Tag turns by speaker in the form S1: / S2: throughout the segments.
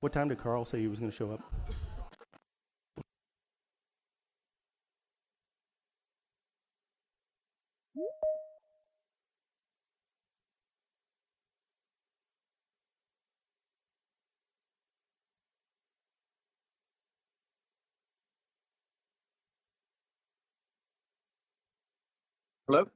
S1: What time did Carl say he was going to show up?
S2: Hello?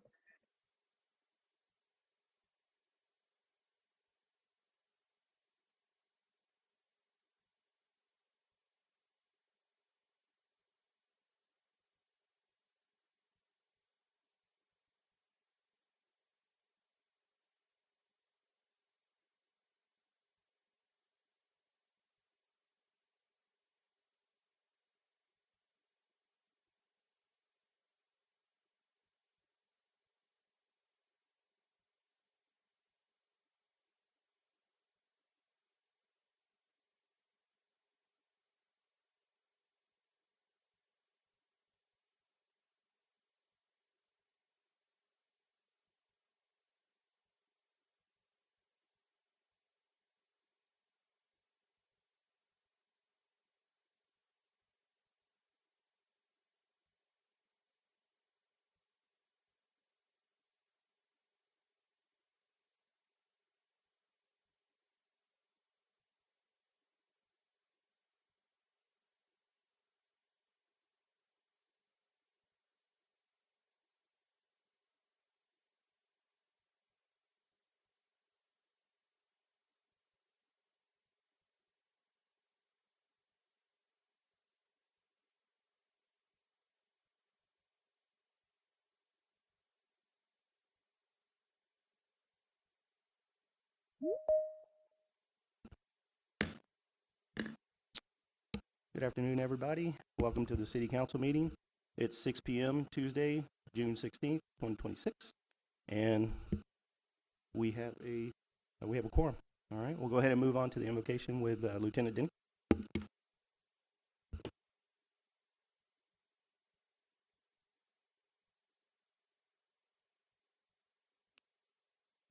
S1: Good afternoon, everybody. Welcome to the City Council meeting. It's 6 p.m. Tuesday, June 16th, 2026, and we have a quorum. All right, we'll go ahead and move on to the invocation with Lieutenant Denny.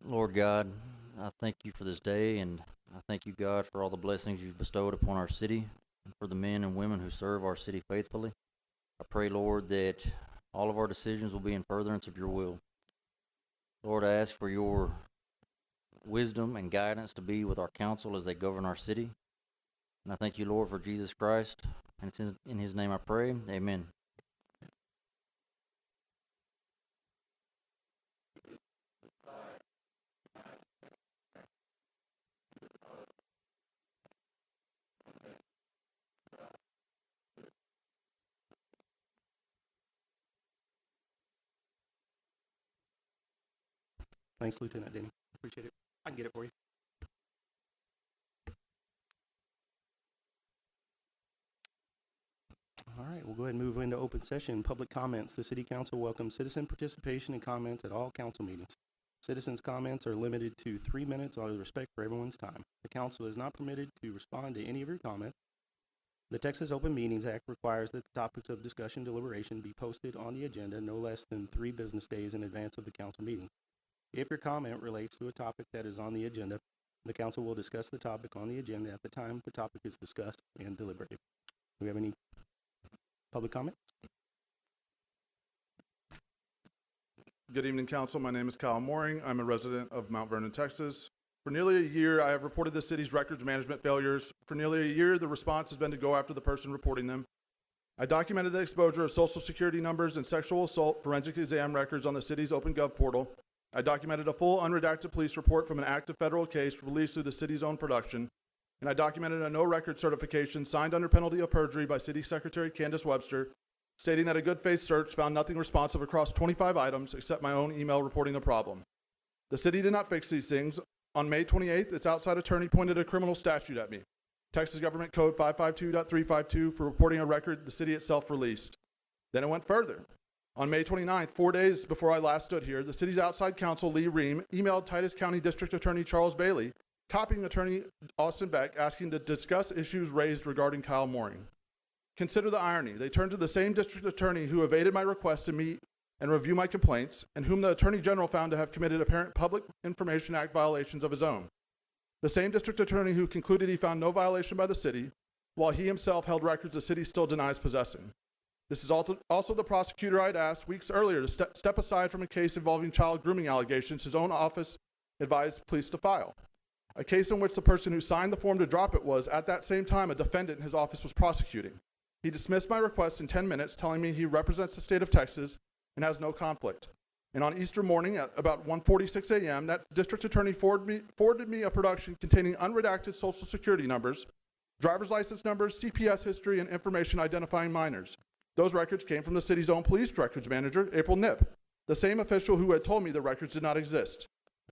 S3: Lord God, I thank you for this day, and I thank you, God, for all the blessings you've bestowed upon our city, and for the men and women who serve our city faithfully. I pray, Lord, that all of our decisions will be in furtherance of your will. Lord, I ask for your wisdom and guidance to be with our council as they govern our city. And I thank you, Lord, for Jesus Christ, and it's in his name I pray. Amen.
S1: Thanks, Lieutenant Denny. Appreciate it. I can get it for you. All right, we'll go ahead and move into open session. Public comments. The City Council welcomes citizen participation and comments at all council meetings. Citizens' comments are limited to 3 minutes out of respect for everyone's time. The council is not permitted to respond to any of your comments. The Texas Open Meetings Act requires that the topics of discussion deliberation be posted on the agenda no less than 3 business days in advance of the council meeting. If your comment relates to a topic that is on the agenda, the council will discuss the topic on the agenda at the time the topic is discussed and deliberated. Do we have any public comment?
S4: Good evening, Council. My name is Kyle Mooring. I'm a resident of Mount Vernon, Texas. For nearly a year, I have reported the city's records management failures. For nearly a year, the response has been to go after the person reporting them. I documented the exposure of social security numbers and sexual assault forensic exam records on the city's OpenGov portal. I documented a full unredacted police report from an active federal case released through the city's own production. And I documented a no-record certification signed under penalty of perjury by City Secretary Candace Webster, stating that a good faith search found nothing responsive across 25 items except my own email reporting the problem. The city did not fix these things. On May 28th, its outside attorney pointed a criminal statute at me, Texas Government Code 552.352, for reporting a record the city itself released. Then it went further. On May 29th, 4 days before I last stood here, the city's outside counsel, Lee Ream, emailed Titus County District Attorney Charles Bailey, copying Attorney Austin Beck, asking to discuss issues raised regarding Kyle Mooring. Consider the irony. They turned to the same district attorney who evaded my request to meet and review my complaints, and whom the Attorney General found to have committed apparent Public Information Act violations of his own. The same district attorney who concluded he found no violation by the city, while he himself held records the city still denies possessing. This is also the prosecutor I'd asked weeks earlier to step aside from a case involving child grooming allegations his own office advised police to file. A case in which the person who signed the form to drop it was, at that same time, a defendant his office was prosecuting. He dismissed my request in 10 minutes, telling me he represents the state of Texas and has no conflict. And on Easter morning at about 1:46 a.m., that district attorney forwarded me a production containing unredacted social security numbers, driver's license numbers, CPS history, and information identifying minors. Those records came from the city's own police records manager, April Knipp, the same official who had told me the records did not exist.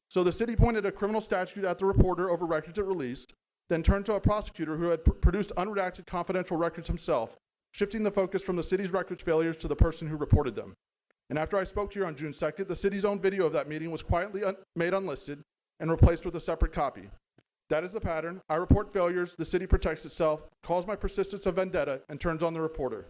S4: So the city pointed a criminal statute at the reporter over records it released, then turned to a prosecutor who had produced unredacted confidential records himself, shifting the focus from the city's records failures to the person who reported them. And after I spoke here on June 2nd, the city's own video of that meeting was quietly made unlisted and replaced with a separate copy. That is the pattern. I report failures, the city protects itself, calls my persistence a vendetta, and turns on the reporter.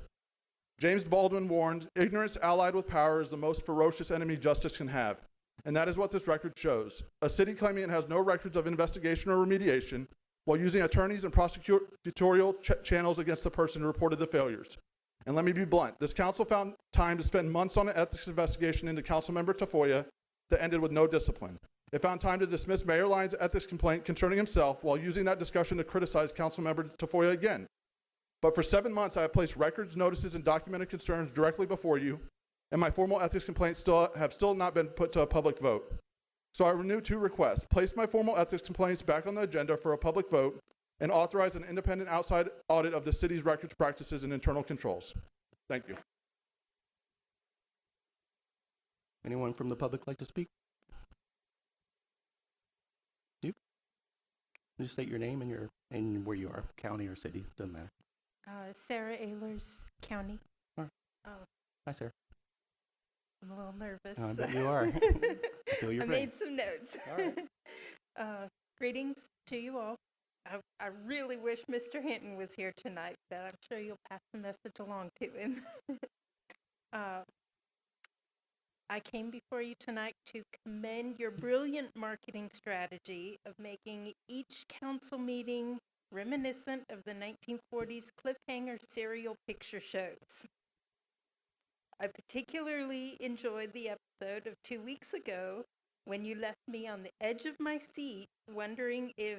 S4: James Baldwin warned, ignorance allied with power is the most ferocious enemy justice can have. And that is what this record shows. A city claiming it has no records of investigation or remediation, while using attorneys and prosecutorial channels against the person who reported the failures. And let me be blunt, this council found time to spend months on an ethics investigation into Councilmember Tafoya that ended with no discipline. It found time to dismiss Mayor Lyons' ethics complaint concerning himself while using that discussion to criticize Councilmember Tafoya again. But for 7 months, I have placed records, notices, and documented concerns directly before you, and my formal ethics complaints have still not been put to a public vote. So I renew 2 requests. Place my formal ethics complaints back on the agenda for a public vote, and authorize an independent outside audit of the city's records practices and internal controls. Thank you.
S1: Anyone from the public like to speak? You? Just state your name and where you are, county or city, doesn't matter.
S2: Sarah Ehlers, County.
S1: All right.
S2: Oh,
S1: Hi, Sarah.
S2: I'm a little nervous.
S1: I bet you are. I feel your
S2: I
S1: brain.
S2: made some notes.
S1: All right.
S2: Greetings to you all. I really wish Mr. Hinton was here tonight, but I'm sure you'll pass the message along to him. I came before you tonight to commend your brilliant marketing strategy of making each council meeting reminiscent of the 1940s cliffhanger serial picture shows. I particularly enjoyed the episode of 2 weeks ago when you left me on the edge of my seat wondering if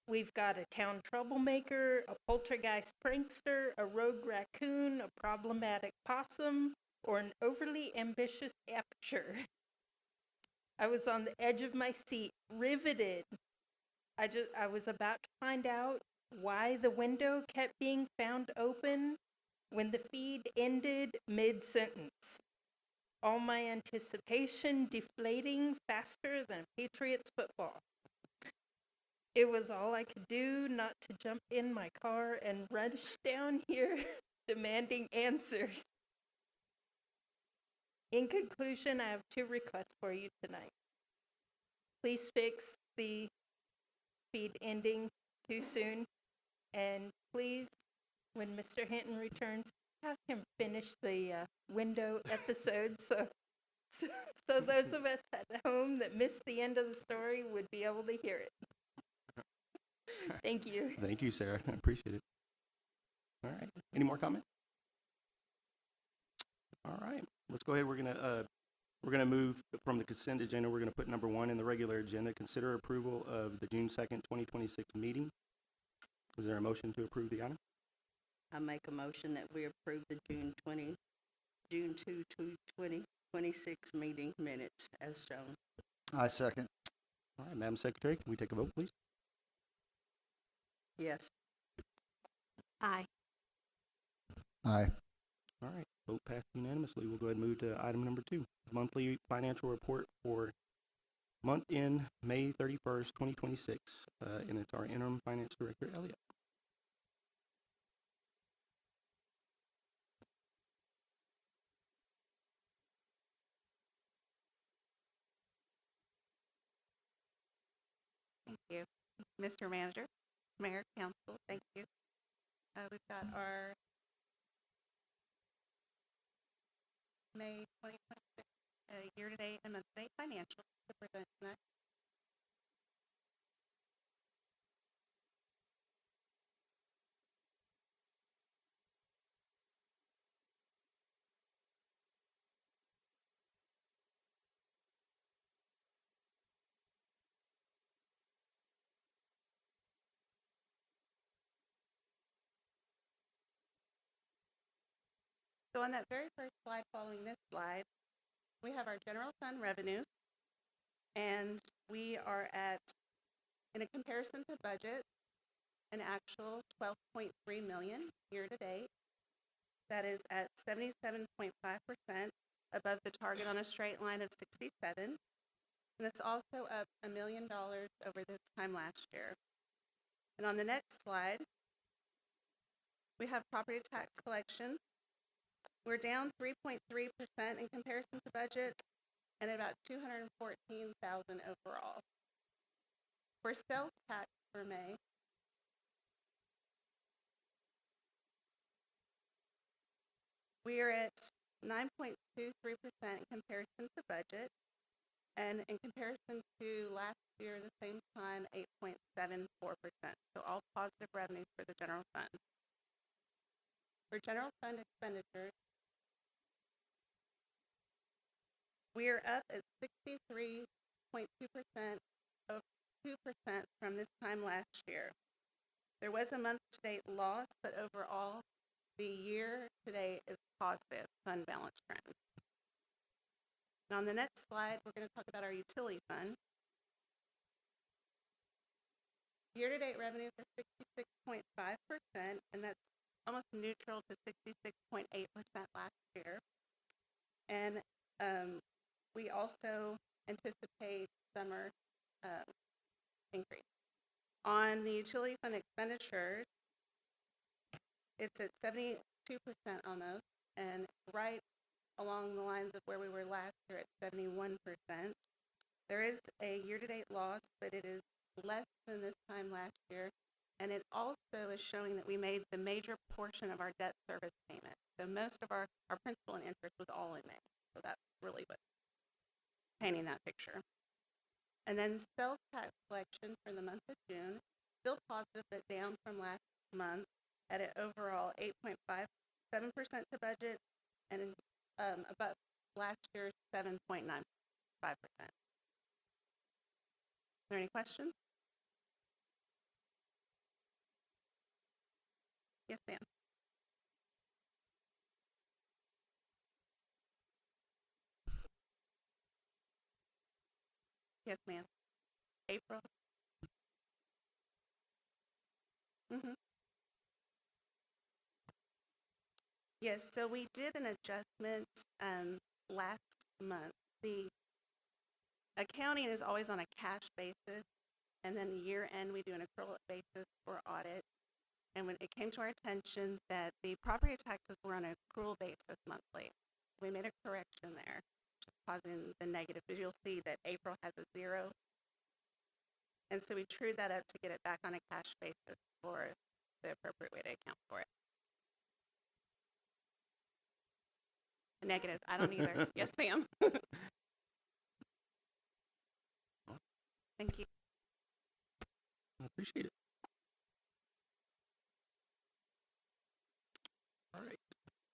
S2: we've got a town troublemaker, a poltergeist prankster, a rogue raccoon, a problematic possum, or an overly ambitious aperture. I was on the edge of my seat, riveted. I was about to find out why the window kept being found open when the feed ended mid-sentence. All my anticipation deflating faster than Patriots football. It was all I could do not to jump in my car and rush down here demanding answers. In conclusion, I have 2 requests for you tonight. Please fix the feed ending too soon, and please, when Mr. Hinton returns, have him finish the window episode so those of us at home that missed the end of the story would be able to hear it. Thank you.
S1: Thank you, Sarah. I appreciate it. All right. Any more comments? All right. Let's go ahead. We're gonna move from the consent agenda. We're gonna put number 1 in the regular agenda. Consider approval of the June 2nd, 2026 meeting. Is there a motion to approve the item?
S5: I make a motion that we approve the June 2, 2026 meeting minutes as shown.
S6: I second.
S1: All right, Madam Secretary, can we take a vote, please?
S5: Yes.
S2: Aye.
S6: Aye.
S1: All right, vote passed unanimously. We'll go ahead and move to item number 2, monthly financial report for month end May 31st, 2026, and it's our interim finance director, Elliot.
S7: Thank you. Mr. Manager, Mayor, Council, thank you. We've got our May 2026 year-to-date and month-to-date financials to present tonight. So on that very first slide following this slide, we have our general fund revenue, and we are at, in a comparison to budget, an actual 12.3 million year-to-date. That is at 77.5% above the target on a straight line of 67. And it's also up $1 million over this time last year. And on the next slide, we have property tax collection. We're down 3.3% in comparison to budget and about 214,000 overall. For sales tax for May, we are at 9.23% in comparison to budget, and in comparison to last year, the same time, 8.74%. So all positive revenues for the general fund. For general fund expenditures, we are up at 63.2% of 2% from this time last year. There was a month-to-date loss, but overall, the year-to-date is positive fund balance trend. And on the next slide, we're going to talk about our utility fund. Year-to-date revenues are 66.5%, and that's almost neutral to 66.8% last year. And we also anticipate summer increase. On the utility fund expenditures, it's at 72% almost, and right along the lines of where we were last year at 71%. There is a year-to-date loss, but it is less than this time last year, and it also is showing that we made the major portion of our debt service payment. So most of our principal and interest was all in May, so that's really what's painting that picture. And then sales tax collection for the month of June, still positive but down from last month at an overall 8.57% to budget and above last year's 7.95%. Is there any questions? Yes, ma'am. Yes, ma'am. April. Mm-hmm. Yes, so we did an adjustment last month. The accounting is always on a cash basis, and then the year end we do an accrual basis for audit. And when it came to our attention that the property taxes were on an accrual basis monthly, we made a correction there, causing the negative. As you'll see that April has a 0. And so we trued that up to get it back on a cash basis for the appropriate way to account for it. Negatives, I don't either. Yes, ma'am. Thank you.
S1: I appreciate it. All right.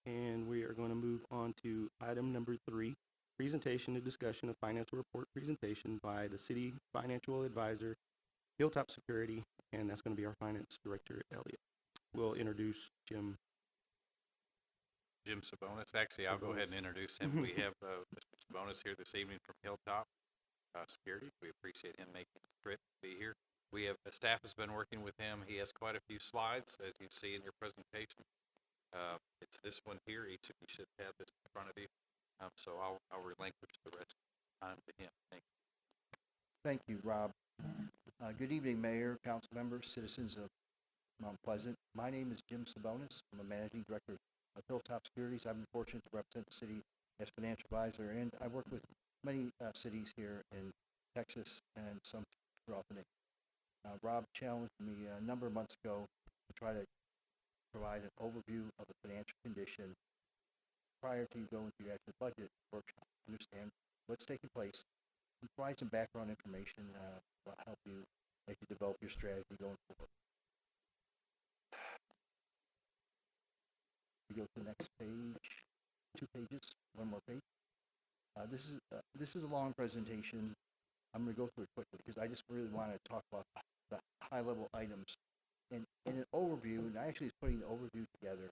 S1: And we are going to move on to item number 3, presentation and discussion of financial report presentation by the city financial advisor, Hilltop Security, and that's going to be our finance director, Elliot. We'll introduce Jim
S8: Sabonis. Actually, I'll go ahead and
S1: Sabonis.
S8: introduce him. We have Mr. Sabonis here this evening from Hilltop Security. We appreciate him making the trip to be here. We have, the staff has been working with him. He has quite a few slides, as you see in your presentation. It's this one here. Each of you should have this in front of you. So I'll relinquish the rest of the time to him. Thank you.
S6: Thank you, Rob. Good evening, Mayor, council members, citizens of Mount Pleasant. My name is Jim Sabonis. I'm a managing director of Hilltop Securities. I've been fortunate to represent the city as financial advisor, and I work with many cities here in Texas and some throughout the nation. Rob challenged me a number of months ago to try to provide an overview of the financial condition prior to you going to your actual budget workshop. Understand what's taking place, and provide some background information will help you as you develop your strategy going forward. We go to the next page, 2 pages, 1 more page. This is a long presentation. I'm going to go through it quickly because I just really want to talk about the high-level items. And in an overview, and I actually was putting the overview together,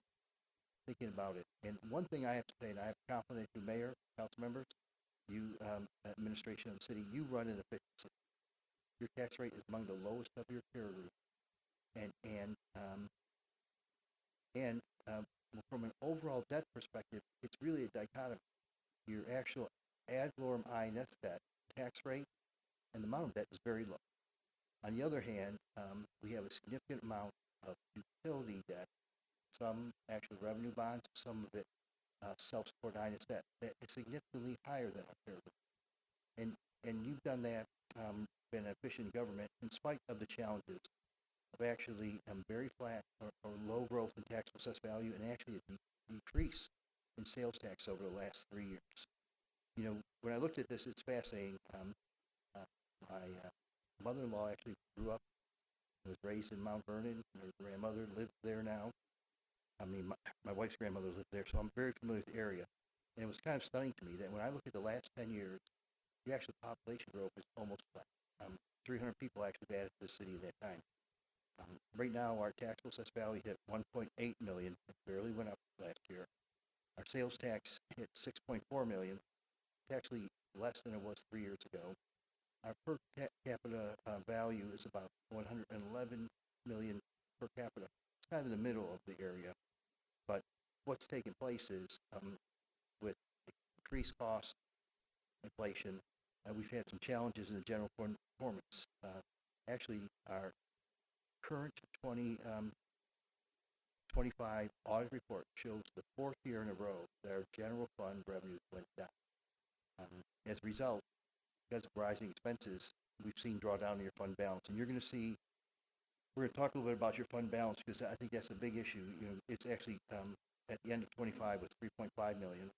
S6: thinking about it. And one thing I have to say, and I have confidence in mayor, council members, you, administration of the city, you run an efficiency. Your tax rate is among the lowest of your peer group. And from an overall debt perspective, it's really a dichotomy. Your actual ad valorem INS debt, tax rate, and the amount of debt is very low. On the other hand, we have a significant amount of utility debt, some actual revenue bonds, some of it self-support INS debt that is significantly higher than our peer group. And you've done that, been an efficient government in spite of the challenges of actually very flat or low growth in taxable assessed value and actually a decrease in sales tax over the last 3 years. You know, when I looked at this, it's fascinating. My mother-in-law actually grew up, was raised in Mount Vernon. Her grandmother lives there now. I mean, my wife's grandmother lived there, so I'm very familiar with the area. And it was kind of stunning to me that when I look at the last 10 years, the actual population growth is almost flat. 300 people actually added to the city at that time. Right now, our taxable assessed value hit 1.8 million. It barely went up last year. Our sales tax hit 6.4 million. It's actually less than it was 3 years ago. Our per capita value is about 111 million per capita. It's kind of in the middle of the area. But what's taking place is with increased cost, inflation, we've had some challenges in the general performance. Actually, our current 2025 audit report shows the 4th year in a row that our general fund revenues went down. As a result, because of rising expenses, we've seen drawdown in your fund balance. And you're going to see, we're going to talk a little bit about your fund balance because I think that's a big issue. You know, it's actually at the end of 25 was 3.5 million.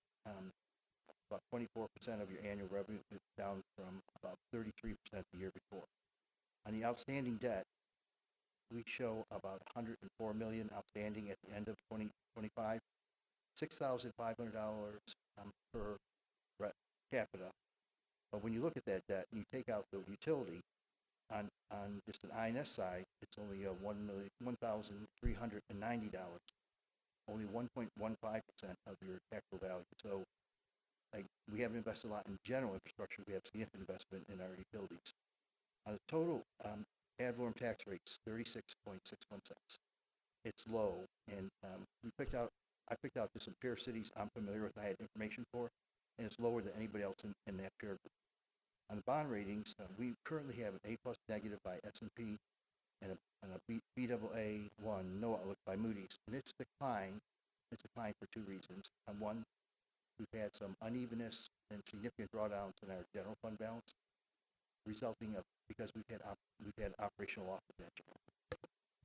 S6: About 24% of your annual revenue is down from about 33% the year before. On the outstanding debt, we show about 104 million outstanding at the end of 2025, $6,500 per capita. But when you look at that debt and you take out the utility, on just an INS side, it's only $1,390, only 1.15% of your taxable value. So we haven't invested a lot in general infrastructure. We have significant investment in our utilities. The total ad valorem tax rate is 36.61 cents. It's low, and I picked out just some peer cities I'm familiar with, I had information for, and it's lower than anybody else in that peer group. On the bond ratings, we currently have an A+ negative by S&P and a Baa1 no outlook by Moody's, and it's declined. It's declined for 2 reasons. One, we've had some unevenness and significant drawdowns in our general fund balance, resulting of because we've had operational loss potential.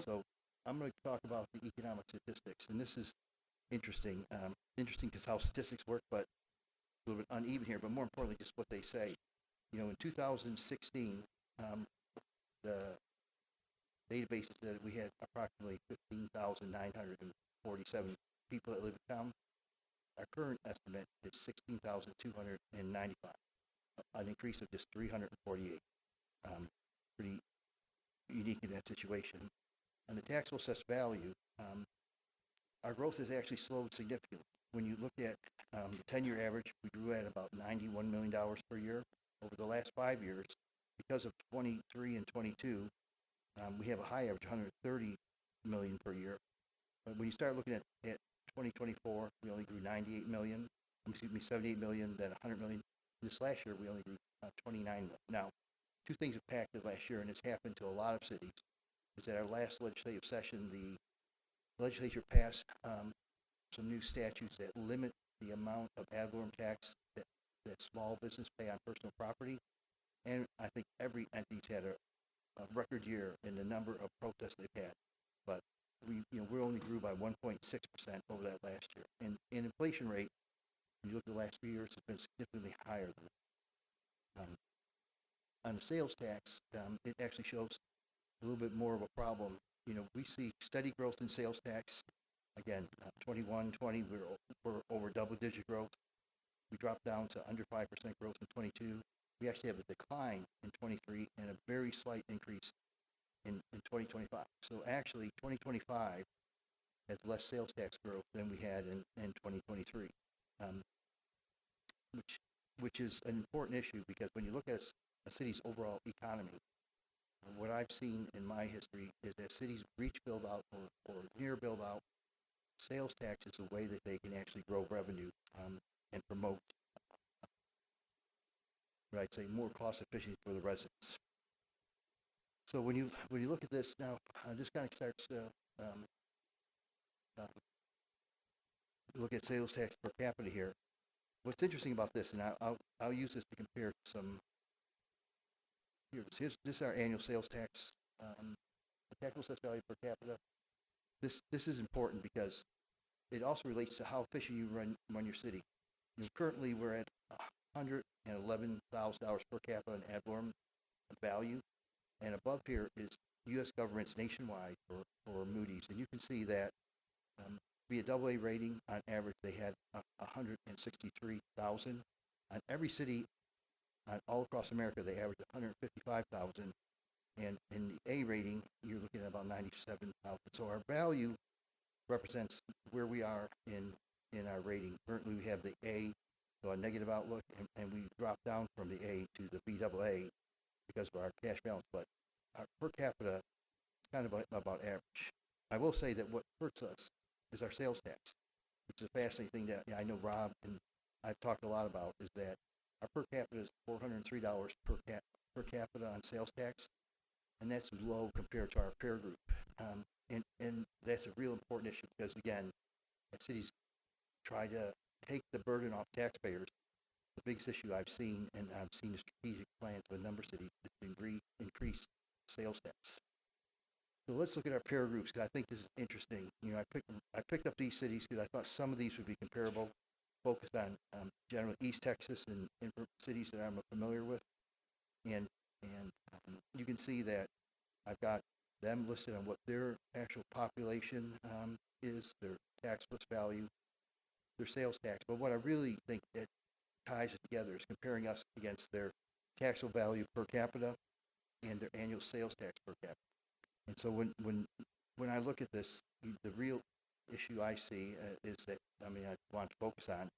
S6: So I'm going to talk about the economic statistics, and this is interesting. Interesting because how statistics work, but a little bit uneven here. But more importantly, just what they say. You know, in 2016, the database said that we had approximately 15,947 people that live in town. Our current estimate is 16,295, an increase of just 348. Pretty unique in that situation. And the taxable assessed value, our growth has actually slowed significantly. When you look at the 10-year average, we grew at about $91 million per year. Over the last 5 years, because of 23 and 22, we have a high average, 130 million per year. But when you start looking at 2024, we only grew 78 million, 78 million, then 100 million. This last year, we only grew 29 million. Now, 2 things impacted last year, and it's happened to a lot of cities, is that our last legislative session, the legislature passed some new statutes that limit the amount of ad valorem tax that small business pay on personal property. And I think every entity's had a record year in the number of protests they've had. But we only grew by 1.6% over that last year. And inflation rate, when you look at the last few years, has been significantly higher than that. On the sales tax, it actually shows a little bit more of a problem. You know, we see steady growth in sales tax. Again, 21, 20, we're over double-digit growth. We dropped down to under 5% growth in 22. We actually have a decline in 23 and a very slight increase in 2025. So actually, 2025 has less sales tax growth than we had in 2023, which is an important issue because when you look at a city's overall economy, what I've seen in my history is that cities reach build out or near build out, sales tax is a way that they can actually grow revenue and promote, what I'd say, more cost efficiency for the residents. So when you look at this now, this kind of starts to look at sales tax per capita here. What's interesting about this, and I'll use this to compare some. This is our annual sales tax, the taxable assessed value per capita. This is important because it also relates to how efficient you run your city. Currently, we're at $111,000 per capita in ad valorem value, and above here is U.S. governments nationwide for Moody's, and you can see that be a AA rating on average they had 163,000. On every city all across America they averaged 155,000, and in the A rating you're looking at about 97,000. So our value represents where we are in our rating. Currently we have the A, so a negative outlook, and we dropped down from the A to the BAA because of our cash balance, but our per capita is kind of about average. I will say that what hurts us is our sales tax, which is a fascinating thing that I know Rob and I've talked a lot about, is that our per capita is $403 per capita on sales tax, and that's low compared to our peer group. And that's a real important issue because, again, as cities try to take the burden off taxpayers, the biggest issue I've seen, and I've seen the strategic plans of a number of cities, is to increase sales tax. So let's look at our peer groups because I think this is interesting. I picked up these cities because I thought some of these would be comparable, focused on generally East Texas and cities that I'm familiar with, and you can see that I've got them listed on what their actual population is, their taxable value, their sales tax. But what I really think that ties it together is comparing us against their taxable value per capita and their annual sales tax per capita. And so when I look at this, the real issue I see is that, I want to focus on,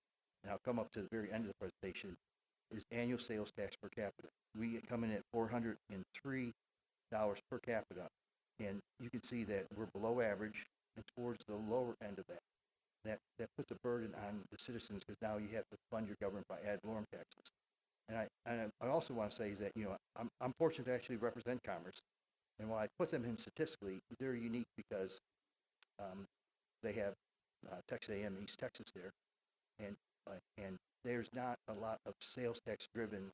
S6: and I'll come up to the very end of the presentation, is annual sales tax per capita. We come in at $403 per capita, and you can see that we're below average and towards the lower end of that. That puts a burden on the citizens because now you have to fund your government by ad valorem taxes. And I also want to say that I'm fortunate to actually represent Commerce, and while I put them in statistically, they're unique because they have Texas A&M East Texas there, and there's not a lot of sales tax driven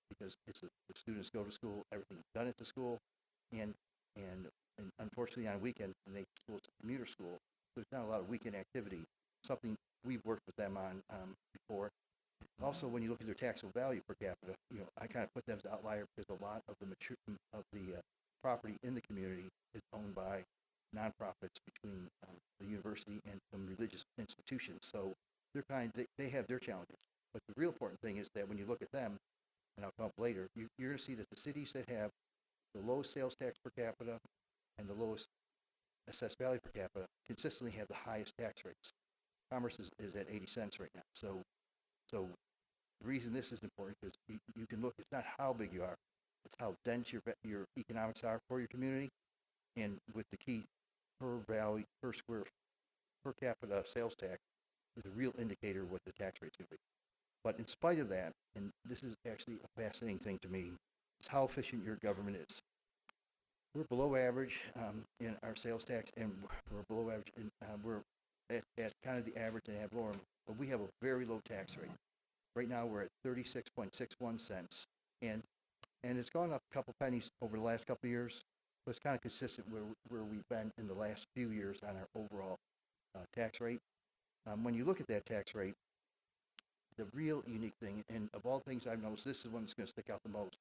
S6: because the students go to school, everything's done at the school, and unfortunately on weekend when they school, it's a commuter school, there's not a lot of weekend activity, something we've worked with them on before. Also, when you look at their taxable value per capita, I kind of put them as an outlier because a lot of the property in the community is owned by nonprofits between the university and some religious institutions. So they have their challenges. But the real important thing is that when you look at them, and I'll come up later, you're going to see that the cities that have the lowest sales tax per capita and the lowest assessed value per capita consistently have the highest tax rates. Commerce is at 80 cents right now. So the reason this is important is you can look, it's not how big you are, it's how dense your economics are for your community, and with the key per capita sales tax is a real indicator of what the tax rate's going to be. But in spite of that, and this is actually a fascinating thing to me, is how efficient your government is. We're below average in our sales tax, and we're below average, and we're at kind of the average in ad valorem, but we have a very low tax rate. Right now we're at 36.61 cents, and it's gone up a couple pennies over the last couple of years, but it's kind of consistent where we've been in the last few years on our overall tax rate. When you look at that tax rate, the real unique thing, and of all things I've noticed, this is the one that's going to stick out the most,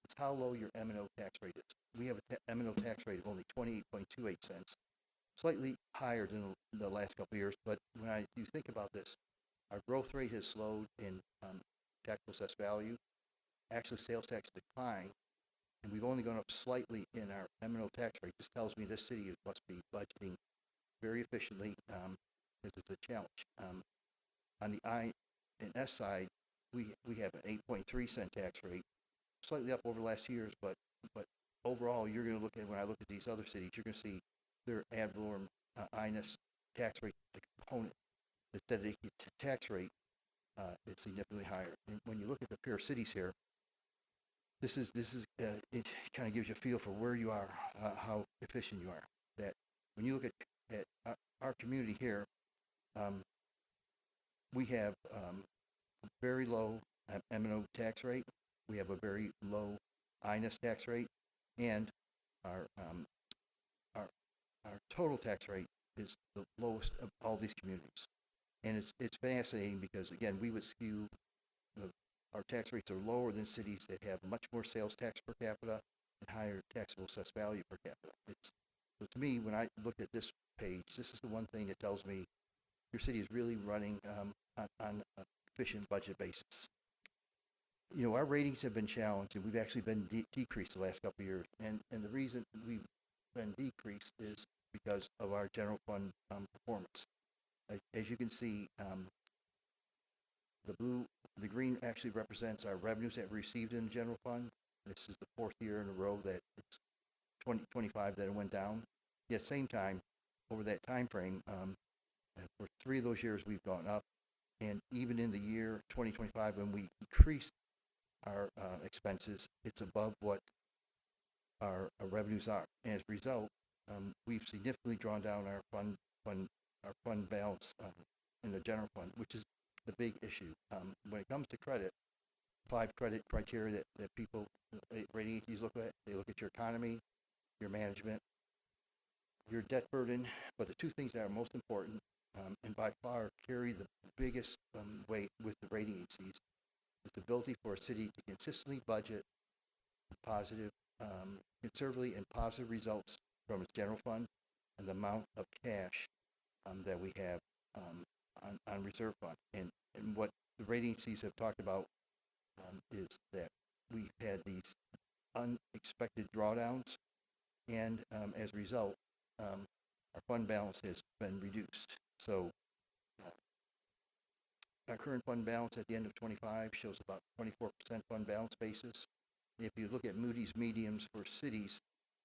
S6: it's how low your M&O tax rate is. We have a M&O tax rate of only 28.28 cents, slightly higher than the last couple of years, but when you think about this, our growth rate has slowed in taxable assessed value. Actually, sales tax declined, and we've only gone up slightly in our M&O tax rate. This tells me this city must be budgeting very efficiently, this is a challenge. On the I and S side, we have an 8.3 cent tax rate, slightly up over last year's, but overall, you're going to look at, when I look at these other cities, you're going to see their ad valorem INS tax rate, the component, instead of the tax rate, is significantly higher. And when you look at the peer cities here, this is it kind of gives you a feel for where you are, how efficient you are. That when you look at our community here, we have a very low M&O tax rate. We have a very low INS tax rate, and our total tax rate is the lowest of all these communities. And it's fascinating because, again, we would skew, our tax rates are lower than cities that have much more sales tax per capita and higher taxable assessed value per capita. So to me, when I look at this page, this is the one thing that tells me your city is really running on an efficient budget basis. You know, our ratings have been challenged, and we've actually been decreased the last couple of years. And the reason we've been decreased is because of our general fund performance. As you can see, the green actually represents our revenues that we received in the general fund. This is the 4th year in a row that it's 2025 that it went down. Yet at the same time, over that time frame, for 3 of those years we've gone up, and even in the year 2025 when we increased our expenses, it's above what our revenues are. And as a result, we've significantly drawn down our fund balance in the general fund, which is the big issue. When it comes to credit, 5 credit criteria that people, rating agencies look at. They look at your economy, your management, your debt burden, but the 2 things that are most important, and by far carry the biggest weight with the rating agencies, is the ability for a city to consistently budget positive, conservatively and positive results from its general fund, and the amount of cash that we have on reserve fund. And what the rating agencies have talked about is that we've had these unexpected drawdowns, and as a result, our fund balance has been reduced. So our current fund balance at the end of 25 shows about 24% fund balance basis. And if you look at Moody's mediums for cities,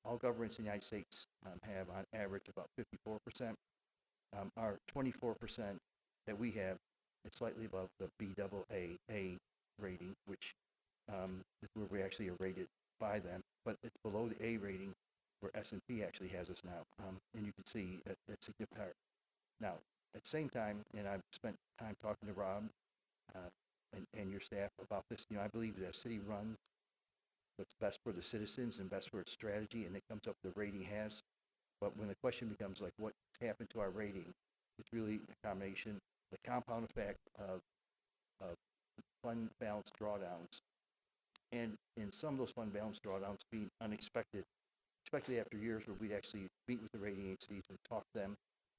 S6: all governments in the United States have on average about 54%. Our 24% that we have is slightly above the BAA rating, which is where we actually are rated by them, but it's below the A rating where S&P actually has us now. And you can see that's significantly higher. Now, at the same time, and I've spent time talking to Rob and your staff about this, you know, I believe that a city runs what's best for the citizens and best for its strategy, and it comes up the rating has. But when the question becomes like, what's happened to our rating, it's really a combination, the compound effect of fund balance drawdowns, and in some of those fund balance drawdowns being unexpected, especially after years where we'd actually meet with the rating agencies and talk to them,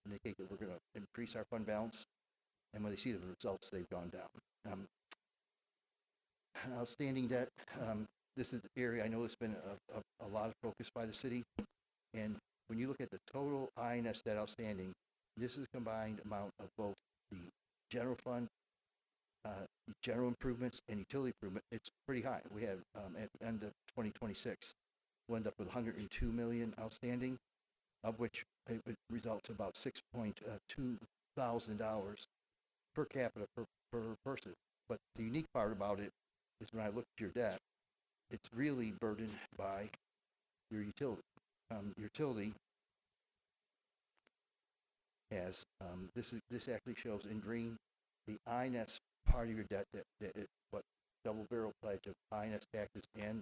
S6: indicate that we're going to increase our fund balance, and when they see the results, they've gone down. Outstanding debt, this is the area I know that's been a lot of focus by the city, and when you look at the total INS debt outstanding, this is a combined amount of both the general fund, general improvements, and utility improvement. It's pretty high. We have, at the end of 2026, we'll end up with $102 million outstanding, of which it would result to about $6.2 thousand per capita per person. But the unique part about it is when I look at your debt, it's really burdened by your utility. Your utility has, this actually shows in green the INS part of your debt that is what double barrel pledge of INS taxes and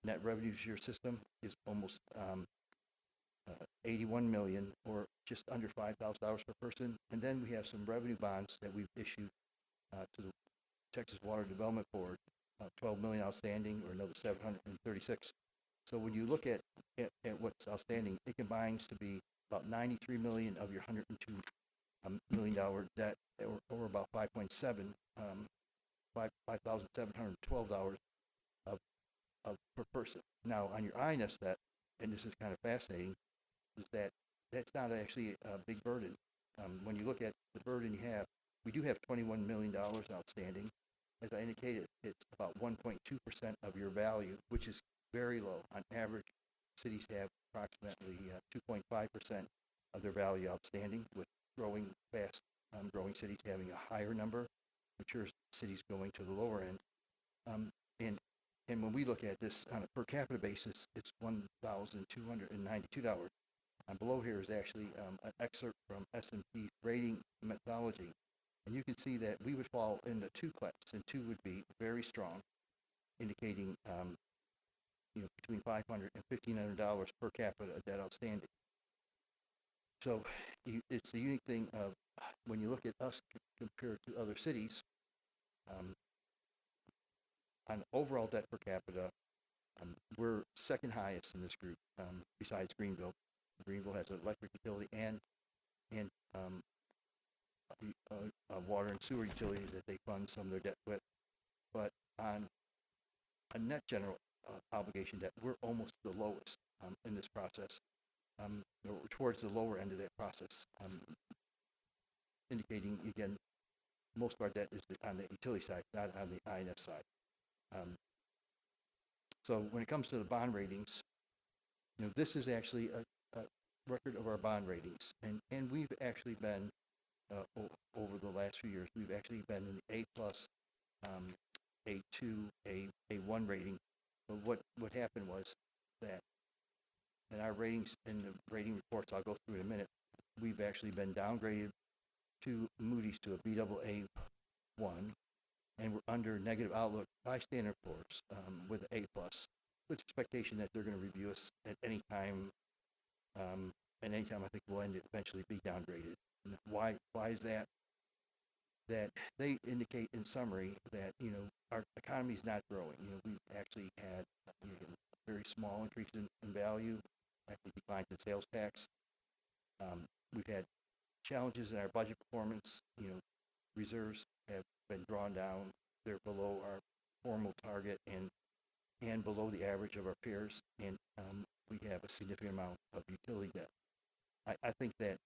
S6: net revenues to your system is almost 81 million, or just under $5,000 per person. And then we have some revenue bonds that we've issued to the Texas Water Development Board, 12 million outstanding, or another 736. So when you look at what's outstanding, it combines to be about 93 million of your $102 million debt, or about 5.7, $5,712 of per person. Now on your INS debt, and this is kind of fascinating, is that that's not actually a big burden. When you look at the burden you have, we do have $21 million outstanding. As I indicated, it's about 1.2% of your value, which is very low. On average, cities have approximately 2.5% of their value outstanding, with growing fast, growing cities having a higher number, mature cities going to the lower end. And when we look at this on a per capita basis, it's $1,292. And below here is actually an excerpt from S&P rating methodology. And you can see that we would fall in the 2 class, and 2 would be very strong, indicating between $500 and $1,500 per capita debt outstanding. So it's the unique thing of when you look at us compared to other cities, on overall debt per capita, we're second highest in this group, besides Greenville. Greenville has an electric utility and a water and sewer utility that they fund some of their debt with. But on a net general obligation debt, we're almost the lowest in this process. We're towards the lower end of that process, indicating, again, most of our debt is on the utility side, not on the INS side. So when it comes to the bond ratings, this is actually a record of our bond ratings, and we've actually been over the last few years, we've actually been in the A+, A2, A1 rating. But what happened was that in our ratings, in the rating reports I'll go through in a minute, we've actually been downgraded to Moody's to a Baa1, and we're under negative outlook by Standard & Poor's with an A+, with expectation that they're going to review us at any time, and anytime I think we'll eventually be downgraded. And why is that? That they indicate in summary that our economy is not growing. We've actually had a very small increase in value, actually declines in sales tax. We've had challenges in our budget performance. Reserves have been drawn down. They're below our formal target and below the average of our peers, and we have a significant amount of utility debt. I think that,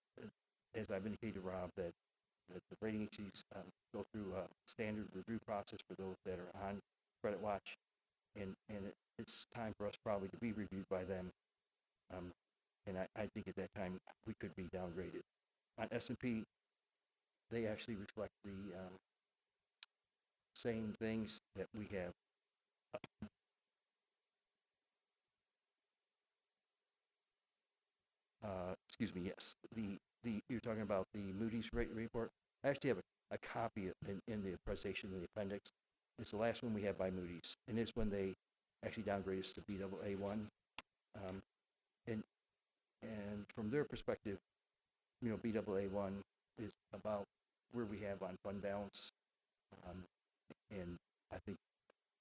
S6: as I've indicated, Rob, that the rating agencies go through a standard review process for those that are on credit watch, and it's time for us probably to be reviewed by them. And I think at that time we could be downgraded. On S&P, they actually reflect the same things that we have. Excuse me, yes. You're talking about the Moody's rating report. I actually have a copy in the presentation in the appendix. It's the last one we have by Moody's, and it's when they actually downgraded us to Baa1. And from their perspective, Baa1 is about where we have on fund balance, and I think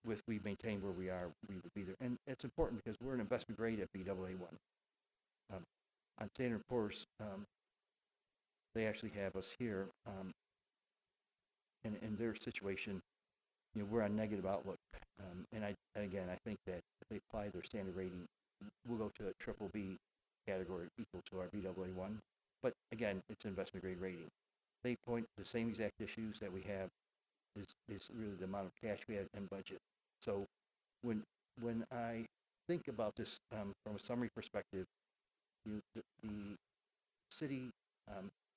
S6: if we maintain where we are, we would be there. And it's important because we're an investment grade at Baa1. On Standard & Poor's, they actually have us here, and in their situation, we're on negative outlook. And again, I think that if they apply their standard rating, we'll go to a triple B category equal to our Baa1. But again, it's an investment grade rating. They point to the same exact issues that we have is really the amount of cash we have in budget. So when I think about this from a summary perspective, the city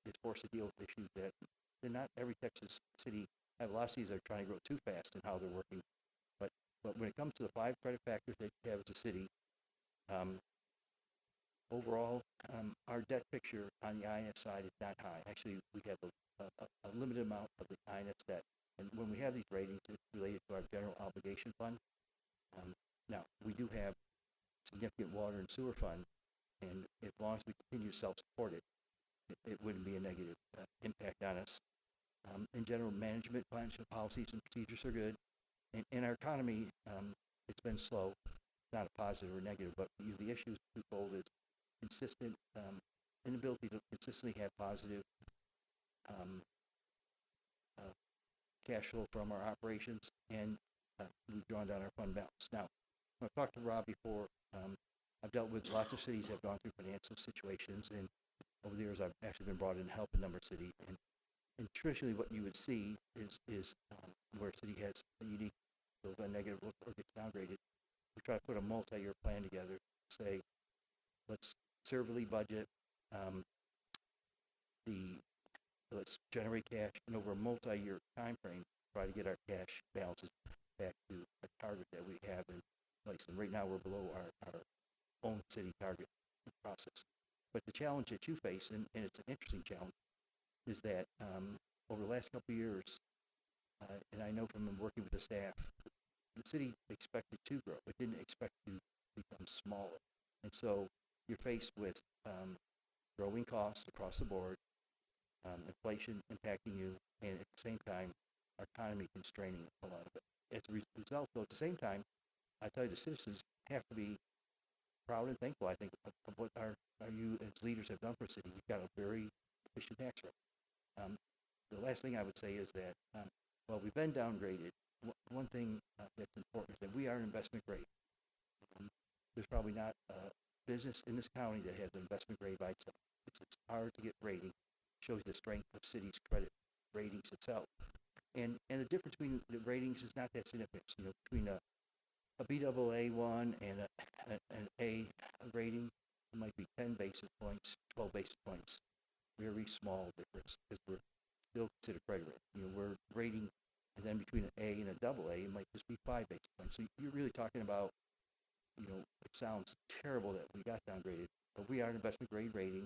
S6: is forced to deal with issues that not every Texas city. A lot of cities are trying to grow too fast in how they're working, but when it comes to the 5 credit factors that you have as a city, overall, our debt picture on the INS side is not high. Actually, we have a limited amount of the INS debt, and when we have these ratings, it's related to our general obligation fund. Now, we do have significant water and sewer fund, and as long as we continue to self-support it wouldn't be a negative impact on us. In general, management, financial policies and procedures are good. In our economy, it's been slow. It's not a positive or negative, but the issue is twofold: is consistent inability to consistently have positive cash flow from our operations, and we've drawn down our fund balance. Now, I've talked to Rob before. I've dealt with lots of cities that have gone through financial situations, and over the years, I've actually been brought in to help a number of cities, and traditionally what you would see is where a city has a unique, goes on negative or gets downgraded, we try to put a multi-year plan together, say, let's conservatively budget, let's generate cash, and over a multi-year time frame, try to get our cash balances back to a target that we have in place. And right now, we're below our own city target process. But the challenge that you face, and it's an interesting challenge, is that over the last couple of years, and I know from working with the staff, the city expected to grow. It didn't expect to become smaller. And so you're faced with growing costs across the board, inflation impacting you, and at the same time, our economy constraining a lot of it. As a result, though, at the same time, I tell you, the citizens have to be proud and thankful, I think, of what you as leaders have done for the city. You've got a very efficient tax rate. The last thing I would say is that, while we've been downgraded, one thing that's important is that we are investment grade. There's probably not a business in this county that has an investment grade by itself. It's hard to get rating. Shows the strength of city's credit ratings itself. And the difference between the ratings is not that significant. You know, between a Baa1 and an A rating, it might be 10 basis points, 12 basis points. Very small difference because we're still considered credit rating. You know, we're rating, and then between an A and a AA, it might just be 5 basis points. So you're really talking about, you know, it sounds terrible that we got downgraded, but we are an investment grade rating.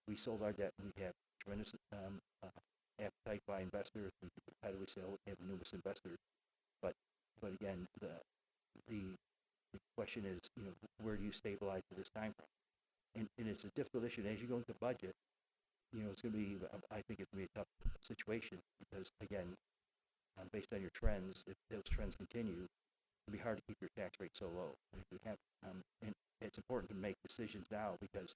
S6: We sold our debt, and we have tremendous appetite by investors. We competitively sell, we have numerous investors. But again, the question is, you know, where do you stabilize at this time frame? And it's a difficult issue. And as you go into budget, you know, it's going to be, I think it's going to be a tough situation because, again, based on your trends, if those trends continue, it'll be hard to keep your tax rate so low. If we have, and it's important to make decisions now because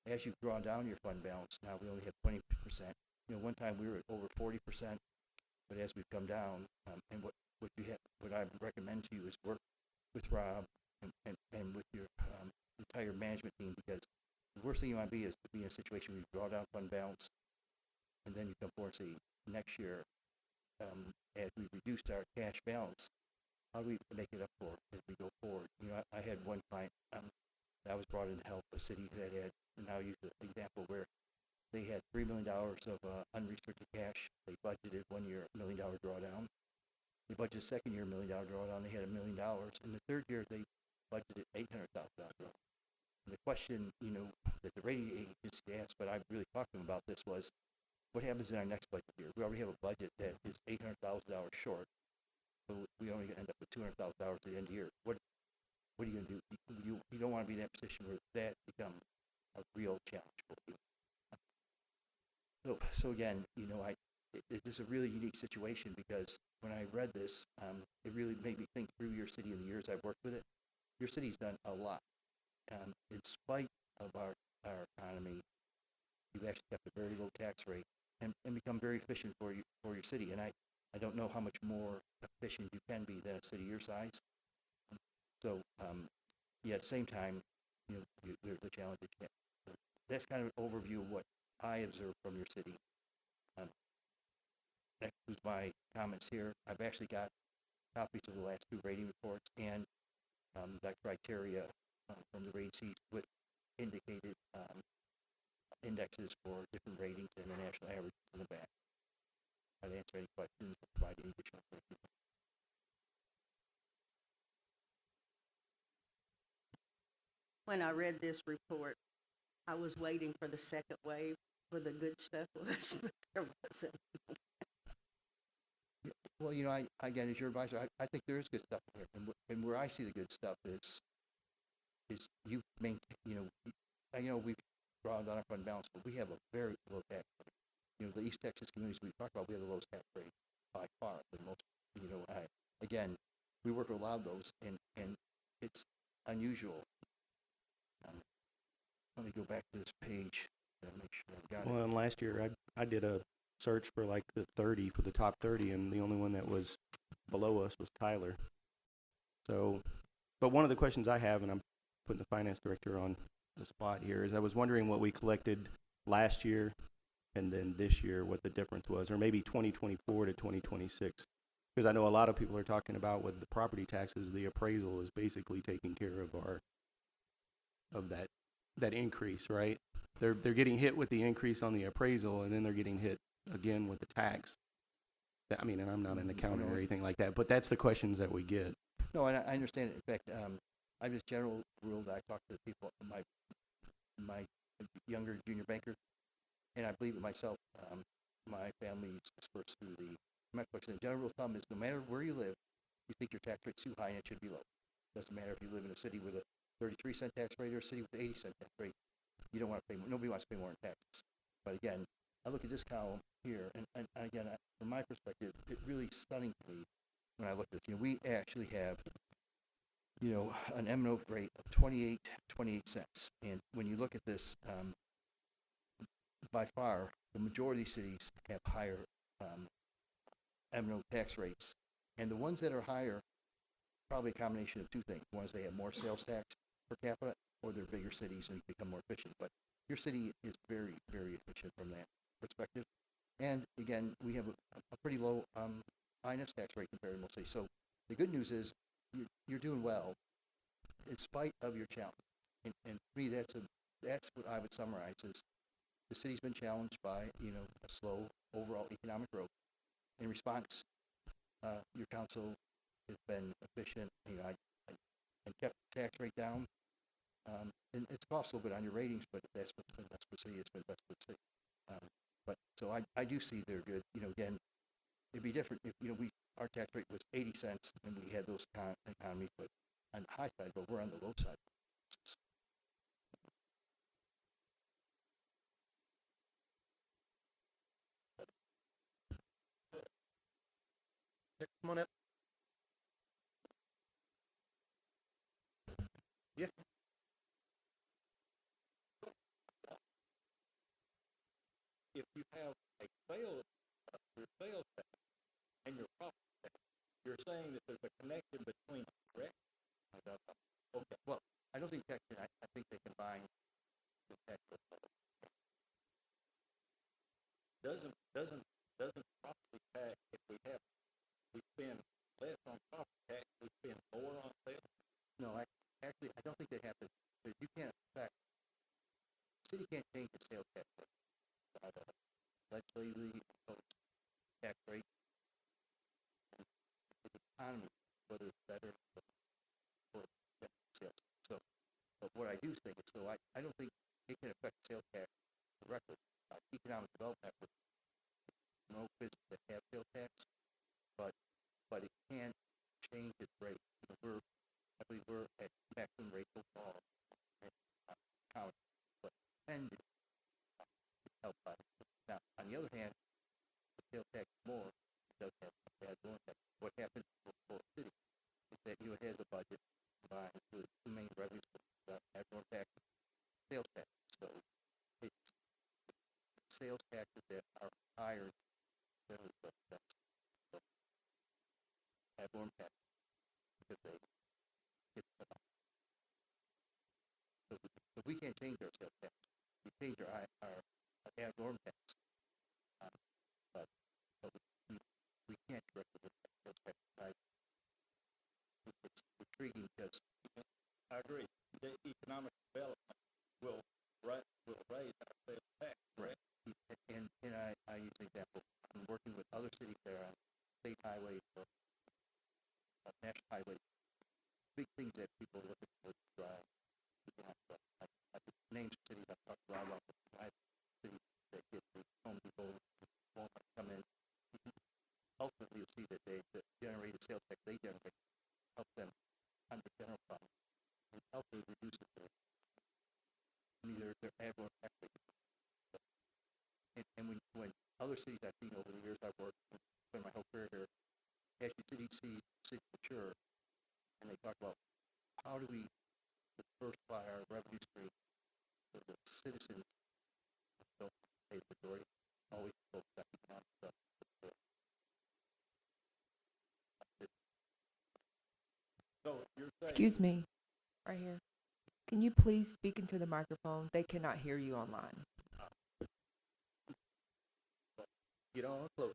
S6: as you've drawn down your fund balance, now we only have 20%. You know, one time we were at over 40%, but as we've come down, and what I recommend to you is work with Rob and with your entire management team, because the worst thing you want to be is to be in a situation where you draw down fund balance, and then you come forward and say, next year, as we reduced our cash balance, how do we make it up for as we go forward? You know, I had one client that was brought in to help a city that had, and I'll use the example where they had $3 million of unrestricted cash. They budgeted 1 year $1 million drawdown. They budgeted second year $1 million drawdown. They had $1 million. In the third year, they budgeted $800,000 drawdown. And the question, you know, that the rating agency asked, but I really talked to them about this, was what happens in our next budget year? We already have a budget that is $800,000 short, so we only end up with $200,000 at the end of the year. What are you going to do? You don't want to be in that position where that becomes a real challenge for you. So again, you know, this is a really unique situation because when I read this, it really made me think through your city in the years I've worked with it. Your city's done a lot. In spite of our economy, you've actually kept a very low tax rate and become very efficient for your city. And I don't know how much more efficient you can be than a city your size. So, yeah, at the same time, you know, there's a challenge that you get. So that's kind of an overview of what I observed from your city. That was my comments here. I've actually got copies of the last 2 rating reports and that criteria from the agencies with indicated indexes for different ratings and the national average in the back. I'd answer any questions or provide any additional questions.
S5: When I read this report, I was waiting for the second wave where the good stuff was, but there wasn't.
S6: Well, you know, again, as your advisor, I think there is good stuff here, and where I see the good stuff is you maintain. You know, we've drawn down our fund balance, but we have a very low tax rate. You know, the East Texas communities we talked about, we have the lowest tax rate by far. The most, you know, again, we work with a lot of those, and it's unusual. Let me go back to this page to make sure I've got it.
S1: Well, and last year I did a search for like the 30, for the top 30, and the only one that was below us was Tyler. So, but one of the questions I have, and I'm putting the finance director on the spot here, is I was wondering what we collected last year and then this year, what the difference was, or maybe 2024 to 2026. Because I know a lot of people are talking about with the property taxes, the appraisal is basically taking care of that increase, right? They're getting hit with the increase on the appraisal, and then they're getting hit again with the tax. I mean, and I'm not an accountant or anything like that, but that's the questions that we get.
S6: No, and I understand it. In fact, I just general rule that I talk to the people, my younger junior bankers, and I believe it myself. My family is dispersed through the Metroplex, and the general rule of thumb is no matter where you live, you think your tax rate's too high and it should be low. Doesn't matter if you live in a city with a 33-cent tax rate or a city with an 80-cent tax rate. You don't want to pay. Nobody wants to pay more in taxes. But again, I look at this column here, and again, from my perspective, it really stunning to me when I look at this. We actually have, an M&O rate of 28 cents. And when you look at this, by far, the majority of these cities have higher M&O tax rates. And the ones that are higher, probably a combination of two things. One is they have more sales tax per capita, or they're bigger cities and become more efficient. But your city is very, very efficient from that perspective. And again, we have a pretty low INS tax rate compared to most cities. So the good news is you're doing well in spite of your challenge. And for me, that's what I would summarize is the city's been challenged by, a slow overall economic growth. In response, your council has been efficient, and kept the tax rate down. And it's cost a little bit on your ratings, but that's what's been best for the city. It's been best for the city. But so I do see they're good. Again, it'd be different if our tax rate was 80 cents and we had those economies, but on the high side, but we're on the low side.
S1: Come on up. Yeah.
S9: If you have a sales tax and your property tax, you're saying that there's a connection between them, correct?
S6: Okay. Well, I don't think I think they combine the tax rate.
S9: Doesn't property tax, if we spend less on property tax, we spend more on sales?
S6: No, actually, I don't think they have to, because you can't affect, the city can't change the sales tax rate. Legislatively imposed tax rate. The economy, whether it's better or sales. So, but what I do think is, I don't think it can affect sales tax directly. Economic development efforts, no business that have sales tax, but it can change its rate. I believe we're at maximum rate overall in county, but tend to help by. Now, on the other hand, the sales tax more does have bad going tax. What happens for a city is that it has a budget combined with two main revenue sources, ad valorem tax, sales tax. So it's sales taxes that are higher than the sales tax. So ad valorem tax, because they get so we can't change our sales tax. We change our ad valorem tax. But we can't direct the sales tax. It's intriguing because
S9: I agree. The economic development will raise our sales tax, correct?
S6: And I use an example. I'm working with other cities that are on state highways or national highways. Big things that people look at for drive. I could name cities I've talked a lot about. Cities that get the Home Depot won't come in. Ultimately, you'll see that they generate the sales tax they generate, help them on the general problem, and help them reduce it. Either their ad valorem tax rate. And when other cities I've seen over the years I've worked, spent my whole career here, actually cities mature, and they talk about how do we diversify our revenue stream so the citizens don't pay the majority, always focus on economic stuff.
S9: So you're saying.
S10: Excuse me, right here. Can you please speak into the microphone? They cannot hear you online.
S9: get on close.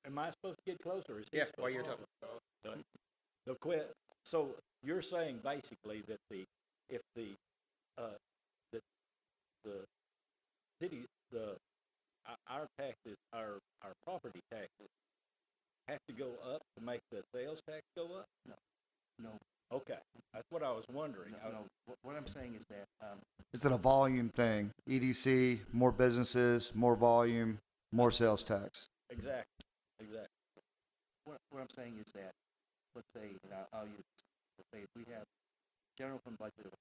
S9: Am I supposed to get closer, or is he
S8: Yeah,
S9: supposed
S8: while you're
S9: to?
S8: talking.
S9: So you're saying basically that if the city, our taxes, our property taxes have to go up to make the sales tax go up?
S6: No,
S9: Okay, that's what I was wondering.
S6: no, what I'm saying is that,
S10: It's a volume thing. EDC, more businesses, more volume, more sales tax.
S9: Exactly.
S6: what I'm saying is that, let's say, and I'll use, let's say, if we have general fund budget of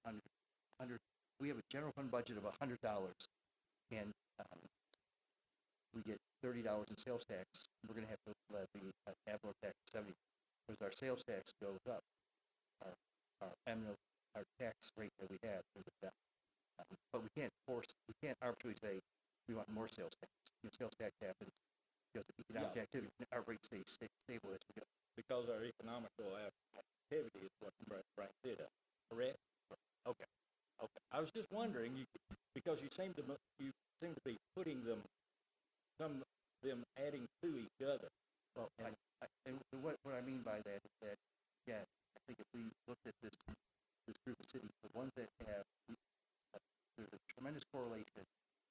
S6: we have a general fund budget of $100, and, we get $30 in sales tax, we're gonna have to levy an ad valorem tax of 70, because our sales tax goes up. Our tax rate that we have goes down. But we can't arbitrarily say we want more sales tax. Sales tax happens because of economic activity, our rate stays stable as we go.
S9: Because our economical activity is what brings it up, correct? Okay. I was just wondering, because you seem to be putting them, some of them adding to each other.
S6: Well, and what I mean by that is that, yeah, I think if we looked at this group of cities, the ones that have, there's a tremendous correlation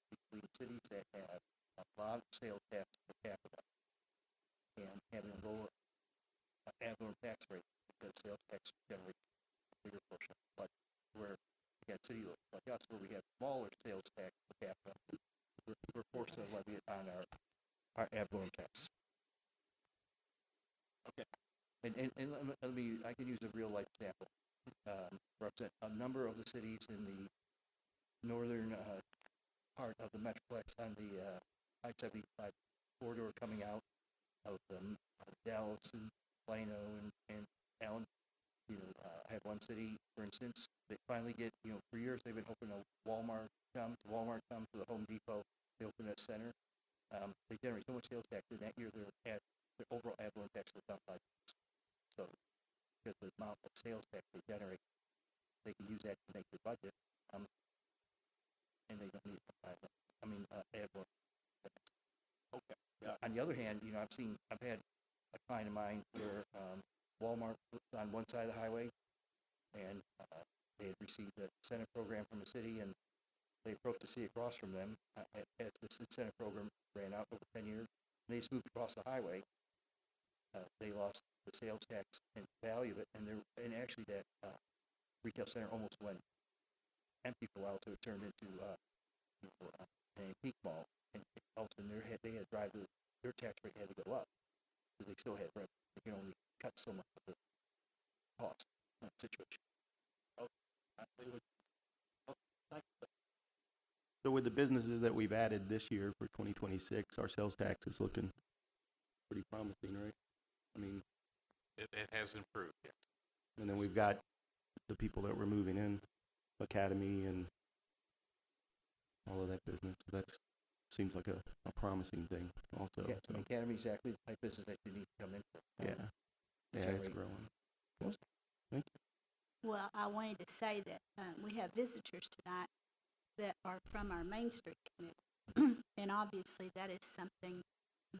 S6: between cities that have a lot of sales tax per capita and having a lower ad valorem tax rate, because sales tax generates a bigger portion. But where we got city like us, where we have smaller sales tax per capita, we're forced to levy it on our ad valorem tax.
S9: Okay.
S6: And let me, I can use a real life example. Represent a number of the cities in the northern part of the Metroplex on the I-75 corridor coming out of Dallas and Plano and Allen. I have one city, for instance, they finally get, for years they've been hoping a Walmart comes to the Home Depot, they open a center. They generate so much sales tax, and that year their overall ad valorem tax was down 5%. So, because the amount of sales tax they generate, they can use that to make their budget, and they don't need ad valorem.
S9: Okay.
S6: On the other hand, I've had a client of mine where Walmart was on one side of the highway, and they had received a incentive program from the city, and they approached the city across from them as this incentive program ran out over 10 years. And they just moved across the highway. They lost the sales tax and value of it, and actually that retail center almost went empty for a while, so it turned into an antique mall. And all of a sudden they had to drive their tax rate had to go up because they still had rent. They can only cut so much of the cost in that situation.
S1: So with the businesses that we've added this year for 2026, our sales tax is looking pretty promising, right? I mean,
S8: It has improved, yeah.
S1: and then we've got the people that we're moving in, Academy and all of that business. That seems like a promising thing also.
S6: Yeah,
S1: So,
S6: Academy is exactly the type of business that you need to come in for.
S1: yeah, it's
S6: generate-
S1: growing.
S11: Well, I wanted to say that we have visitors tonight that are from our Main Street committee. And obviously that is something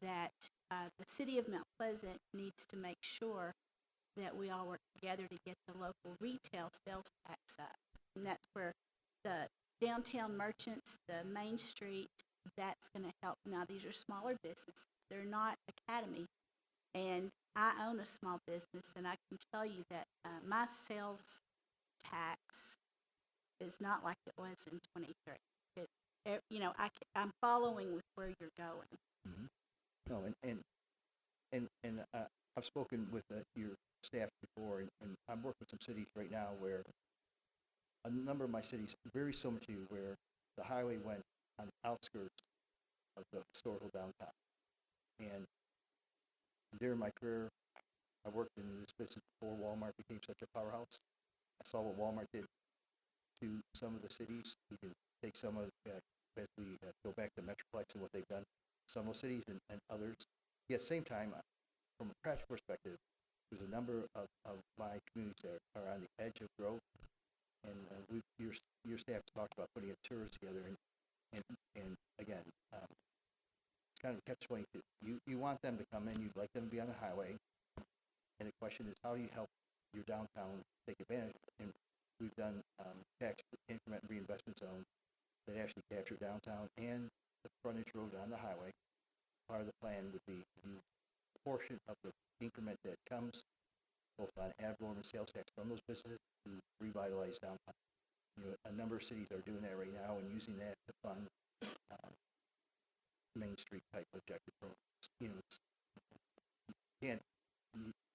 S11: that the city of Mount Pleasant needs to make sure that we all work together to get the local retail sales tax up. And that's where the downtown merchants, the Main Street, that's going to help. Now, these are smaller businesses. They're not Academy. And I own a small business, and I can tell you that my sales tax is not like it was in 23. I'm following with where you're going.
S6: Mm-hmm. No, and I've spoken with your staff before, and I'm working with some cities right now where a number of my cities, very similar to you, where the highway went on the outskirts of the historical downtown. And during my career, I worked in this business before Walmart became such a powerhouse. I saw what Walmart did to some of the cities. We can take some of as we go back to Metroplex and what they've done, some of those cities and others. Yet at the same time, from a practical perspective, there's a number of my communities that are on the edge of growth, and your staff talked about putting a tours together, and again, it's kind of a catch-22 you want them to come in, you'd like them to be on the highway. And the question is, how do you help your downtown take advantage? And we've done tax increment reinvestment zones that actually capture downtown and the frontage road on the highway. Part of the plan would be to use a portion of the increment that comes both on ad valorem and sales tax from those businesses to revitalize downtown. A number of cities are doing that right now and using that to fund Main Street type objective programs. You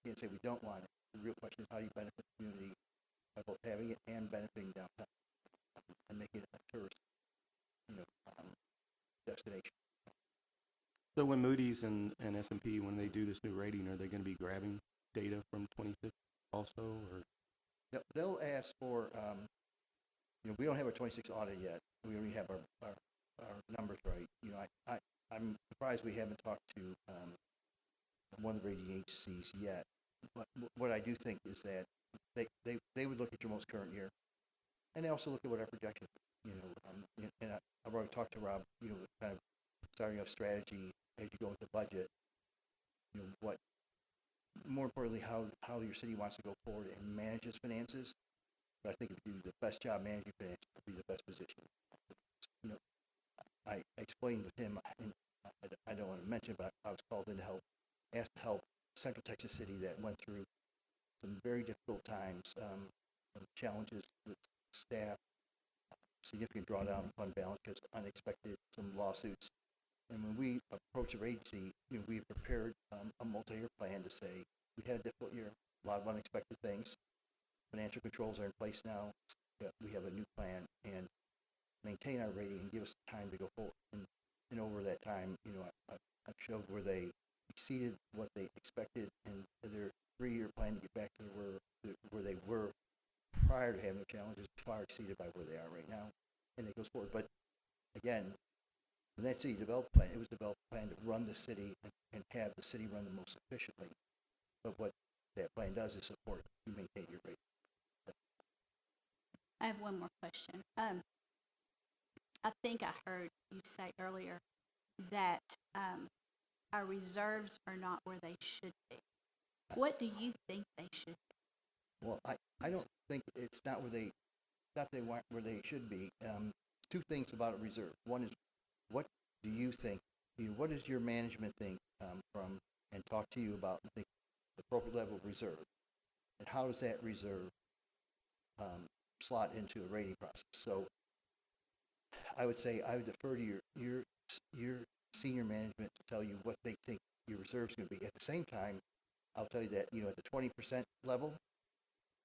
S6: can't say we don't want it. The real question is, how do you benefit the community by both having it and benefiting downtown and making it a tourist destination.
S1: So when Moody's and S&P, when they do this new rating, are they going to be grabbing data from 26 also, or?
S6: They'll ask for, we don't have our 26 audit yet. We only have our numbers right. I'm surprised we haven't talked to one of the rating agencies yet. But what I do think is that they would look at your most current year, and they also look at what our projections. And I've already talked to Rob. Kind of starting a strategy as you go into the budget. What, more importantly, how your city wants to go forward and manage its finances. But I think if you do the best job managing finances, you'll be the best position. I explained with him, and I don't want to mention, but I was called in to help, asked to help Central Texas City that went through some very difficult times, some challenges with staff, significant drawdown in fund balance because unexpected, some lawsuits. And when we approach our agency, we have prepared a multi-year plan to say we had a difficult year, a lot of unexpected things. Financial controls are in place now. We have a new plan and maintain our rating and give us time to go forward. And over that time, I showed where they exceeded what they expected, and their 3-year plan to get back to where they were prior to having the challenges far exceeded by where they are right now, and it goes forward. But again, when that city developed plan, it was developed plan to run the city and have the city run the most efficiently. But what that plan does is support you maintain your rate.
S11: I have one more question. I think I heard you say earlier that our reserves are not where they should be. What do you think they should be?
S6: Well, I don't think it's not where they should be. Two things about a reserve. One is, what do you think? What does your management think from and talk to you about the appropriate level of reserve, and how does that reserve slot into a rating process? So, I would say I would defer to your senior management to tell you what they think your reserve is going to be. At the same time, I'll tell you that at the 20% level,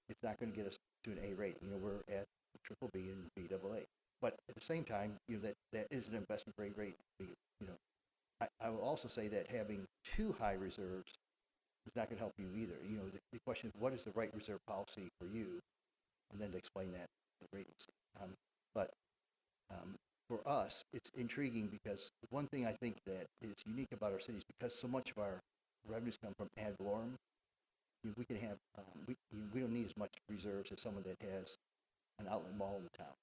S6: it's not going to get us to an A rating. We're at triple B and BAA. But at the same time, that is an investment grade rate. I will also say that having too high reserves is not going to help you either. The question is, what is the right reserve policy for you, and then to explain that to the ratings. But for us, it's intriguing because one thing I think that is unique about our city is because so much of our revenues come from ad valorem. We can have we don't need as much reserves as someone that has an outlet mall in the town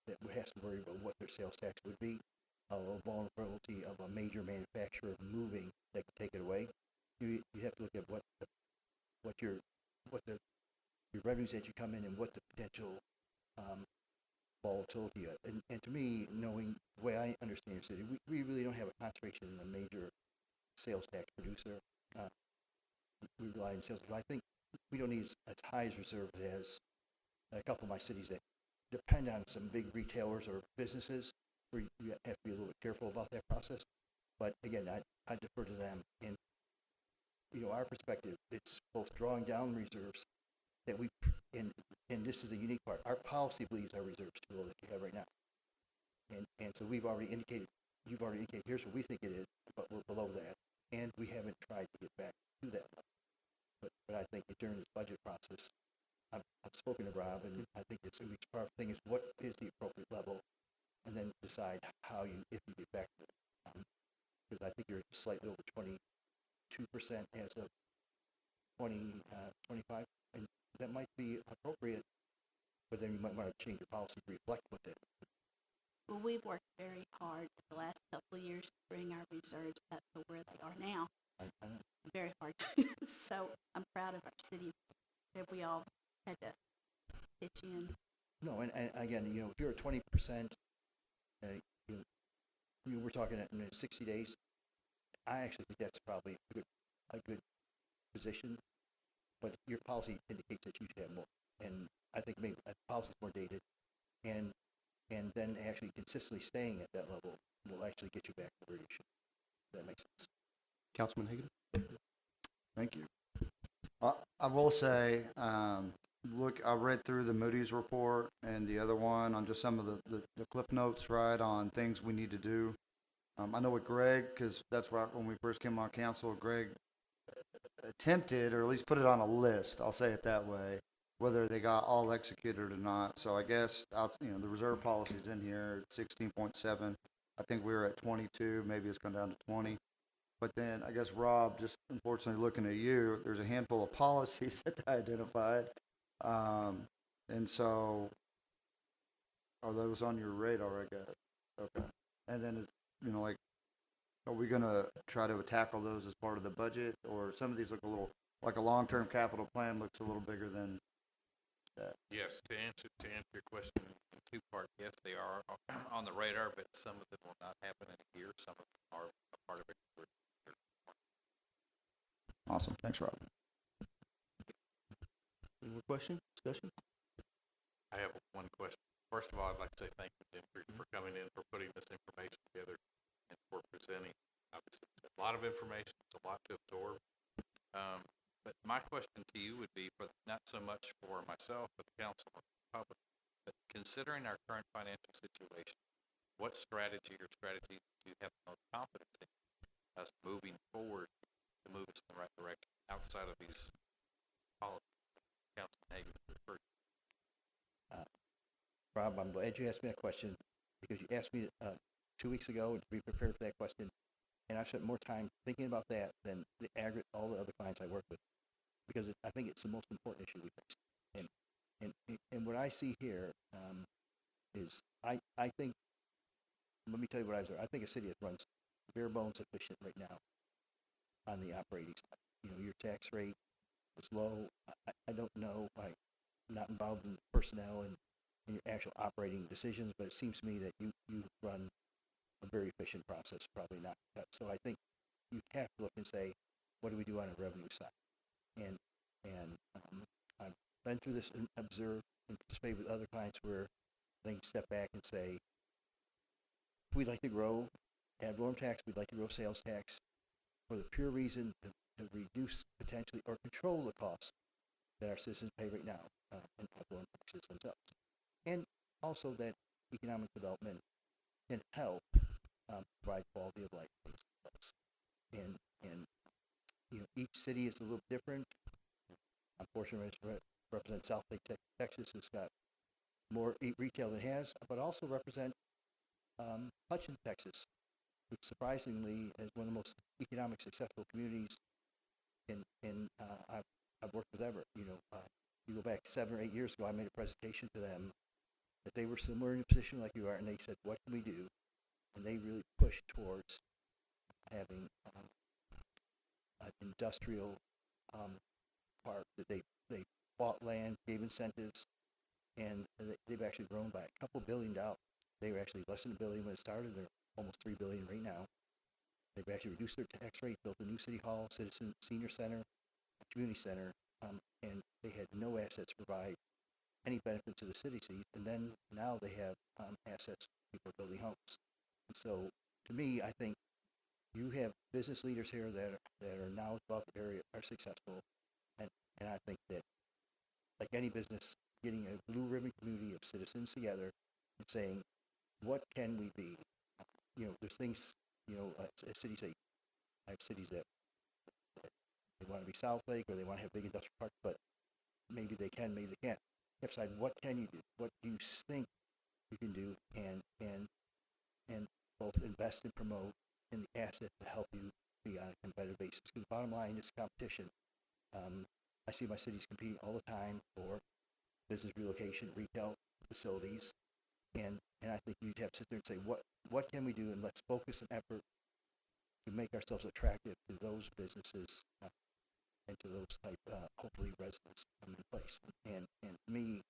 S6: that has to worry about what their sales tax would be, a vulnerability of a major manufacturer moving that can take it away. You have to look at what your revenues that you come in and what the potential volatility of. And to me, knowing the way I understand your city, we really don't have a concentration in a major sales tax producer. We rely on sales. I think we don't need as high as reserve as a couple of my cities that depend on some big retailers or businesses where you have to be a little bit careful about that process. But again, I defer to them. And our perspective, it's both drawing down reserves that and this is the unique part. Our policy believes our reserves too low that you have right now. And so you've already indicated, here's what we think it is, but we're below that. And we haven't tried to get back to that level. But I think that during this budget process, I've spoken to Rob, and I think it's a huge part of the thing is what is the appropriate level, and then decide if you get back to it. Because I think you're slightly over 22% as of 2025, and that might be appropriate, but then you might want to change your policy to reflect what that.
S11: Well, we've worked very hard the last couple of years to bring our reserves up to where they are now.
S6: I know.
S11: Very hard. So I'm proud of our city that we all had to pitch in.
S6: No, and again, you know, if you're at 20%, we're talking at 60 days. I actually think that's probably a good position, but your policy indicates that you should have more. And I think maybe the policy is more dated, and then actually consistently staying at that level will actually get you back to where you should. That makes sense.
S1: Councilman Hagan?
S10: Thank you. I will say, look, I read through the Moody's report and the other one on just some of the cliff notes, right, on things we need to do. I know with Greg, because that's right when we first came on council, Greg attempted, or at least put it on a list, I'll say it that way, whether they got all executed or not. So I guess, the reserve policy's in here, 16.7. I think we were at 22, maybe it's gone down to 20. But then, I guess, Rob, just unfortunately looking at you, there's a handful of policies that I identified. And so, are those on your radar, I guess? Okay. And then, like, are we gonna try to tackle those as part of the budget? Or some of these look a little, like a long-term capital plan looks a little bigger than that.
S8: Yes, to answer your question in two parts, yes, they are on the radar, but some of them will not happen in a year. Some of them are a part of it.
S10: Awesome. Thanks, Rob.
S1: Any more questions, discussion?
S8: I have one question. First of all, I'd like to say thank you, Jim, for coming in, for putting this information together, and for presenting. Obviously, it's a lot of information, it's a lot to absorb. But my question to you would be, not so much for myself, but the council or the public, but considering our current financial situation, what strategy or strategies do you have the most confidence in us moving forward to move us in the right direction outside of these policies? Councilman Hagan referred to.
S6: Rob, I'm glad you asked me that question, because you asked me 2 weeks ago to be prepared for that question, and I've spent more time thinking about that than all the other clients I work with, because I think it's the most important issue we face. And what I see here is I think, let me tell you what I observe. I think a city that runs bare bones efficient right now on the operating side. You know, your tax rate is low. I don't know, I'm not involved in personnel and your actual operating decisions, but it seems to me that you run a very efficient process, probably not. So I think you have to look and say, what do we do on a revenue side? And I've been through this and observed and participated with other clients where they can step back and say, we'd like to grow ad valorem tax, we'd like to grow sales tax for the pure reason to reduce potentially or control the costs that our citizens pay right now in ad valorem taxes themselves. And also that economic development can help provide quality of life for folks. And each city is a little different. I'm fortunate to represent South Lake, Texas. It's got more retail than it has, but also represent Hutchin, Texas, which surprisingly is one of the most economic successful communities I've worked with ever. You go back 7 or 8 years ago, I made a presentation to them that they were similar in a position like you are, and they said, what can we do? And they really pushed towards having an industrial park that they bought land, gave incentives, and they've actually grown by a couple $1 billion. They were actually less than $1 billion when it started. They're almost $3 billion right now. They've actually reduced their tax rate, built a new city hall, citizen senior center, community center, and they had no assets to provide any benefit to the city. And then now they have assets. People are building homes. And so, to me, I think you have business leaders here that are knowledgeable about the area, are successful, and I think that, like any business, getting a blue ribbon community of citizens together and saying, what can we be? There's things, as cities say, I have cities that they want to be South Lake or they want to have big industrial parks, but maybe they can, maybe they can't. You have to decide, what can you do? What do you think you can do, and both invest and promote in the assets to help you be on a competitive basis. Because the bottom line is competition. I see my cities competing all the time for business relocation, retail facilities, and and I think you'd have to sit there and say, what can we do, and let's focus an effort to make ourselves attractive to those businesses and to those type, hopefully residents come in place. And to me,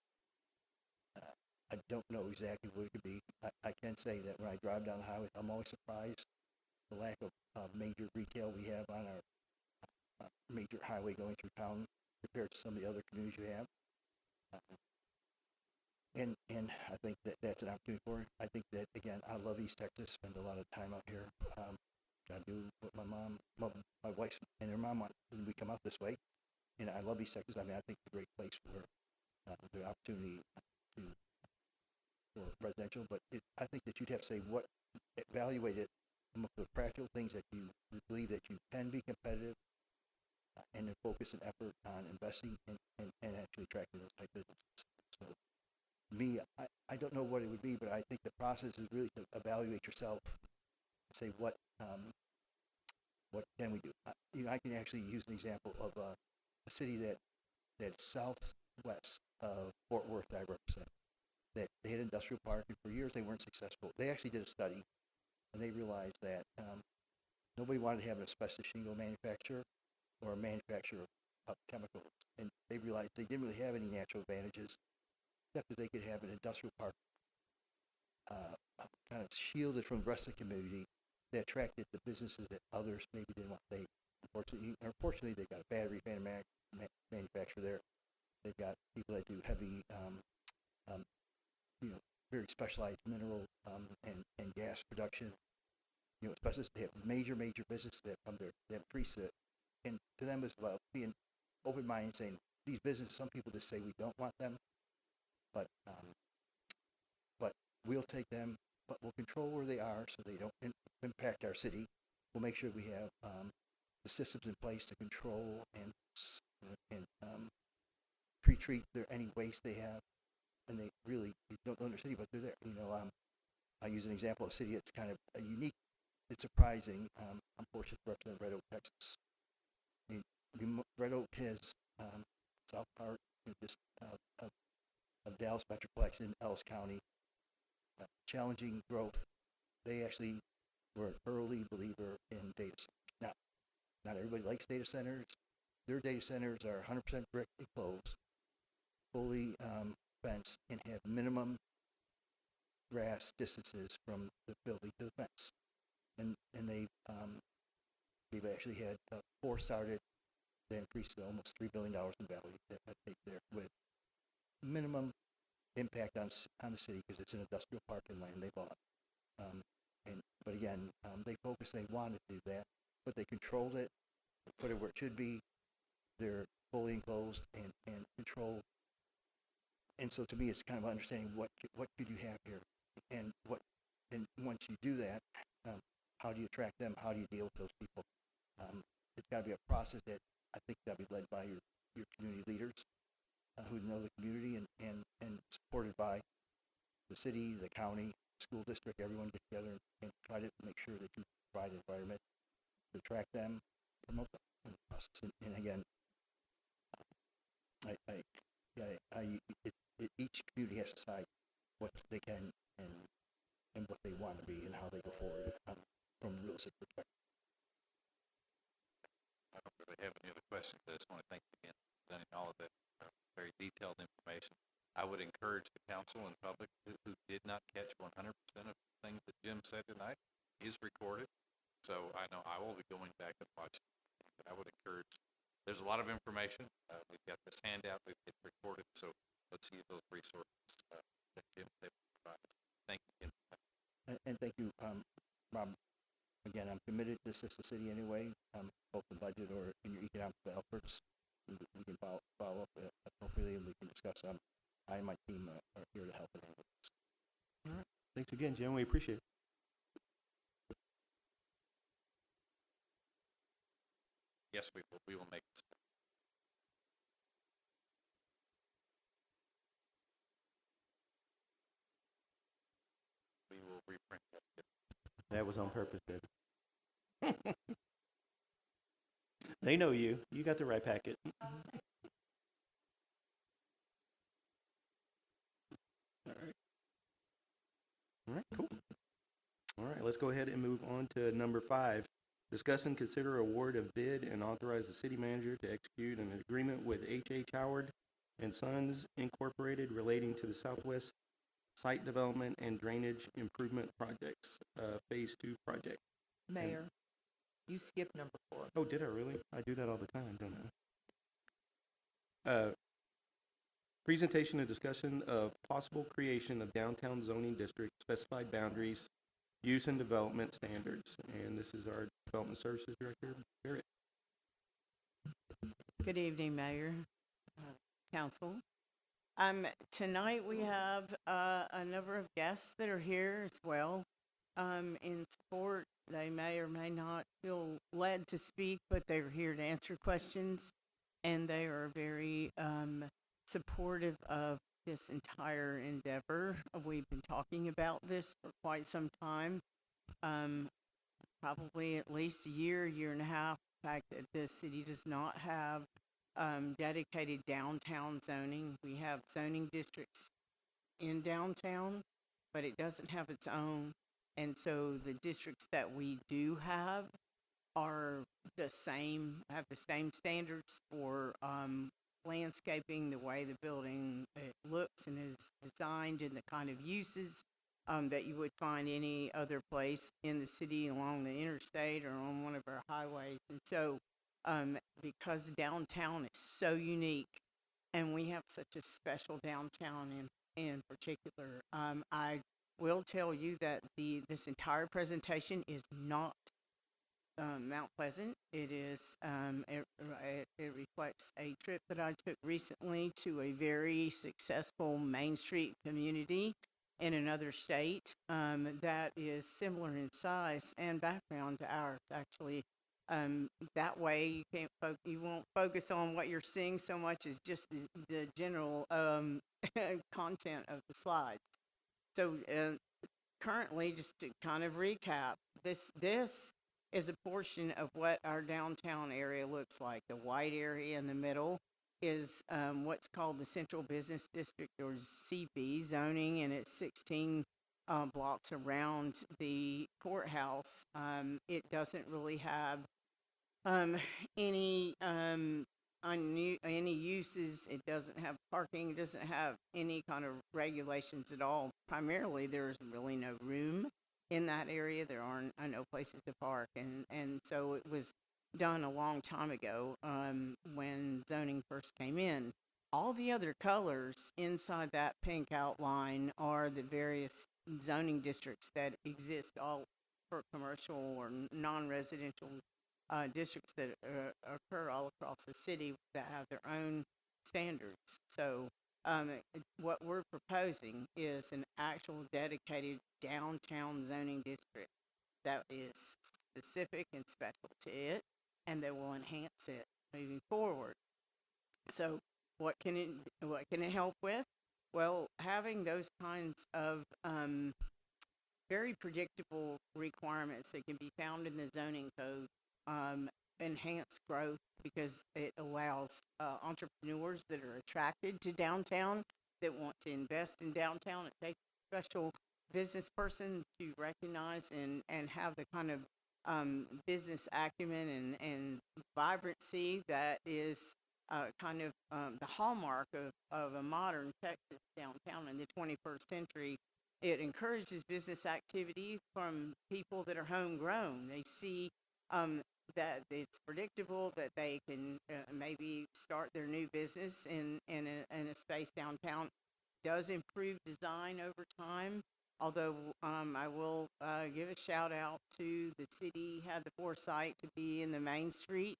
S6: I don't know exactly what it could be. I can say that when I drive down the highway, I'm always surprised the lack of major retail we have on our major highway going through town compared to some of the other communities you have. And I think that that's an opportunity for it. I think that, again, I love East Texas, spend a lot of time out here. I do what my wife and her mom want, and we come out this way. And I love East Texas. I mean, I think it's a great place for the opportunity for residential. But I think that you'd have to say evaluate it, some of the practical things that you believe that you can be competitive, and then focus an effort on investing and actually attracting those type businesses. So, me, I don't know what it would be, but I think the process is really to evaluate yourself and say what can we do. I can actually use an example of a city that's southwest of Fort Worth that I represent. That they had an industrial park, and for years they weren't successful. They actually did a study, and they realized that nobody wanted to have an asbestos shingle manufacturer or a manufacturer of chemicals, and they realized they didn't really have any natural advantages, except that they could have an industrial park kind of shielded from the rest of the community that attracted the businesses that others maybe didn't want. Unfortunately, they've got a battery manufacturer there. They've got people that do heavy, very specialized mineral and gas production. Especially they have major businesses that come there. They have priests that, and to them it's about being open-minded and saying these businesses. Some people just say we don't want them, but we'll take them, but we'll control where they are so they don't impact our city. We'll make sure we have the systems in place to control and pre-treat any waste they have. And they really don't own their city, but they're there. I use an example of a city that's kind of unique. It's surprising. I'm fortunate to represent Red Oak, Texas. Red Oak has South Park, just of Dallas Metroplex in Ellis County, challenging growth. They actually were an early believer in data centers. Now, not everybody likes data centers. Their data centers are 100% brick enclosed, fully fenced, and have minimum grass distances from the building to the fence. And they've actually had 4 started. They increased to almost $3 billion in value that they there with minimum impact on the city because it's an industrial park and land they bought. But again, they focused. They wanted to do that, but they controlled it, put it where it should be. They're fully enclosed and controlled. And so to me, it's kind of understanding what could you have here, and once you do that, how do you attract them? How do you deal with those people? It's got to be a process that I think got to be led by your community leaders who know the community and supported by the city, the county, school district. Everyone get together and try to make sure that you provide an environment to attract them, promote them in the process. And again, each community has to decide what they can and what they want to be and how they go forward from a real estate perspective.
S8: I don't really have any other questions. I just want to thank you again for presenting all of that very detailed information. I would encourage the council and public who did not catch 100% of the things that Jim said tonight is recorded. So I know I will be going back and watching. I would encourage. There's a lot of information. We've got this handout. It's recorded. So let's use those resources that Jim said provides. Thank you, Jim.
S6: And thank you, Rob. Again, I'm committed to assist the city anyway, both in budget or in your economic efforts. We can follow up appropriately, and we can discuss. I and my team are here to help.
S1: All right. Thanks again, Jim. We appreciate it.
S8: Yes, we will make this. We will reprint that.
S1: That was on purpose, baby. They know you. You got the right packet. All right. let's go ahead and move on to number 5. Discuss and consider award of bid and authorize the city manager to execute an agreement with H.H. Howard and Sons Incorporated relating to the Southwest Site Development and Drainage Improvement Projects, Phase 2 project.
S12: Mayor, you skipped number 4.
S1: Oh, did I really? I do that all the time, don't I? Presentation and discussion of possible creation of downtown zoning district, specified boundaries, use and development standards. And this is our Development Services Director, Barrett.
S12: Good evening, Mayor, Council. Tonight we have a number of guests that are here as well. In support, they may or may not feel led to speak, but they're here to answer questions, and they are very supportive of this entire endeavor. We've been talking about this for quite some time, probably at least a year and a half. The fact that this city does not have dedicated downtown zoning. We have zoning districts in downtown, but it doesn't have its own. And so the districts that we do have are the same, have the same standards for landscaping, the way the building it looks and is designed, and the kind of uses that you would find any other place in the city along the interstate or on one of our highways. And so because downtown is so unique, and we have such a special downtown in particular, I will tell you that this entire presentation is not Mount Pleasant. It is it reflects a trip that I took recently to a very successful Main Street community in another state that is similar in size and background to ours, actually. That way you won't focus on what you're seeing so much as just the general content of the slides. So currently, just to kind of recap, this is a portion of what our downtown area looks like. The white area in the middle is what's called the Central Business District, or CB zoning, and it's 16 blocks around the courthouse. It doesn't really have any uses. It doesn't have parking. It doesn't have any kind of regulations at all. Primarily, there's really no room in that area. There are no places to park, and so it was done a long time ago when zoning first came in. All the other colors inside that pink outline are the various zoning districts that exist, all for commercial or non-residential districts that occur all across the city that have their own standards. So what we're proposing is an actual dedicated downtown zoning district that is specific and special to it, and that will enhance it moving forward. So what can it help with? Well, having those kinds of very predictable requirements that can be found in the zoning code enhance growth, because it allows entrepreneurs that are attracted to downtown, that want to invest in downtown. It takes a special business person to recognize and have the kind of business acumen and vibrancy that is kind of the hallmark of a modern Texas downtown in the 21st century. It encourages business activity from people that are homegrown. They see that it's predictable, that they can maybe start their new business in a space downtown. Does improve design over time, although I will give a shout out to the city. Had the foresight to be in the Main Street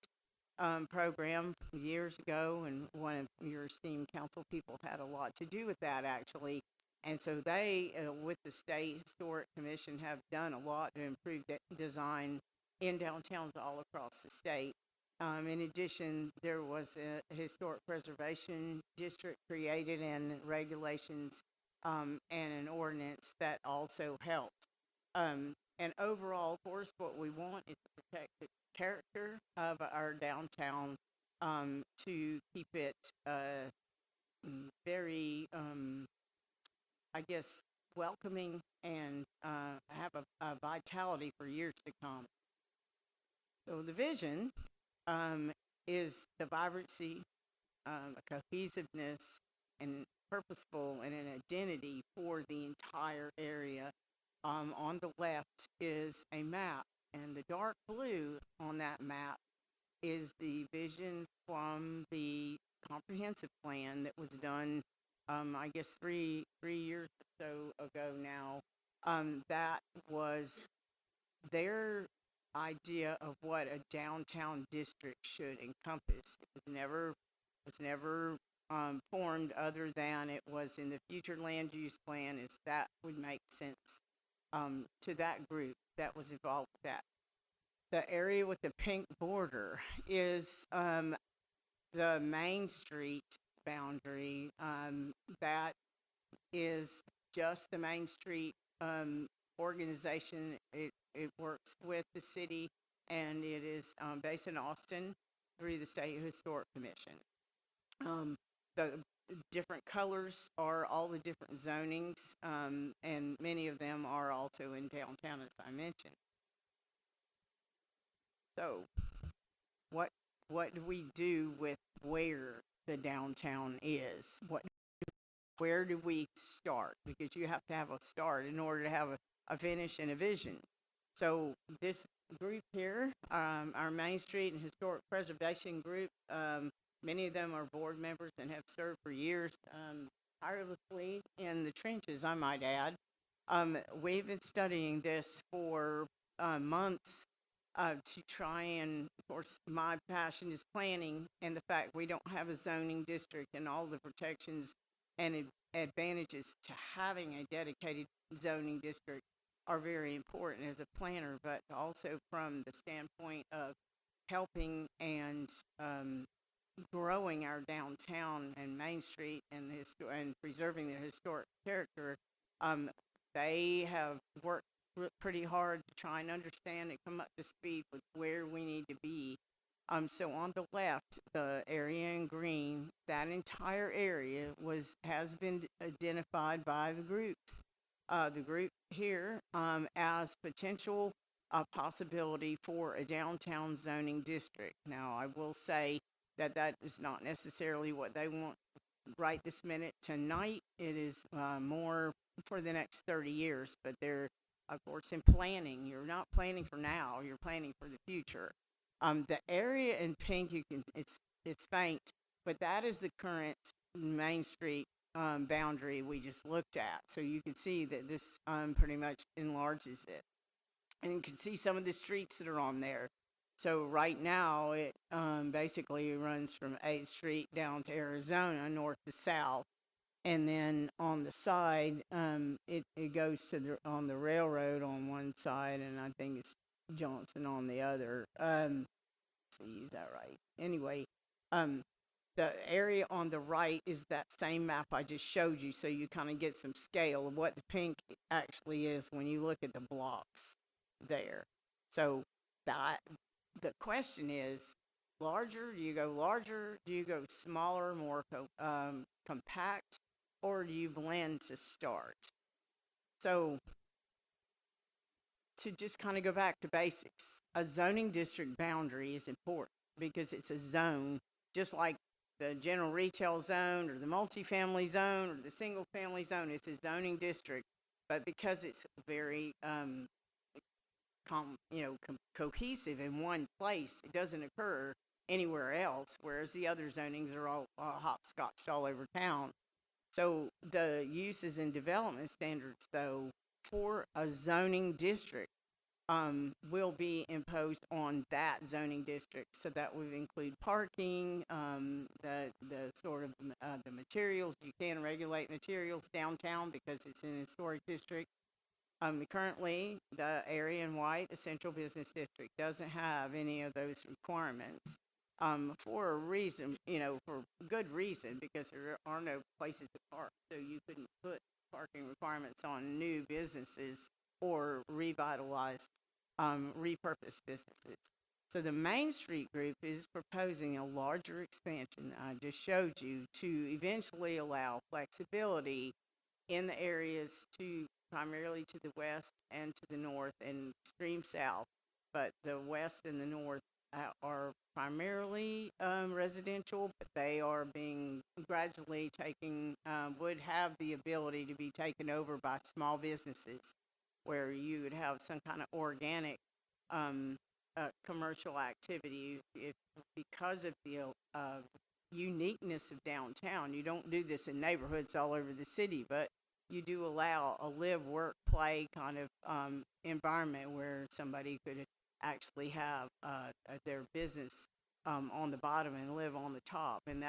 S12: program years ago, and one of your esteemed council people had a lot to do with that, actually. And so they, with the State Historic Commission, have done a lot to improve design in downtowns all across the state. In addition, there was a historic preservation district created, and regulations and an ordinance that also helped. And overall, of course, what we want is to protect the character of our downtown, to keep it very, I guess, welcoming and have a vitality for years to come. So the vision is the vibrancy, a cohesiveness, and purposeful and an identity for the entire area. On the left is a map, and the dark blue on that map is the vision from the comprehensive plan that was done, I guess, three years or so ago now. That was their idea of what a downtown district should encompass. It was never formed other than it was in the future land use plan, is that would make sense to that group that was involved with that. The area with the pink border is the Main Street boundary. That is just the Main Street organization. It works with the city, and it is based in Austin through the State Historic Commission. The different colors are all the different zonings, and many of them are also in downtown, as I mentioned. So, what do we do with where the downtown is? Where do we start? Because you have to have a start in order to have a finish and a vision. So this group here, our Main Street and Historic Preservation Group, many of them are board members and have served for years tirelessly in the trenches, I might add. We've been studying this for months to try and, of course, my passion is planning, and the fact we don't have a zoning district and all the protections and advantages to having a dedicated zoning district are very important as a planner, but also from the standpoint of helping and growing our downtown and Main Street and preserving the historic character. They have worked pretty hard to try and understand and come up to speed with where we need to be. So on the left, the area in green, that entire area has been identified by the groups. The group here as potential possibility for a downtown zoning district. Now, I will say that is not necessarily what they want right this minute tonight. It is more for the next 30 years, but they're, of course, in planning. You're not planning for now, you're planning for the future. The area in pink, it's faint, but that is the current Main Street boundary we just looked at. So you can see that this pretty much enlarges it. And you can see some of the streets that are on there. So right now, it basically runs from 8th Street down to Arizona, north to south. And then on the side, it goes to on the railroad on one side, and I think it's Johnson on the other. So is that right? Anyway, the area on the right is that same map I just showed you, so you kind of get some scale of what the pink actually is when you look at the blocks there. So the question is, larger? Do you go larger? Do you go smaller, more compact? Or do you blend to start? So to just kind of go back to basics, a zoning district boundary is important because it's a zone, just like the general retail zone or the multifamily zone or the single family zone. It's a zoning district, but because it's very cohesive in one place, it doesn't occur anywhere else, whereas the other zonings are all hopscotched all over town. So the uses and development standards, though, for a zoning district will be imposed on that zoning district. So that would include parking, the sort of the materials. You can regulate materials downtown because it's an historic district. Currently, the area in white, the central business district, doesn't have any of those requirements. For a reason, for good reason, because there are no places to park, so you couldn't put parking requirements on new businesses or revitalized, repurposed businesses. So the Main Street group is proposing a larger expansion that I just showed you to eventually allow flexibility in the areas primarily to the west and to the north and extreme south, but the west and the north are primarily residential, but they are being gradually would have the ability to be taken over by small businesses, where you would have some kind of organic commercial activity. Because of the uniqueness of downtown, you don't do this in neighborhoods all over the city, but you do allow a live, work, play kind of environment where somebody could actually have their business on the bottom and live on the top, and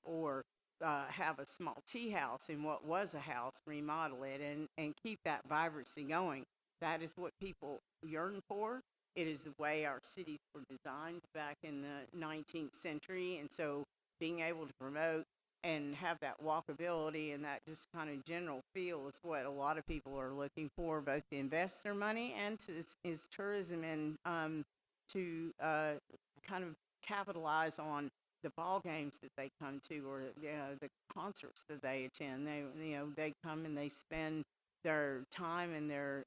S12: or have a small tea house in what was a house, remodel it, and keep that vibrancy going. That is what people yearn for. It is the way our cities were designed back in the 19th century, and so being able to promote and have that walkability and that just kind of general feel is what a lot of people are looking for, both to invest their money and is tourism, and to kind of capitalize on the ball games that they come to, or the concerts that they attend. They come and they spend their time and their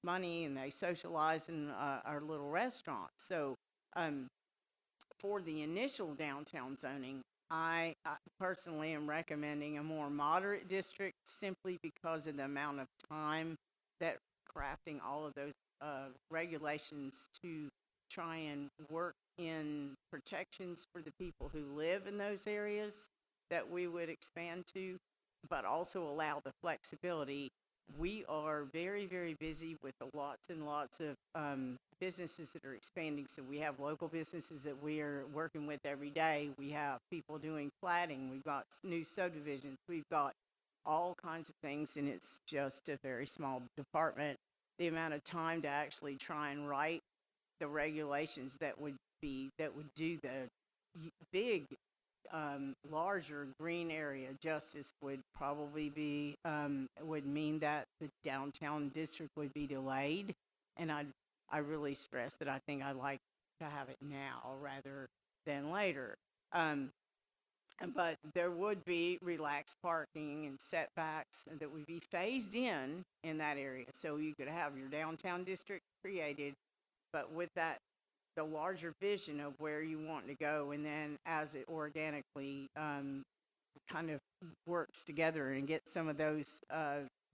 S12: money, and they socialize in our little restaurant. So for the initial downtown zoning, I personally am recommending a more moderate district, simply because of the amount of time that crafting all of those regulations to try and work in protections for the people who live in those areas that we would expand to, but also allow the flexibility. We are very, very busy with lots and lots of businesses that are expanding. So we have local businesses that we are working with every day. We have people doing platting. We've got new subdivisions. We've got all kinds of things, and it's just a very small department. The amount of time to actually try and write the regulations that would do the big larger green area justice would probably be would mean that the downtown district would be delayed, and I really stress that I think I'd like to have it now rather than later. But there would be relaxed parking and setbacks that would be phased in that area, so you could have your downtown district created, but with that, the larger vision of where you want to go, and then as it organically kind of works together and get some of those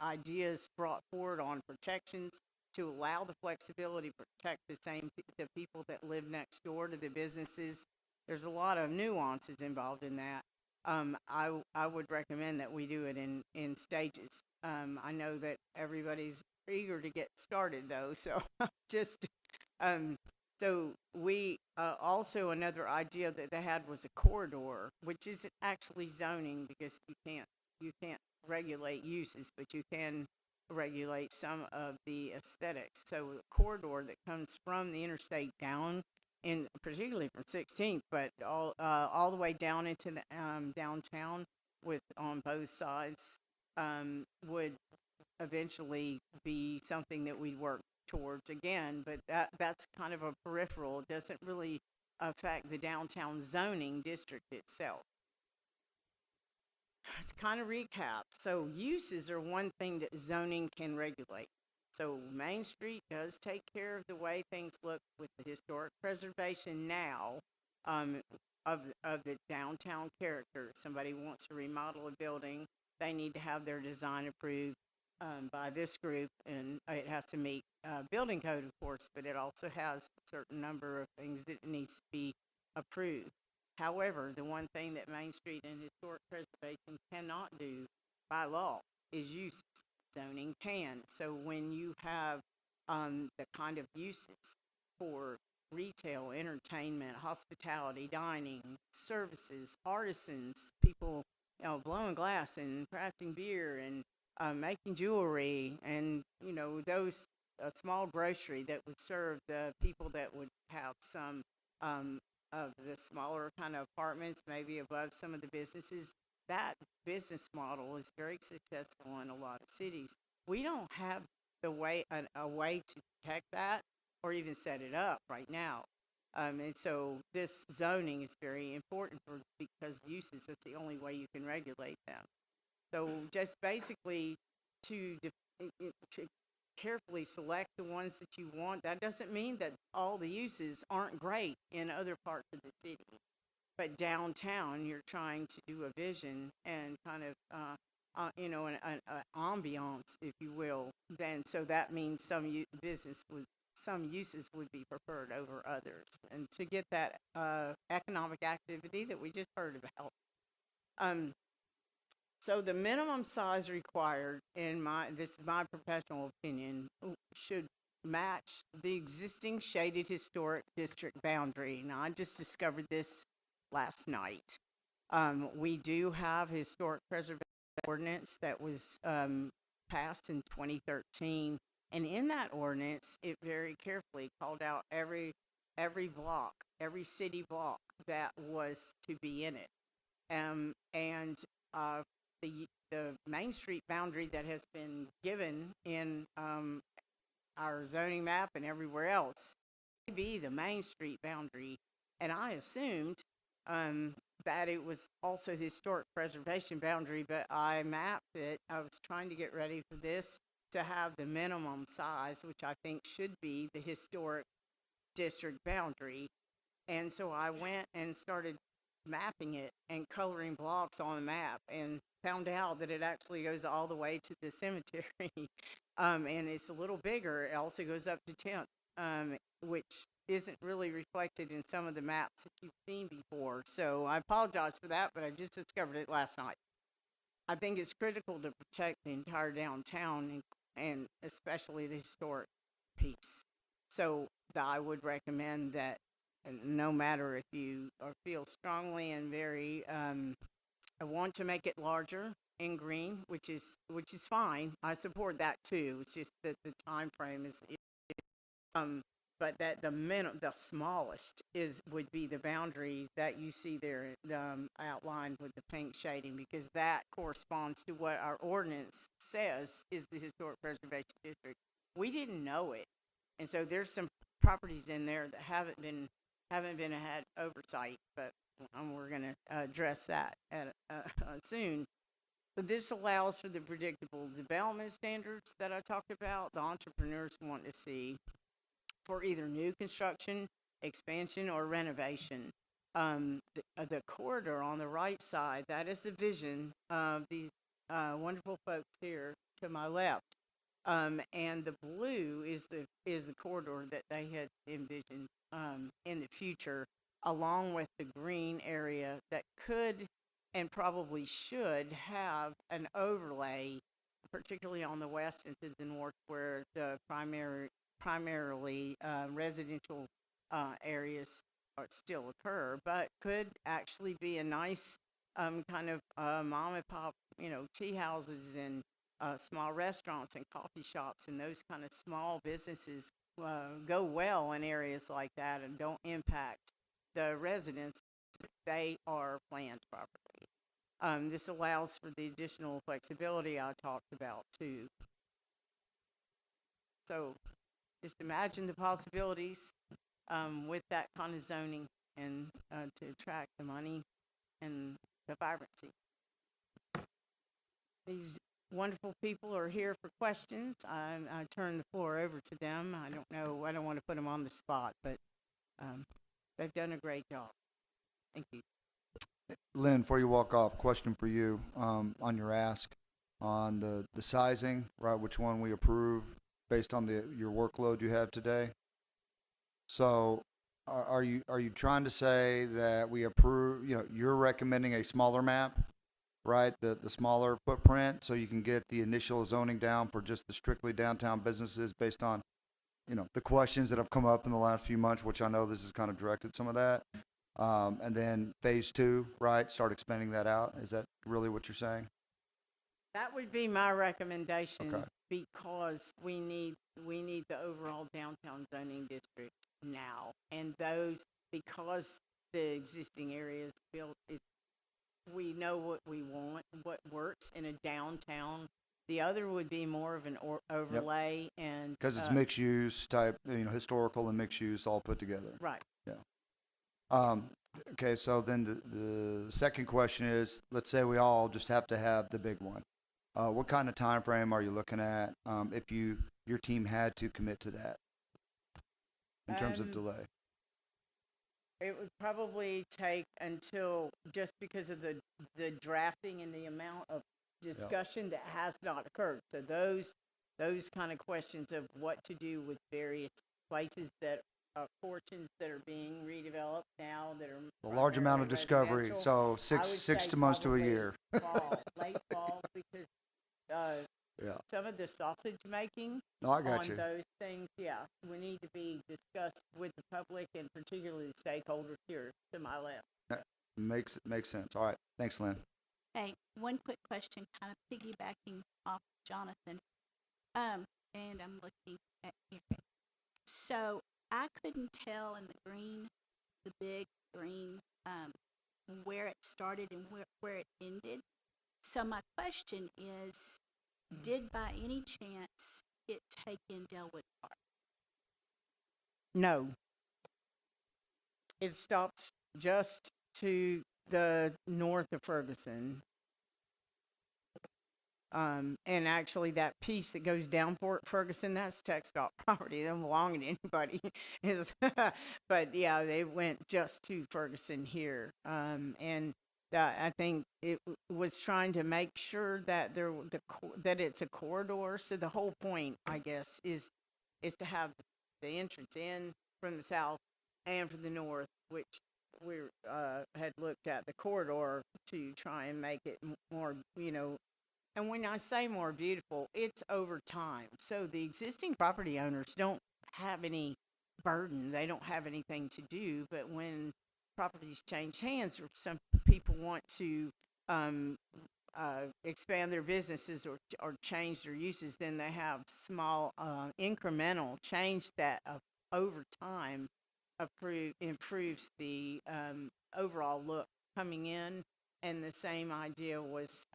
S12: ideas brought forward on protections to allow the flexibility to protect the people that live next door to the businesses. There's a lot of nuances involved in that. I would recommend that we do it in stages. I know that everybody's eager to get started though, so just so we also, another idea that they had was a corridor, which isn't actually zoning, because you can't regulate uses, but you can regulate some of the aesthetics. So a corridor that comes from the interstate down, in particularly from 16th, but all the way down into the downtown, on both sides, would eventually be something that we'd work towards again, but that's kind of a peripheral. It doesn't really affect the downtown zoning district itself. To kind of recap, so uses are one thing that zoning can regulate. So Main Street does take care of the way things look with the historic preservation now of the downtown character. If somebody wants to remodel a building, they need to have their design approved by this group, and it has to meet building code, of course, but it also has a certain number of things that it needs to be approved. However, the one thing that Main Street and historic preservation cannot do by law is uses. Zoning can. So when you have the kind of uses for retail, entertainment, hospitality, dining, services, artisans, people blowing glass and crafting beer and making jewelry, and those small grocery that would serve the people that would have some of the smaller kind of apartments, maybe above some of the businesses. That business model is very successful in a lot of cities. We don't have a way to protect that or even set it up right now. And so this zoning is very important because uses, that's the only way you can regulate them. So just basically to, to carefully select the ones that you want. That doesn't mean that all the uses aren't great in other parts of the city. But downtown, you're trying to do a vision and kind of, an ambiance, if you will. Then, so that means some some uses would be preferred over others. And to get that economic activity that we just heard about. So the minimum size required, this is my professional opinion, should match the existing shaded historic district boundary. Now, I just discovered this last night. We do have historic preservation ordinance that was passed in 2013, and in that ordinance, it very carefully called out every block, every city block that was to be in it, and the Main Street boundary that has been given in our zoning map and everywhere else may be the Main Street boundary, and I assumed that it was also the historic preservation boundary, but I mapped it. I was trying to get ready for this to have the minimum size, which I think should be the historic district boundary, and so I went and started mapping it and coloring blocks on the map and found out that it actually goes all the way to the cemetery. And it's a little bigger. It also goes up to 10th, which isn't really reflected in some of the maps that you've seen before. So I apologize for that, but I just discovered it last night. I think it's critical to protect the entire downtown and especially the historic piece. So I would recommend that no matter if you feel strongly and very, I want to make it larger in green, which is fine. I support that too. It's just that the time frame is, but that the smallest would be the boundary that you see there outlined with the pink shading, because that corresponds to what our ordinance says is the historic preservation district. We didn't know it, and so there's some properties in there that haven't been had oversight, but we're going to address that soon. But this allows for the predictable development standards that I talked about. The entrepreneurs want to see for either new construction, expansion, or renovation. The corridor on the right side, that is the vision of these wonderful folks here to my left. And the blue is the corridor that they had envisioned in the future, along with the green area that could and probably should have an overlay, particularly on the west and to the north, where the primarily residential areas still occur, but could actually be a nice kind of mom and pop, tea houses and small restaurants and coffee shops, and those kind of small businesses go well in areas like that and don't impact the residents if they are planned properly. This allows for the additional flexibility I talked about too. So just imagine the possibilities with that kind of zoning and to attract the money and the vibrancy. These wonderful people are here for questions. I turn the floor over to them. I don't want to put them on the spot, but they've done a great job. Thank you.
S10: Lynn, before you walk off, question for you on your ask on the sizing, right? Which one we approve based on your workload you have today. So are you trying to say that we approve, you're recommending a smaller map, right? The smaller footprint, so you can get the initial zoning down for just the strictly downtown businesses based on, the questions that have come up in the last few months, which I know this has kind of directed some of that. And then phase 2, right? Start expanding that out. Is that really what you're saying?
S12: That would be my recommendation,
S10: Okay.
S12: because we need the overall downtown zoning district now, and because the existing area is built, we know what we want, what works in a downtown. The other would be more of an overlay, and
S10: Because it's mixed use type, historical and mixed use all put together.
S12: Right.
S10: Yeah. Okay, so then the second question is, let's say we all just have to have the big one. What kind of time frame are you looking at, if your team had to commit to that? In terms of delay?
S12: It would probably take until, just because of the drafting and the amount of discussion that has not occurred. So those kind of questions of what to do with various places that, portions that are being redeveloped now that are.
S10: A large amount of
S12: primarily
S10: discovery,
S12: residential,
S10: so
S12: I would
S10: six
S12: say
S10: months to a
S12: probably
S10: year.
S12: Fall, late fall, because,
S10: Yeah.
S12: some of the sausage making
S10: No, I got
S12: on
S10: you.
S12: those things, yeah, we need to be discussed with the public and particularly the stakeholders here to my left.
S10: Makes sense. All right. Thanks, Lynn.
S11: Hey, one quick question, kind of piggybacking off Jonathan. And I'm looking at here. So I couldn't tell in the green, the big green, where it started and where it ended. So my question is, did by any chance it take in Delwood Park?
S12: No. It stops just to the north of Ferguson. And actually that piece that goes down Ferguson, that's TxDOT property. It doesn't belong to anybody. But yeah, they went just to Ferguson here. And I think it was trying to make sure that that it's a corridor. So the whole point, I guess, is to have the entrance in from the south and from the north, which we had looked at the corridor to try and make it more, and when I say more beautiful, it's over time. So the existing property owners don't have any burden. They don't have anything to do. But when properties change hands, or some people want to expand their businesses or change their uses, then they have small incremental change that over time improves the overall look coming in. And the same idea was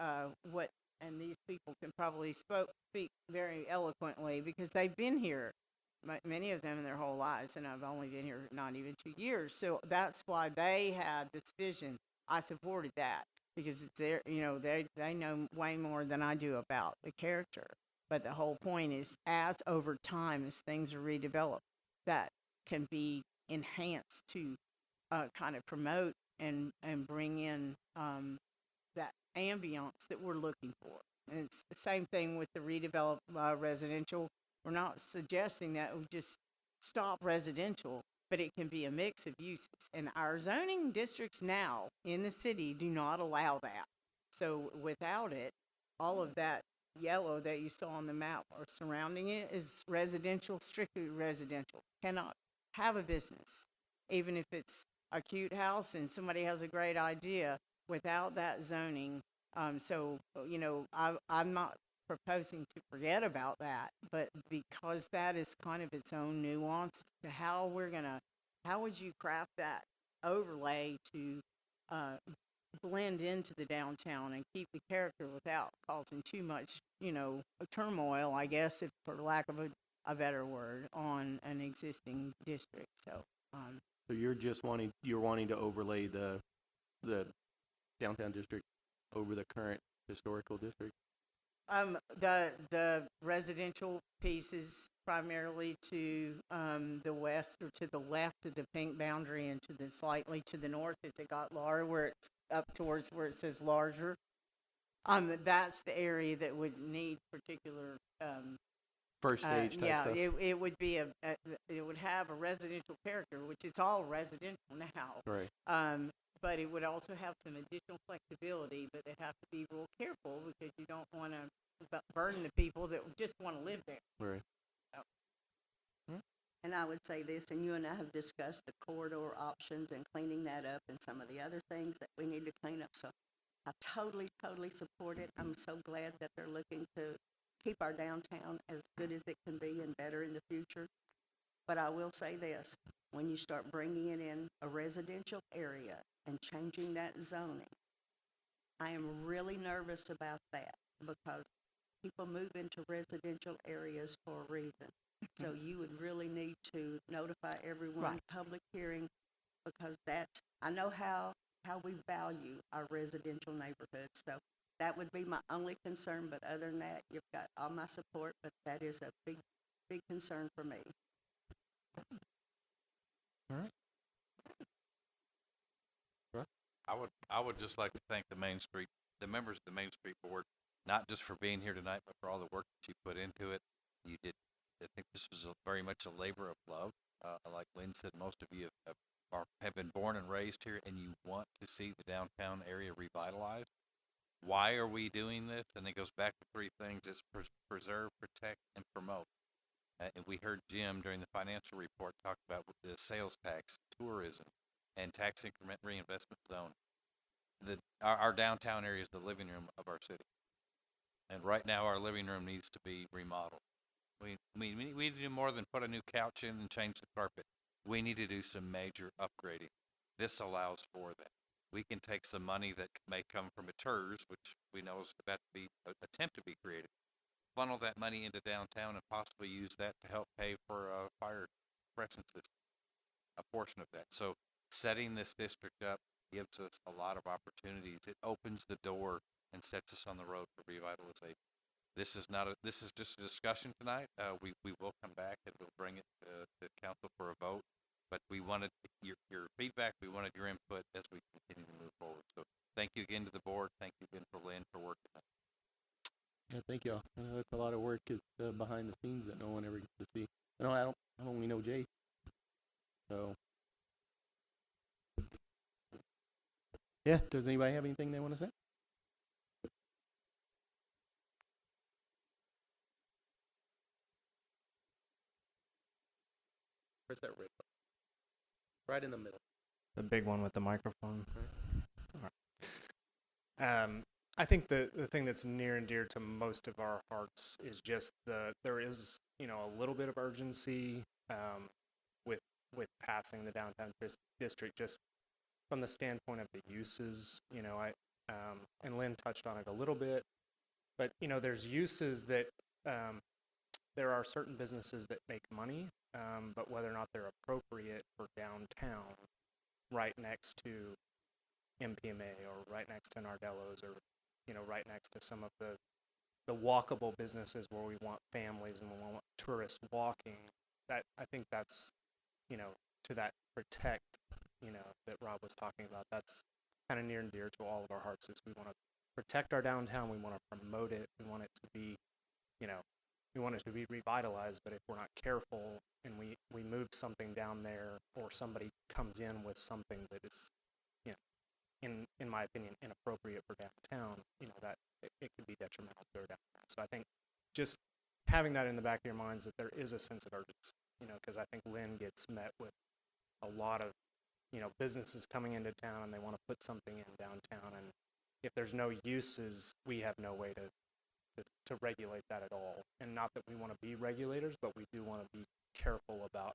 S12: and these people can probably speak very eloquently because they've been here, many of them in their whole lives, and I've only been here not even 2 years. So that's why they had this vision. I supported that because it's their, they know way more than I do about the character. But the whole point is, as over time, as things are redeveloped, that can be enhanced to kind of promote and bring in that ambiance that we're looking for. And it's the same thing with the redeveloped residential. We're not suggesting that we just stop residential, but it can be a mix of uses. And our zoning districts now in the city do not allow that. So without it, all of that yellow that you saw on the map or surrounding it is residential, strictly residential. Cannot have a business, even if it's a cute house and somebody has a great idea, without that zoning. So, I'm not proposing to forget about that, but because that is kind of its own nuance to how would you craft that overlay to blend into the downtown and keep the character without causing too much, turmoil, I guess, if for lack of a better word, on an existing district. So,
S1: So you're wanting to overlay the downtown district over the current historical district?
S12: The residential piece is primarily to the west or to the left of the pink boundary, and to the slightly to the north as it got larger, where it's up towards where it says larger. That's the area that would need particular
S1: First stage type
S12: yeah,
S1: stuff?
S12: it would be it would have a residential character, which is all residential now.
S1: Right.
S12: But it would also have some additional flexibility, but they have to be real careful because you don't want to burden the people that just want to live there.
S1: Right.
S5: And I would say this, and you and I have discussed the corridor options and cleaning that up and some of the other things that we need to clean up. So I totally support it. I'm so glad that they're looking to keep our downtown as good as it can be and better in the future. But I will say this, when you start bringing it in a residential area and changing that zoning, I am really nervous about that because people move into residential areas for a reason. So you would really need to notify everyone,
S12: Right.
S5: public hearing, because I know how we value our residential neighborhoods. So that would be my only concern, but other than that, you've got all my support, but that is a big, big concern for me.
S8: I would just like to thank the members of the Main Street Board, not just for being here tonight, but for all the work that you put into it. You did, I think this was very much a labor of love. Like Lynn said, most of you have been born and raised here, and you want to see the downtown area revitalized. Why are we doing this? And it goes back to three things: it's preserve, protect, and promote. And we heard Jim during the financial report talk about the sales tax, tourism, and tax increment reinvestment zone. Our downtown area is the living room of our city. And right now, our living room needs to be remodeled. We need to do more than put a new couch in and change the carpet. We need to do some major upgrading. This allows for that. We can take some money that may come from a TERS, which we know is about to be attempt to be created, funnel that money into downtown and possibly use that to help pay for a fire suppression system, a portion of that. So setting this district up gives us a lot of opportunities. It opens the door and sets us on the road for revitalization. This is just a discussion tonight. We will come back and we'll bring it to council for a vote. But we wanted your feedback. We wanted your input as we continue to move forward. So thank you again to the board. Thank you again for Lynn for working on it.
S1: Yeah, thank y'all. I know that's a lot of work behind the scenes that no one ever gets to see. I only know Jay. So, yeah, does anybody have anything they want to say? Where's that red button? Right in the middle.
S13: The big one with the microphone. I think the thing that's near and dear to most of our hearts is just there is, a little bit of urgency with passing the downtown district, just from the standpoint of the uses. And Lynn touched on it a little bit, but there's uses that there are certain businesses that make money, but whether or not they're appropriate for downtown, right next to MPMA or right next to Nardello's or right next to some of the walkable businesses where we want families and we want tourists walking. That I think that's to that protect that Rob was talking about. That's kind of near and dear to all of our hearts. Is we want to protect our downtown. We want to promote it. We want it to be we want it to be revitalized. But if we're not careful and we move something down there, or somebody comes in with something that is in my opinion inappropriate for downtown, that it could be detrimental to our downtown. So I think just having that in the back of your minds, that there is a sense of urgency, because I think Lynn gets met with a lot of businesses coming into town and they want to put something in downtown, and if there's no uses, we have no way to regulate that at all. And not that we want to be regulators, but we do want to be careful about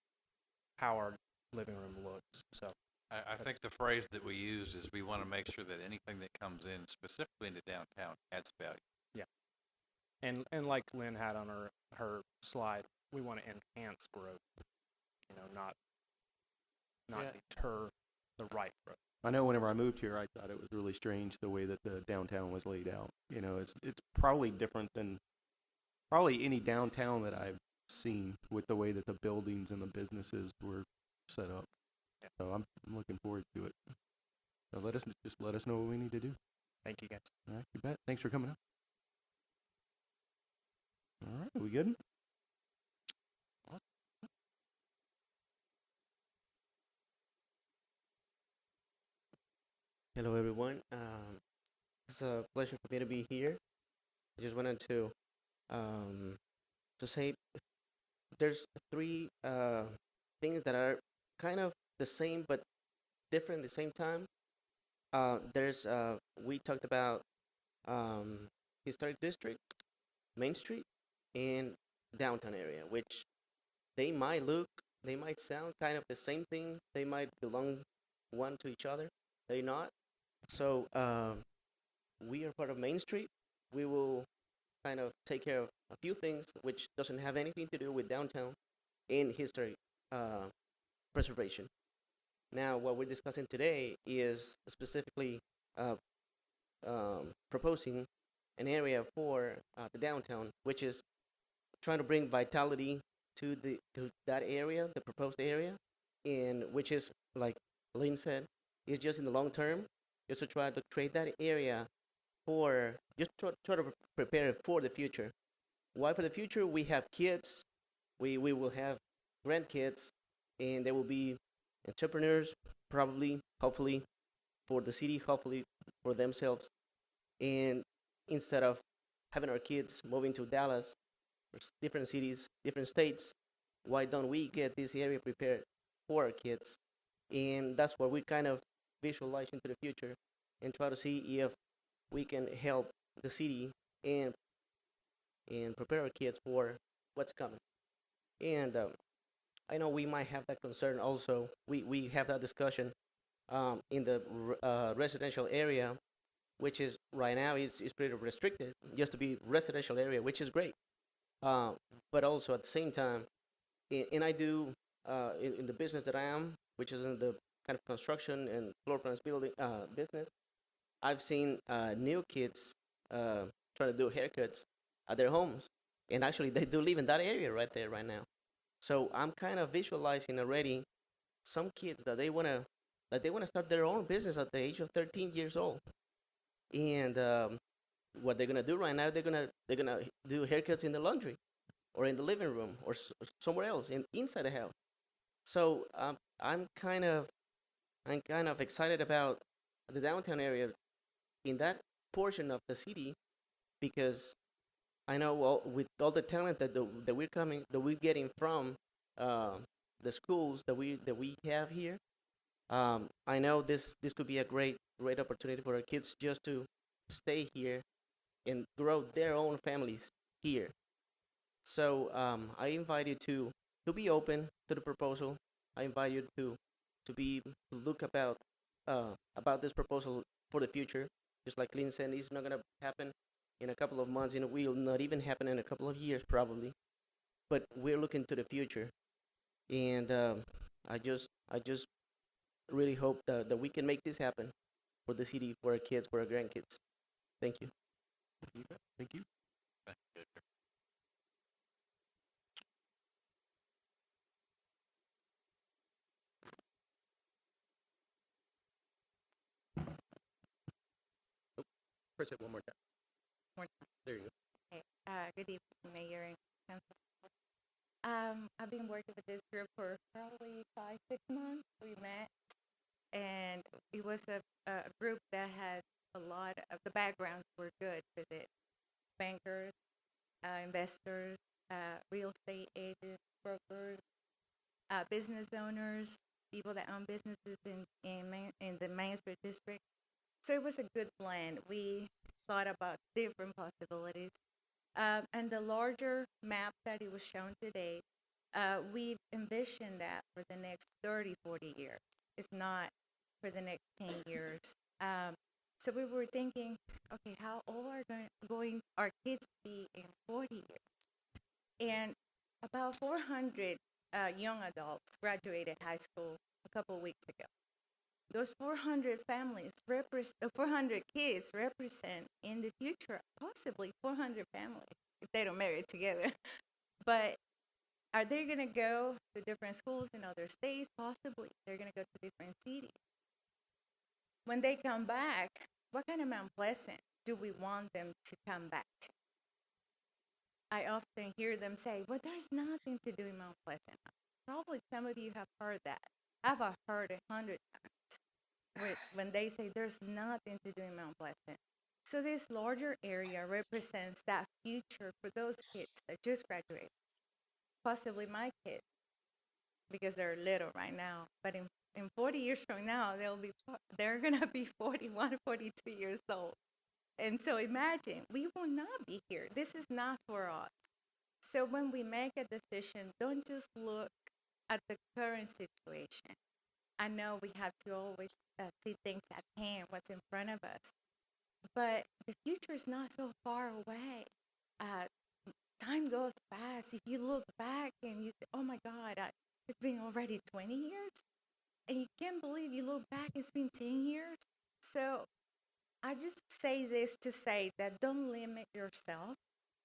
S13: how our living room looks. So
S8: I think the phrase that we use is we want to make sure that anything that comes in specifically into downtown adds value.
S13: Yeah. And like Lynn had on her slide, we want to enhance growth, not deter the right growth.
S1: I know whenever I moved here, I thought it was really strange the way that the downtown was laid out. It's probably different than probably any downtown that I've seen, with the way that the buildings and the businesses were set up.
S13: Yeah.
S1: So I'm looking forward to it. So let us know what we need to do.
S13: Thank you, guys.
S1: All right, you bet. Thanks for coming up. All right, are we good?
S14: Hello, everyone. It's a pleasure for me to be here. I just wanted to say there's three things that are kind of the same but different at the same time. We talked about historic district, Main Street, and downtown area, which they might sound kind of the same thing. They might belong one to each other. They're not. So we are part of Main Street. We will kind of take care of a few things which doesn't have anything to do with downtown and history preservation. Now, what we're discussing today is specifically proposing an area for the downtown, which is trying to bring vitality to that area, the proposed area, and which is, like Lynn said, is just in the long term, just to try to create that area for, just try to prepare it for the future. Why for the future? We have kids, we will have grandkids, and they will be entrepreneurs, probably, hopefully, for the city, hopefully for themselves. And instead of having our kids moving to Dallas, or different cities, different states, why don't we get this area prepared for our kids? And that's what we kind of visualize into the future and try to see if we can help the city and prepare our kids for what's coming. And I know we might have that concern also. We have that discussion in the residential area, which is right now is pretty restricted, just to be residential area, which is great. But also at the same time, and I do in the business that I am, which is in the kind of construction and floor plans building business, I've seen new kids trying to do haircuts at their homes, and actually they do live in that area right there right now. So I'm kind of visualizing already some kids that they wanna start their own business at the age of 13 years old, and what they're gonna do right now, they're gonna do haircuts in the laundry, or in the living room, or somewhere else inside the house. So I'm kind of excited about the downtown area in that portion of the city, because I know, well, with all the talent that we're getting from the schools that we have here, I know this could be a great opportunity for our kids just to stay here and grow their own families here. So I invite you to be open to the proposal. I invite you to look about this proposal for the future. Just like Lynn said, it's not gonna happen in a couple of months, and it will not even happen in a couple of years probably. But we're looking to the future, and I just really hope that we can make this happen for the city, for our kids, for our grandkids. Thank you.
S1: Thank you.
S8: Thank you, Victor.
S1: Press it one more time.
S2: More
S1: There you go.
S2: Okay. Good evening, Mayor and Council. I've been working with this group for probably 5-6 months. We met, and it was a group that had a lot of the backgrounds were good with it. Bankers, investors, real estate agents, brokers, business owners, people that own businesses in the Main Street district. So it was a good blend. We thought about different possibilities. And the larger map that it was shown today, we've envisioned that for the next 30, 40 years. It's not for the next 10 years. So we were thinking, okay, how old are going our kids be in 40 years? And about 400 young adults graduated high school a couple of weeks ago. Those 400 families 400 kids represent in the future possibly 400 families if they don't marry together. But are they going to go to different schools in other states? Possibly. They're going to go to different cities. When they come back, what kind of Mount Pleasant do we want them to come back to? I often hear them say, well, there's nothing to do in Mount Pleasant. Probably some of you have heard that. I've heard 100 times when they say there's nothing to do in Mount Pleasant. So this larger area represents that future for those kids that just graduated. Possibly my kids, because they're little right now. But in 40 years from now, they're going to be 41, 42 years old. And so imagine, we will not be here. This is not for us. So when we make a decision, don't just look at the current situation. I know we have to always see things at hand, what's in front of us. But the future is not so far away. Time goes fast. If you look back and you say, oh my God, it's been already 20 years.
S15: and you can't believe you look back, it's been 10 years. So I just say this to say that don't limit yourself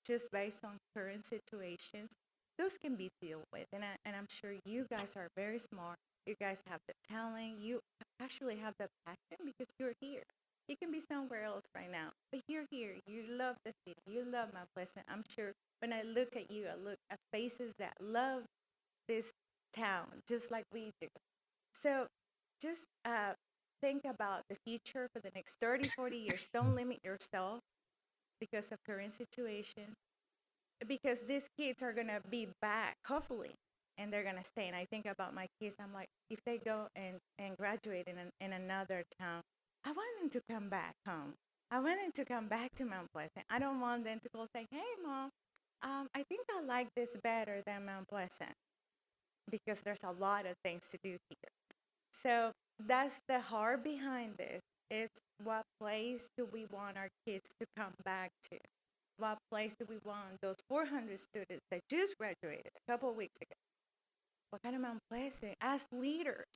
S15: just based on current situations. Those can be dealt with, and I'm sure you guys are very smart. You guys have the talent. You actually have the passion because you're here. You can be somewhere else right now, but you're here. You love the city. You love Mount Pleasant. I'm sure when I look at you, I look at faces that love this town just like we do. So just think about the future for the next 30, 40 years. Don't limit yourself because of current situations, because these kids are going to be back, hopefully, and they're going to stay. And I think about my kids. I'm like, if they go and graduate in another town, I want them to come back home. I want them to come back to Mount Pleasant. I don't want them to go say, hey, Mom, I think I like this better than Mount Pleasant, because there's a lot of things to do here. So that's the heart behind this. It's what place do we want our kids to come back to? What place do we want those 400 students that just graduated a couple of weeks ago? What kind of Mount Pleasant? As leaders,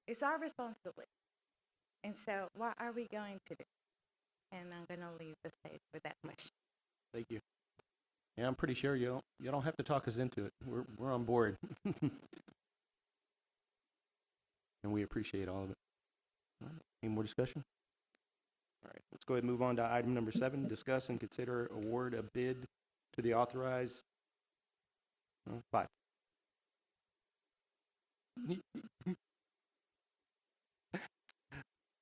S15: it's our responsibility. And so what are we going to do? And I'm going to leave the stage with that question.
S1: Thank you. Yeah, I'm pretty sure you don't have to talk us into it. We're on board. And we appreciate all of it. All right. Any more discussion? All right, let's go ahead and move on to item number 7, discuss and consider award a bid to the authorized 5.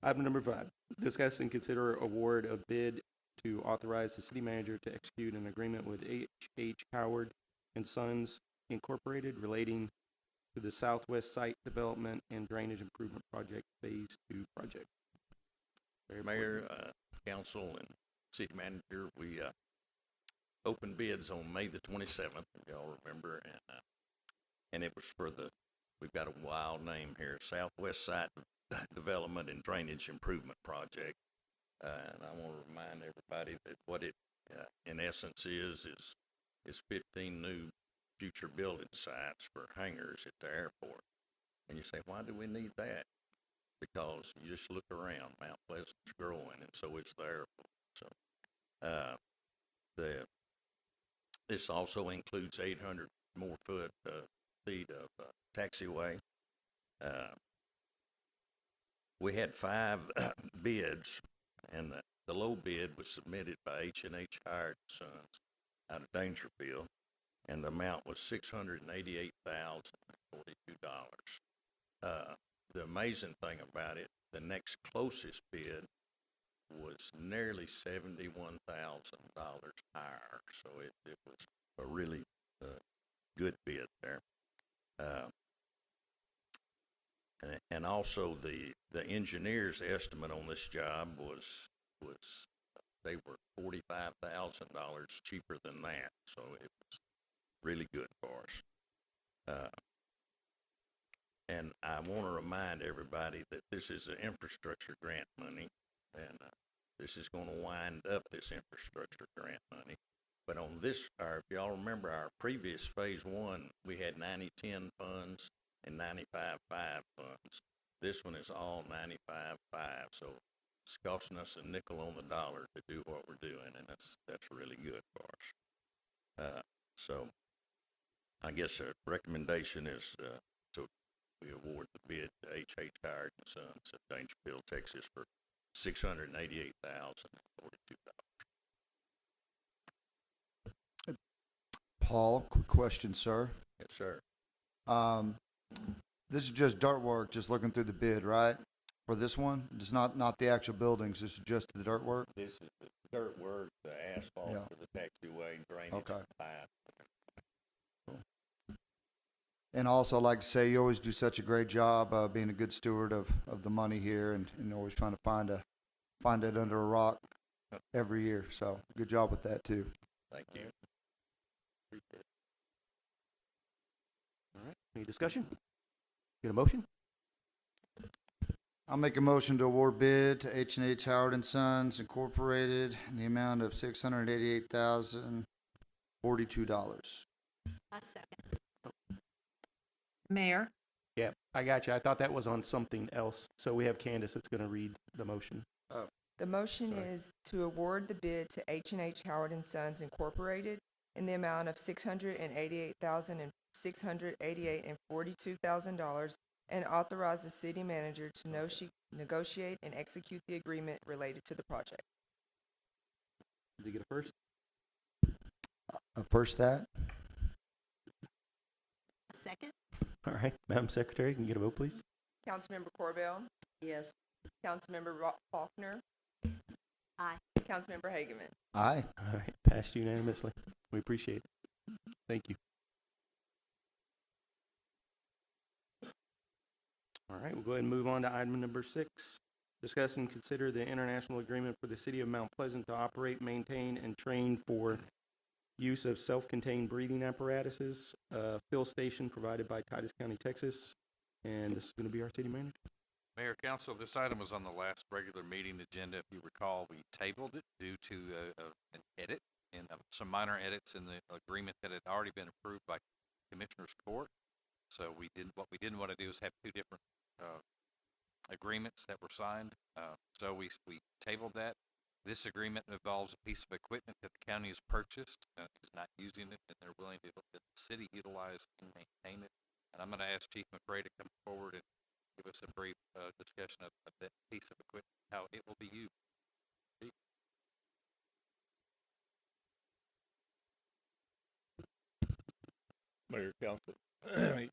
S1: Item number 5, discuss and consider award of bid to authorize the city manager to execute an agreement with H. Howard and Sons Incorporated relating to the Southwest Site Development and Drainage Improvement Project Phase 2 project.
S16: Mayor, council, and city manager, we opened bids on May the 27th, if y'all remember, and it was for we've got a wild name here, Southwest Site Development and Drainage Improvement Project. And I want to remind everybody that what it, in essence, is 15 new future building sites for hangars at the airport. And you say, why do we need that? Because you just look around, Mount Pleasant's growing, and so is the airport. So, this also includes 800 more feet of taxiway. We had 5 bids, and the low bid was submitted by H&H Howard & Sons out of Dangerfield, and the amount was $688,042. The amazing thing about it, the next closest bid was nearly $71,000 higher, so it was a really good bid there. And also the engineer's estimate on this job was they were $45,000 cheaper than that, so it was really good for us. And I want to remind everybody that this is an infrastructure grant money, and this is going to wind up this infrastructure grant money. But on this, if y'all remember our previous phase 1, we had 90-10 funds and 95-5 funds. This one is all 95-5, so it's costing us a nickel on the dollar to do what we're doing, and that's really good for us. So I guess a recommendation is we award the bid to H.H. Howard & Sons of Dangerfield, Texas for $688,042.
S10: Paul, quick question, sir.
S16: Yes, sir.
S10: This is just dirt work, just looking through the bid, right? For this one? It's not the actual buildings, this is just the dirt work?
S16: This is the dirt work, the asphalt for the taxiway, drainage, pipe.
S10: And also, I'd like to say, you always do such a great job being a good steward of the money here and always trying to find it under a rock every year. So good job with that, too.
S16: Thank you.
S1: All right, any discussion? Get a motion?
S10: I'll make a motion to award bid to H&H Howard & Sons Incorporated in the amount of $688,042.
S11: I second.
S17: Mayor,
S1: Yeah, I got you. I thought that was on something else. So we have Candace that's gonna read the motion.
S17: The motion
S1: Sorry.
S17: is to award the bid to H&H Howard and Sons Incorporated in the amount of $688,688.42 and authorize the city manager to negotiate and execute the agreement related to the project.
S1: Did you get a first?
S10: First that?
S11: Second?
S1: All right, Madam Secretary, can you get a vote, please?
S17: Councilmember Corbell,
S5: Yes.
S17: Councilmember Faulkner,
S11: Aye.
S17: Councilmember Hageman.
S10: Aye.
S1: All right, passed unanimously. We appreciate it. Thank you. All right, we'll go ahead and move on to item number 6. Discuss and consider the international agreement for the city of Mount Pleasant to operate, maintain, and train for use of self-contained breathing apparatuses, fill station provided by Titus County, Texas. And this is going to be our city manager.
S8: Mayor, council, this item was on the last regular meeting agenda. If you recall, we tabled it due to an edit and some minor edits in the agreement that had already been approved by Commissioners Court. So what we didn't want to do is have two different agreements that were signed. So we tabled that. This agreement involves a piece of equipment that the county has purchased, is not using it, and they're willing to let the city utilize and maintain it. And I'm going to ask Chief McRae to come forward and give us a brief discussion of that piece of equipment, how it will be used. Chief?
S18: Mayor, Council.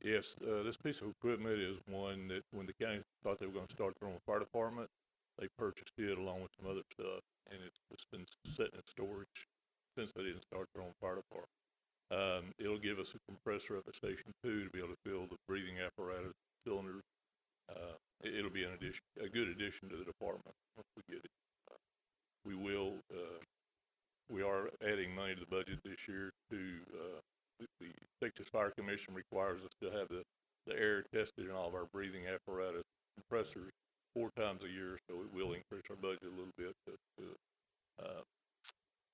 S18: Yes, this piece of equipment is one that when the county thought they were going to start their own fire department, they purchased it along with some other stuff, and it's been sitting in storage since they didn't start their own fire department. It'll give us a compressor up at Station 2 to be able to fill the breathing apparatus cylinders. It'll be a good addition to the department once we get it. We are adding money to the budget this year to, the Texas Fire Commission requires us to have the air tested in all of our breathing apparatus compressors 4 times a year, so it will increase our budget a little bit to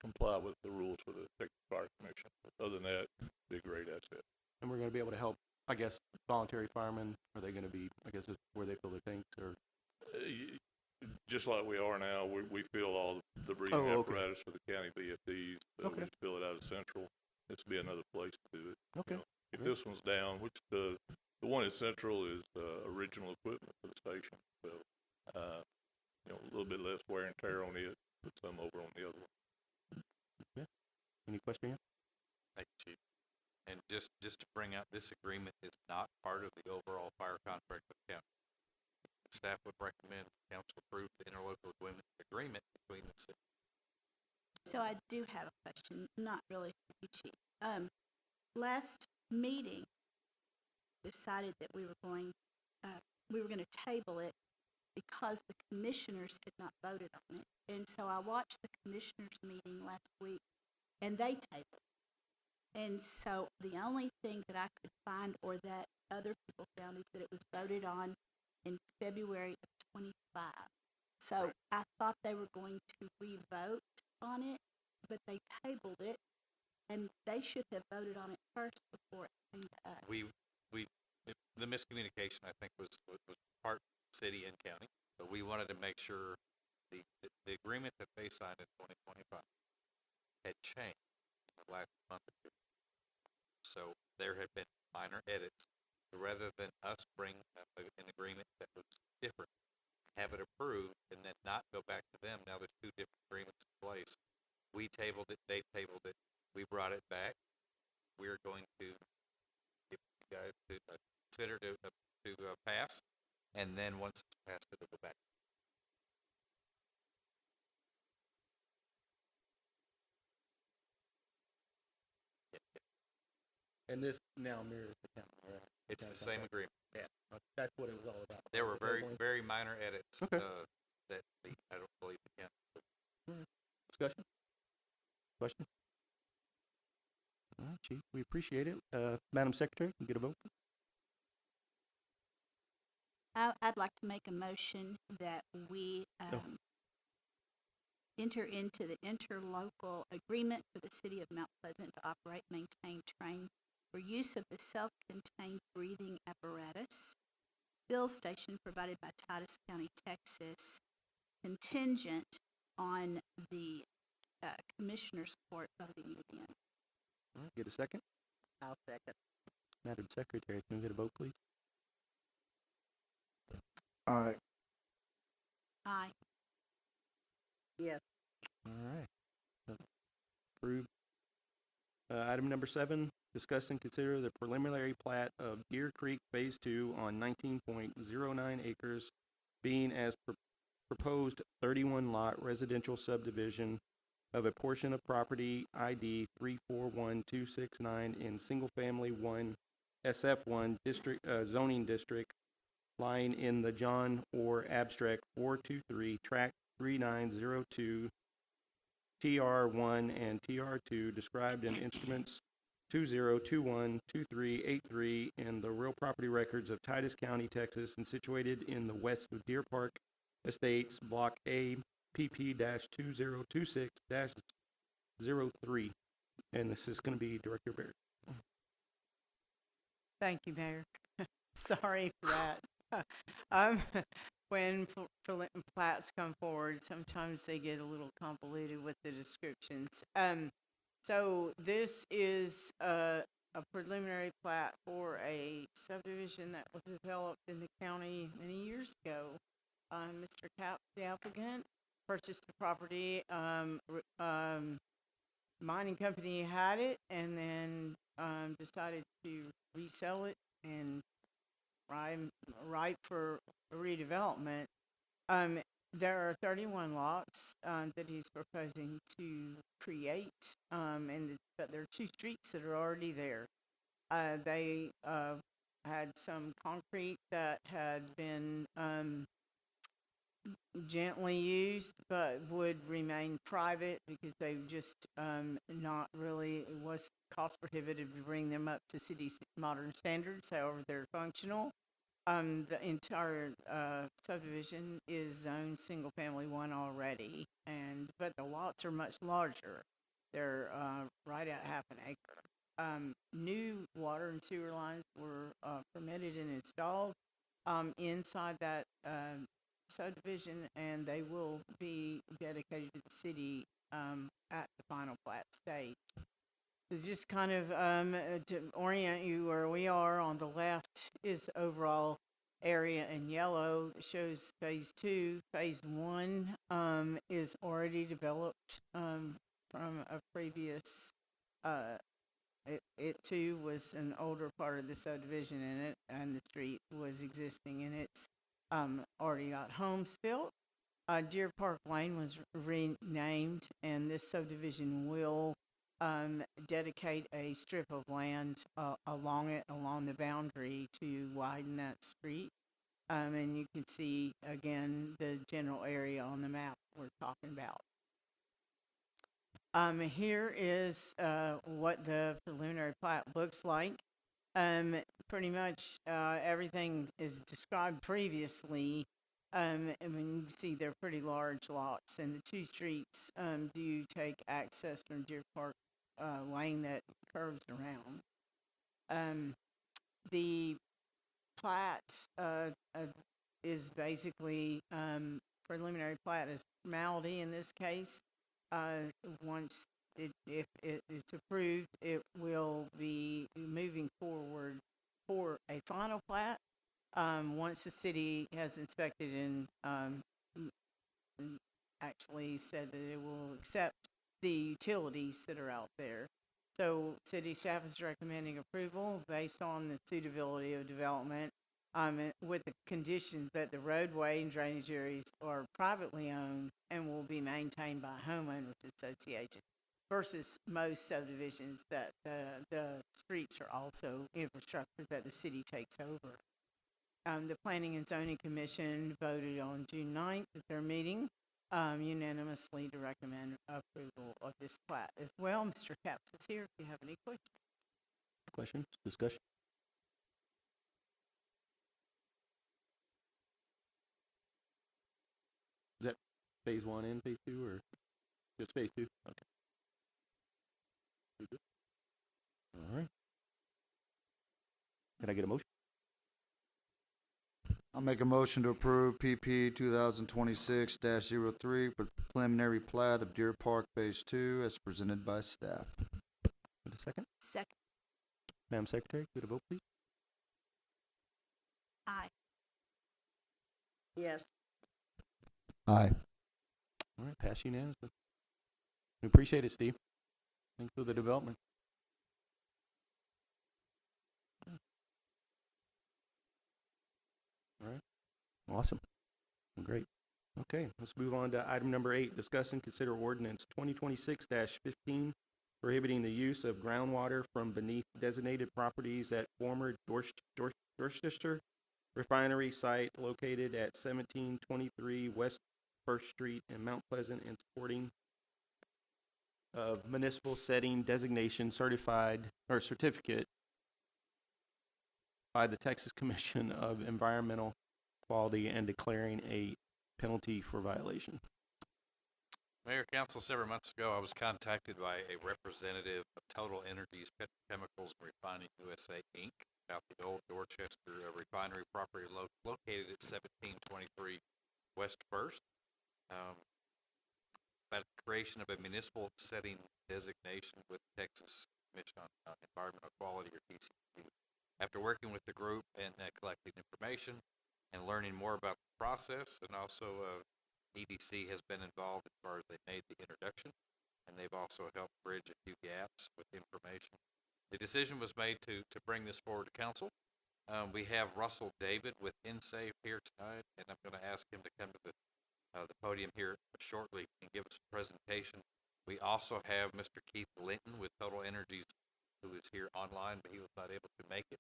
S18: comply with the rules for the Texas Fire Commission. Other than that, be a great asset.
S1: And we're going to be able to help, I guess, voluntary firemen. Are they going to be, I guess, where they fill their tanks or?
S18: Just like we are now, we fill all the breathing apparatus for the county VFDs. So we just fill it out of Central. This will be another place to do it.
S1: Okay.
S18: You know, if this one's down, which the one at Central is original equipment for the station, so you know, a little bit less wear and tear on it, but some over on the other one.
S1: Yeah. Any question?
S8: Thank you, Chief. And just to bring out, this agreement is not part of the overall fire contract with the county. Staff would recommend council approve the interlocal agreement between the city.
S11: So I do have a question, not really for you, Chief. Last meeting decided that we were going to table it because the commissioners had not voted on it. And so I watched the commissioners meeting last week, and they tabled. And so the only thing that I could find, or that other people found, is that it was voted on in February of 25. So I thought they were going to re-vote on it, but they tabled it, and they should have voted on it first before it came to us.
S8: The miscommunication, I think, was part city and county. So we wanted to make sure the agreement that they signed in 2025 had changed in the last month or two. So there had been minor edits. So rather than us bring an agreement that was different, have it approved, and then not go back to them, now there's 2 different agreements in place. We tabled it, they tabled it, we brought it back. We're going to give you guys to consider to pass, and then once it's passed, it'll go back.
S1: And this now mirrors the county, right?
S8: It's the same agreement.
S1: Yeah, that's what it was all about.
S8: There were very minor edits that I don't believe the county.
S1: Discussion? Question? All right, Chief, we appreciate it. Madam Secretary, can you get a vote?
S11: I'd like to make a motion that we enter into the interlocal agreement for the city of Mount Pleasant to operate, maintain, train for use of the self-contained breathing apparatus fill station provided by Titus County, Texas, contingent on the Commissioners Court voting again.
S1: All right, get a second?
S5: I'll second.
S1: Madam Secretary, can we get a vote, please?
S6: Aye.
S11: Aye.
S5: Yes.
S1: All right. Approved. Item number 7, discuss and consider the preliminary plat of Deer Creek Phase 2 on 19.09 acres, being as proposed 31 lot residential subdivision of a portion of property ID 341269 in single family 1 SF1 district zoning district, lying in the John Orr Abstract 423 tract 3902 TR1 and TR2 described in instruments 20212383 in the real property records of Titus County, Texas, and situated in the west of Deer Park Estates, Block A, PP-2026-03. And this is going to be Director Barrett.
S12: Thank you, Mayor. Sorry for that. When plats come forward, sometimes they get a little convoluted with the descriptions. So this is a preliminary plat for a subdivision that was developed in the county many years ago. Mr. Cap, the applicant, purchased the property. Mining company had it and then decided to resell it and ripe for redevelopment. There are 31 lots that he's proposing to create, but there are 2 streets that are already there. They had some concrete that had been gently used, but would remain private because they just not really, it was cost prohibitive to bring them up to city's modern standards. However, they're functional. The entire subdivision is zoned single family 1 already, but the lots are much larger. They're right at half an acre. New water and sewer lines were permitted and installed inside that subdivision, and they will be dedicated to the city at the final plat stage. So just kind of to orient you where we are, on the left is the overall area in yellow. It shows phase 2. Phase 1 is already developed from a previous, it too was an older part of the subdivision in it, and the street was existing, and it's already got homes built. Deer Park Lane was renamed, and this subdivision will dedicate a strip of land along the boundary to widen that street. And you can see, again, the general area on the map we're talking about. Here is what the preliminary plat looks like. Pretty much everything is described previously. I mean, you can see they're pretty large lots, and the 2 streets do take access from Deer Park Lane that curves around. The plat is basically preliminary plat is formality in this case. Once if it's approved, it will be moving forward for a final plat. Once the city has inspected and actually said that it will accept the utilities that are out there. So city staff is recommending approval based on the suitability of development, with the condition that the roadway and drainage areas are privately owned and will be maintained by a homeowners association, versus most subdivisions that the streets are also infrastructure that the city takes over. The Planning and Zoning Commission voted on June 9th at their meeting unanimously to recommend approval of this plat as well. Mr. Capps is here if you have any questions.
S1: Questions? Discussion? Is that phase 1 and phase 2, or just phase 2? Okay. All right. Could I get a motion?
S10: I'll make a motion to approve PP 2026-03 for preliminary plat of Deer Park Phase 2 as presented by staff.
S1: Get a second?
S11: Second.
S1: Madam Secretary, could a vote, please?
S11: Aye.
S5: Yes.
S10: Aye.
S1: All right, pass unanimously. We appreciate it, Steve. Thanks for the development. All right, awesome. Great. Okay, let's move on to item number 8, discuss and consider ordinance 2026-15 prohibiting the use of groundwater from beneath designated properties at former Dorchester refinery site located at 1723 West First Street in Mount Pleasant and supporting of municipal setting designation certified or certificate by the Texas Commission of Environmental Quality and declaring a penalty for violation.
S8: Mayor, council, several months ago, I was contacted by a representative of Total Energies Petrochemicals and Refining USA, Inc., about the old Dorchester refinery property located at 1723 West First. About the creation of a municipal setting designation with Texas Commission on Environmental Quality, or TCEQ. After working with the group and collecting information and learning more about the process, and also EDC has been involved as far as they made the introduction, and they've also helped bridge a few gaps with information. The decision was made to bring this forward to council. We have Russell David with InSafe here tonight, and I'm going to ask him to come to the podium here shortly and give us a presentation. We also have Mr. Keith Linton with Total Energies, who is here online, but he was not able to make it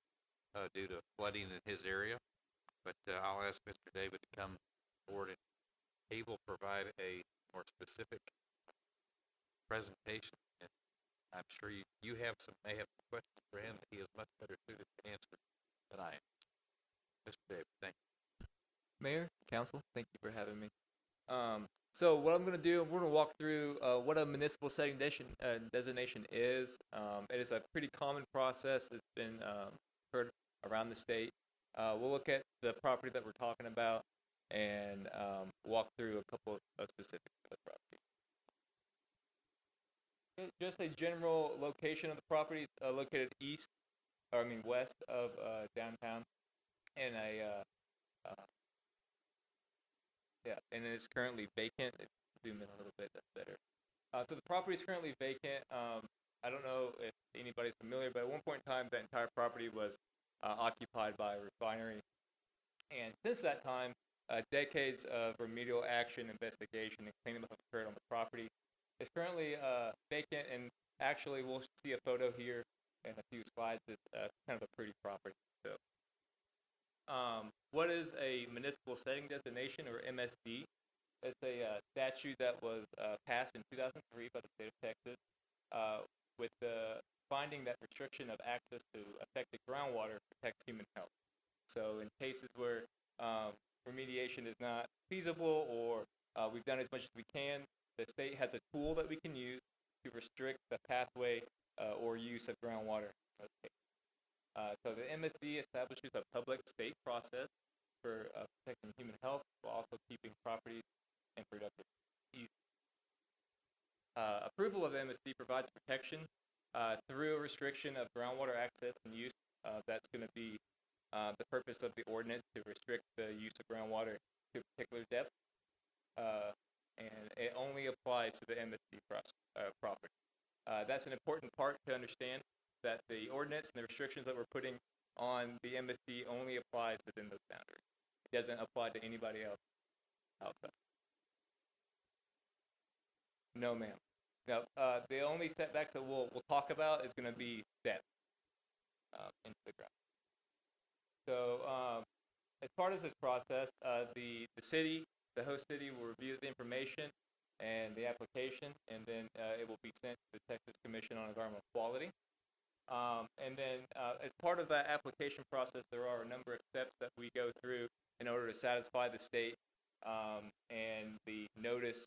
S8: due to flooding in his area. But I'll ask Mr. David to come forward, and he will provide a more specific presentation. And I'm sure you may have some questions for him that he is much better suited to answer than I am. Mr. David, thank you.
S19: Mayor, council, thank you for having me. So what I'm going to do, we're going to walk through what a municipal setting designation is. It is a pretty common process. It's been heard around the state. We'll look at the property that we're talking about and walk through a couple of specifics of the property. Just a general location of the property, located west of downtown, and and it's currently vacant. Zoom in a little bit, that's better. So the property is currently vacant. I don't know if anybody's familiar, but at one point in time, that entire property was occupied by a refinery. And since that time, decades of remedial action, investigation, and cleanup have occurred on the property. It's currently vacant, and actually we'll see a photo here in a few slides. It's kind of a pretty property. So, what is a municipal setting designation, or MSD? It's a statute that was passed in 2003 by the state of Texas with the finding that restriction of access to affected groundwater protects human health. So in cases where remediation is not feasible, or we've done as much as we can, the state has a tool that we can use to restrict the pathway or use of groundwater. So the MSD establishes a public state process for protecting human health while also keeping property and productive use. Approval of the MSD provides protection through a restriction of groundwater access and use. That's going to be the purpose of the ordinance, to restrict the use of groundwater to a particular depth. And it only applies to the MSD property. That's an important part to understand, that the ordinance and the restrictions that we're putting on the MSD only applies within those boundaries. It doesn't apply to anybody else outside. No, ma'am. No, the only setbacks that we'll talk about is going to be depth into the ground. So as part of this process, the city, the host city, will review the information and the application, and then it will be sent to the Texas Commission on Environmental Quality. And then as part of that application process, there are a number of steps that we go through in order to satisfy the state and the notice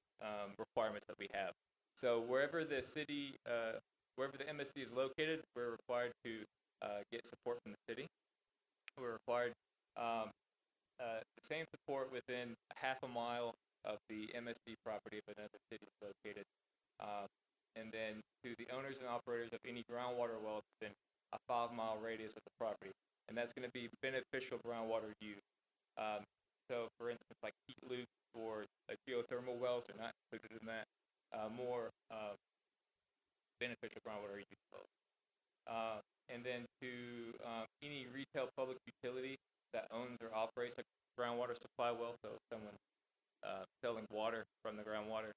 S19: requirements that we have. So wherever the city, wherever the MSD is located, we're required to get support from the city. we're required the same support within half a mile of the MSD property if another city is located, and then to the owners and operators of any groundwater wells within a 5-mile radius of the property, and that's going to be beneficial groundwater use. So, for instance, like heat loops or geothermal wells are not included in that. More beneficial groundwater use wells. And then to any retail public utility that owns or operates a groundwater supply well, so someone selling water from the groundwater,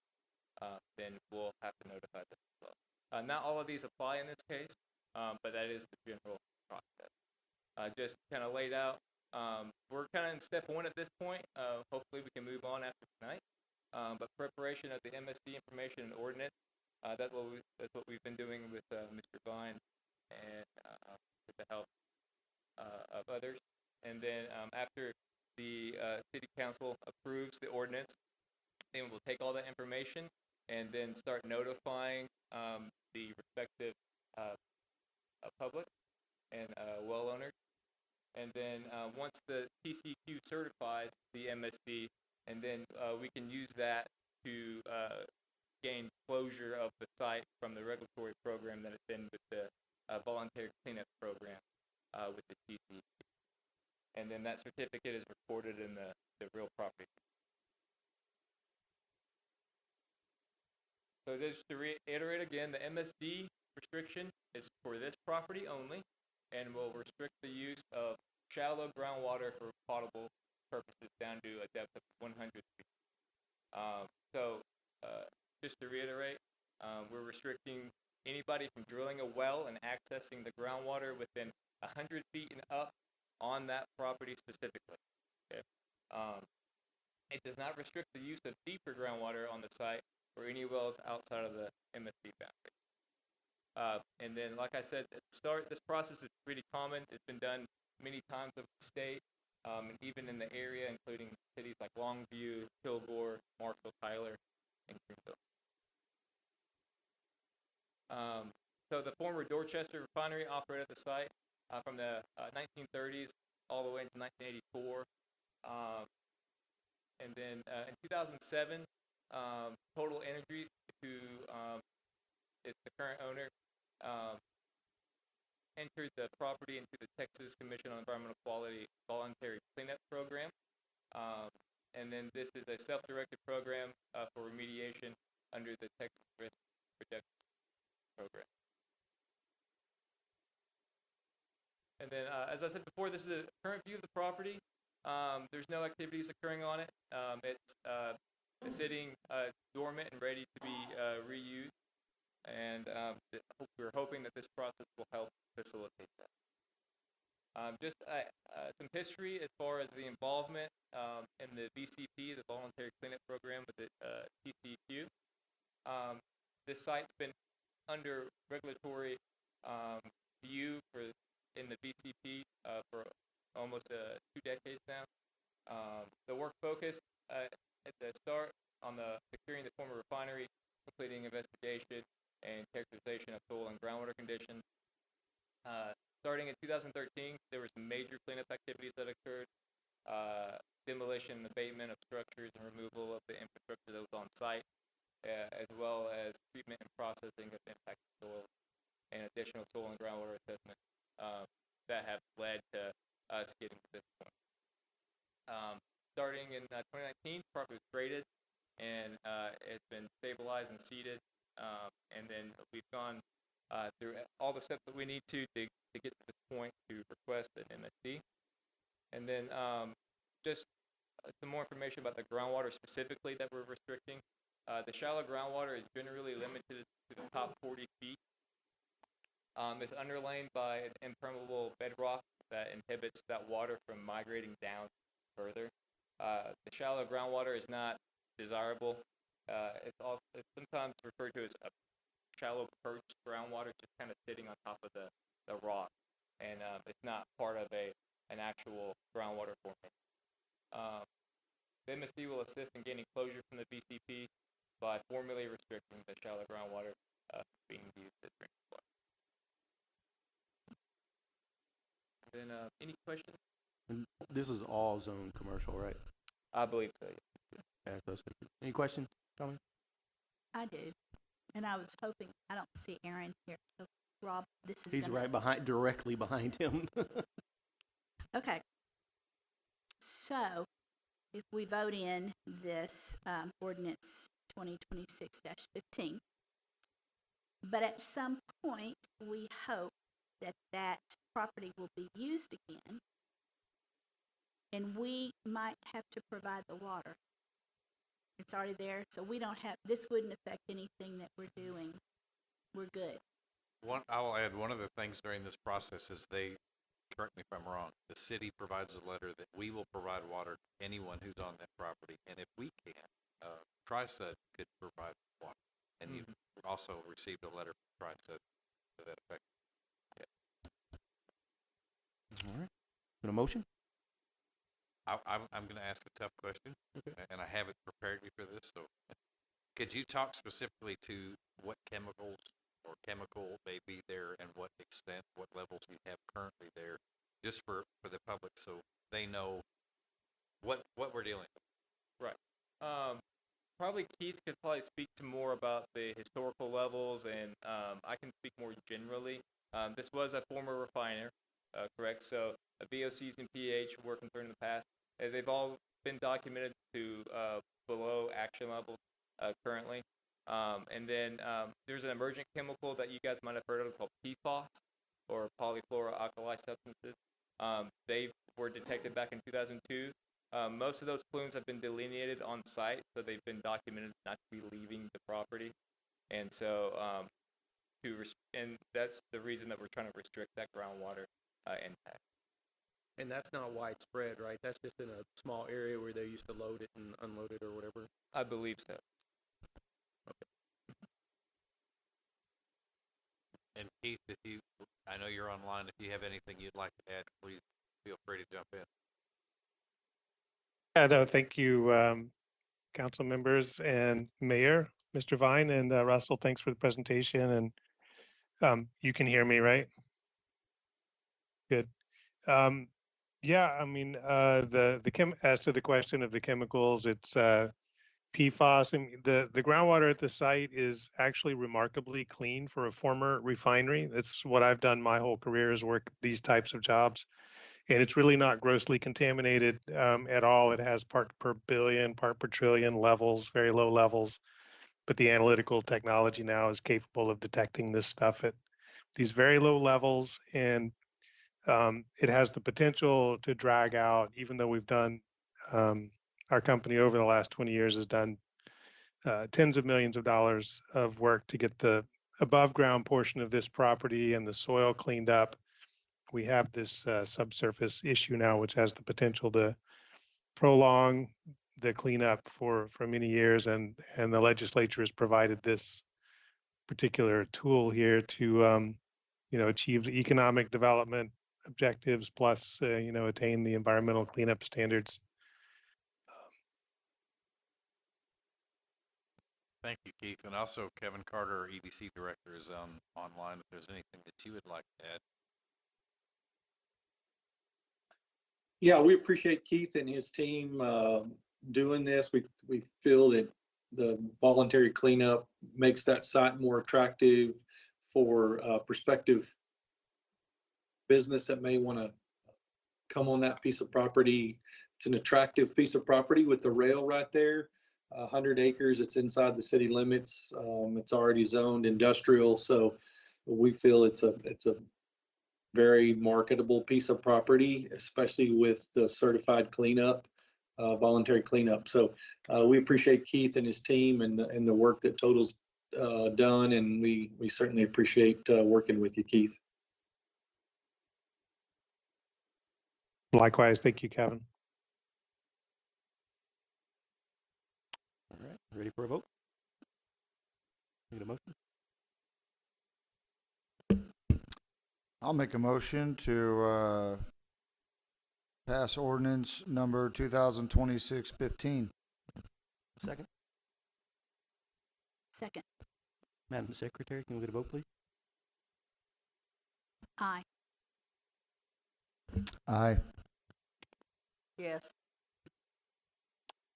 S19: then we'll have to notify them as well. Not all of these apply in this case, but that is the general process. Just kind of laid out. We're kind of in step 1 at this point. Hopefully we can move on after tonight. But preparation of the MSD information and ordinance, that's what we've been doing with Mr. Vine and with the help of others. And then after the city council approves the ordinance, then we'll take all that information and then start notifying the respective public and well owners. And then once the TCQ certifies the MSD, and then we can use that to gain closure of the site from the regulatory program that it's in with the voluntary cleanup program with the TCQ. And then that certificate is recorded in the real property. So just to reiterate again, the MSD restriction is for this property only, and will restrict the use of shallow groundwater for potable purposes down to a depth of 100 feet. Just to reiterate, we're restricting anybody from drilling a well and accessing the groundwater within 100 feet and up on that property specifically. Okay? It does not restrict the use of deeper groundwater on the site or any wells outside of the MSD boundary. And then, like I said at the start, this process is pretty common. It's been done many times of the state, and even in the area, including cities like Longview, Kilgore, Marshall, Tyler, and Greenville. So the former Dorchester refinery operated the site from the 1930s all the way into 1984. And then in 2007, Total Energies, who is the current owner, entered the property into the Texas Commission on Environmental Quality Voluntary Cleanup Program. And then this is a self-directed program for remediation under the Texas Risk Reduction Program. And then, as I said before, this is a current view of the property. There's no activities occurring on it. It's sitting dormant and ready to be reused. And we're hoping that this process will help facilitate that. Just some history as far as the involvement in the VCP, the Voluntary Cleanup Program with the TCQ. This site's been under regulatory view in the VCP for almost 2 decades now. The work focused at the start on securing the former refinery, completing investigation and characterization of soil and groundwater conditions. Starting in 2013, there were some major cleanup activities that occurred. Demolition and abatement of structures and removal of the infrastructure that was on site, as well as treatment and processing of impacted soil and additional soil and groundwater assessment that have led to us getting to this point. Starting in 2019, the property was graded and it's been stabilized and seeded. And then we've gone through all the steps that we need to get to this point to request an MSD. And then just some more information about the groundwater specifically that we're restricting. The shallow groundwater is generally limited to the top 40 feet. It's underlain by an impermeable bedrock that inhibits that water from migrating down further. The shallow groundwater is not desirable. It's sometimes referred to as a shallow perched groundwater, just kind of sitting on top of the rock, and it's not part of an actual groundwater formation. The MSD will assist in gaining closure from the VCP by formally restricting the shallow groundwater being used as drinking water. Then any questions?
S1: And this is all zone commercial, right?
S19: I believe so.
S1: Yeah, those things. Any questions, Tommy?
S11: I do. And I was hoping, I don't see Aaron here. So Rob, this is
S1: He's
S11: gonna,
S1: directly behind him.
S11: okay. So if we vote in this ordinance 2026-15, but at some point we hope that that property will be used again, and we might have to provide the water. It's already there, so we don't have, this wouldn't affect anything that we're doing. We're good.
S8: I'll add, one of the things during this process is correct me if I'm wrong, the city provides a letter that we will provide water to anyone who's on that property, and if we can, TriSud could provide water. And you've also received a letter from TriSud to that effect.
S1: All right. Got a motion?
S8: I'm going to ask a tough question, and I haven't prepared you for this. So, could you talk specifically to what chemicals or chemical may be there, and what extent, what levels you have currently there, just for the public, so they know what we're dealing with?
S19: Right. Probably Keith could probably speak to more about the historical levels, and I can speak more generally. This was a former refiner, correct? So VOCs and pH were concerned in the past. They've all been documented to below action levels currently. And then there's an emergent chemical that you guys might have heard of called PFOS, or polyfluoroalkyl substances. They were detected back in 2002. Most of those plumes have been delineated on site, so they've been documented not to be leaving the property. And so, and that's the reason that we're trying to restrict that groundwater impact.
S9: And that's not widespread, right? That's just in a small area where they used to load it and unload it or whatever?
S19: I believe so.
S8: And Keith, I know you're online, if you have anything you'd like to add, please feel free to jump in.
S20: Yeah, no, thank you, council members and Mayor, Mr. Vine, and Russell, thanks for the presentation. And you can hear me, right? Good. Yeah, I mean, as to the question of the chemicals, it's PFAS, and the groundwater at the site is actually remarkably clean for a former refinery. That's what I've done my whole career, is work these types of jobs. And it's really not grossly contaminated at all. It has part per billion, part per trillion levels, very low levels. But the analytical technology now is capable of detecting this stuff at these very low levels. And it has the potential to drag out, even though we've done, our company over the last 20 years has done tens of millions of dollars of work to get the above ground portion of this property and the soil cleaned up. We have this subsurface issue now, which has the potential to prolong the cleanup for many years, and the legislature has provided this particular tool here to achieve the economic development objectives, plus attain the environmental cleanup standards.
S8: Thank you, Keith. And also Kevin Carter, our EDC director, is online if there's anything that you would like to add.
S21: Yeah, we appreciate Keith and his team doing this. We feel that the voluntary cleanup makes that site more attractive for prospective business that may want to come on that piece of property. It's an attractive piece of property with the rail right there. 100 acres. It's inside the city limits. It's already zoned industrial, so we feel it's a very marketable piece of property, especially with the certified cleanup, voluntary cleanup. So we appreciate Keith and his team and the work that Total's done, and we certainly appreciate working with you, Keith.
S20: Likewise, thank you, Kevin.
S1: All right, ready for a vote? Need a motion?
S10: I'll make a motion to pass ordinance number 2026-15.
S1: Second.
S11: Second.
S1: Madam Secretary, can we get a vote, please?
S11: Aye.
S10: Aye.
S5: Yes.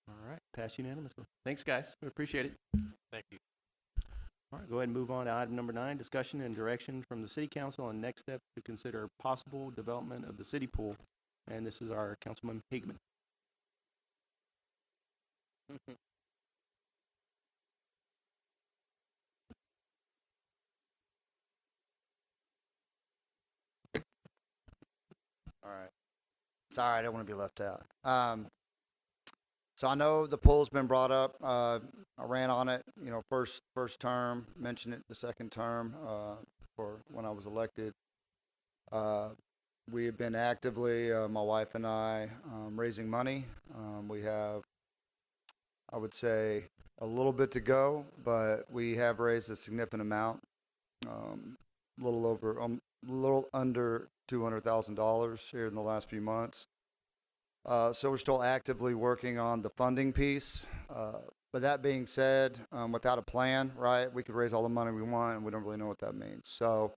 S1: All right, passed unanimously. Thanks, guys. We appreciate it.
S8: Thank you.
S1: All right, go ahead and move on to item number 9, discussion and direction from the city council on next steps to consider possible development of the city pool. And this is our Councilman Higman.
S10: All right. Sorry, I don't want to be left out. So I know the pool's been brought up. I ran on it, first term, mentioned it the second term, for when I was elected. We have been actively, my wife and I, raising money. We have, I would say, a little bit to go, but we have raised a significant amount, a little under $200,000 here in the last few months. So we're still actively working on the funding piece. But that being said, without a plan, right, we could raise all the money we want, and we don't really know what that means. So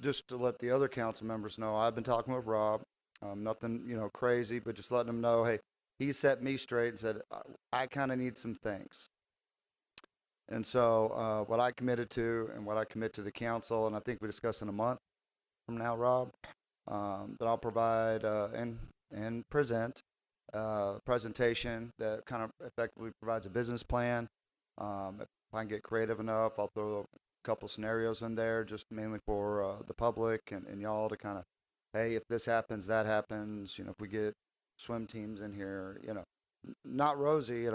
S10: just to let the other council members know, I've been talking with Rob. Nothing, crazy, but just letting him know, hey, he set me straight and said, I kind of need some things. And so what I committed to and what I commit to the council, and I think we discussed in a month from now, Rob, that I'll provide and present a presentation that kind of effectively provides a business plan. If I can get creative enough, I'll throw a couple scenarios in there, just mainly for the public and y'all to kind of, hey, if this happens, that happens, if we get swim teams in here, not rosy,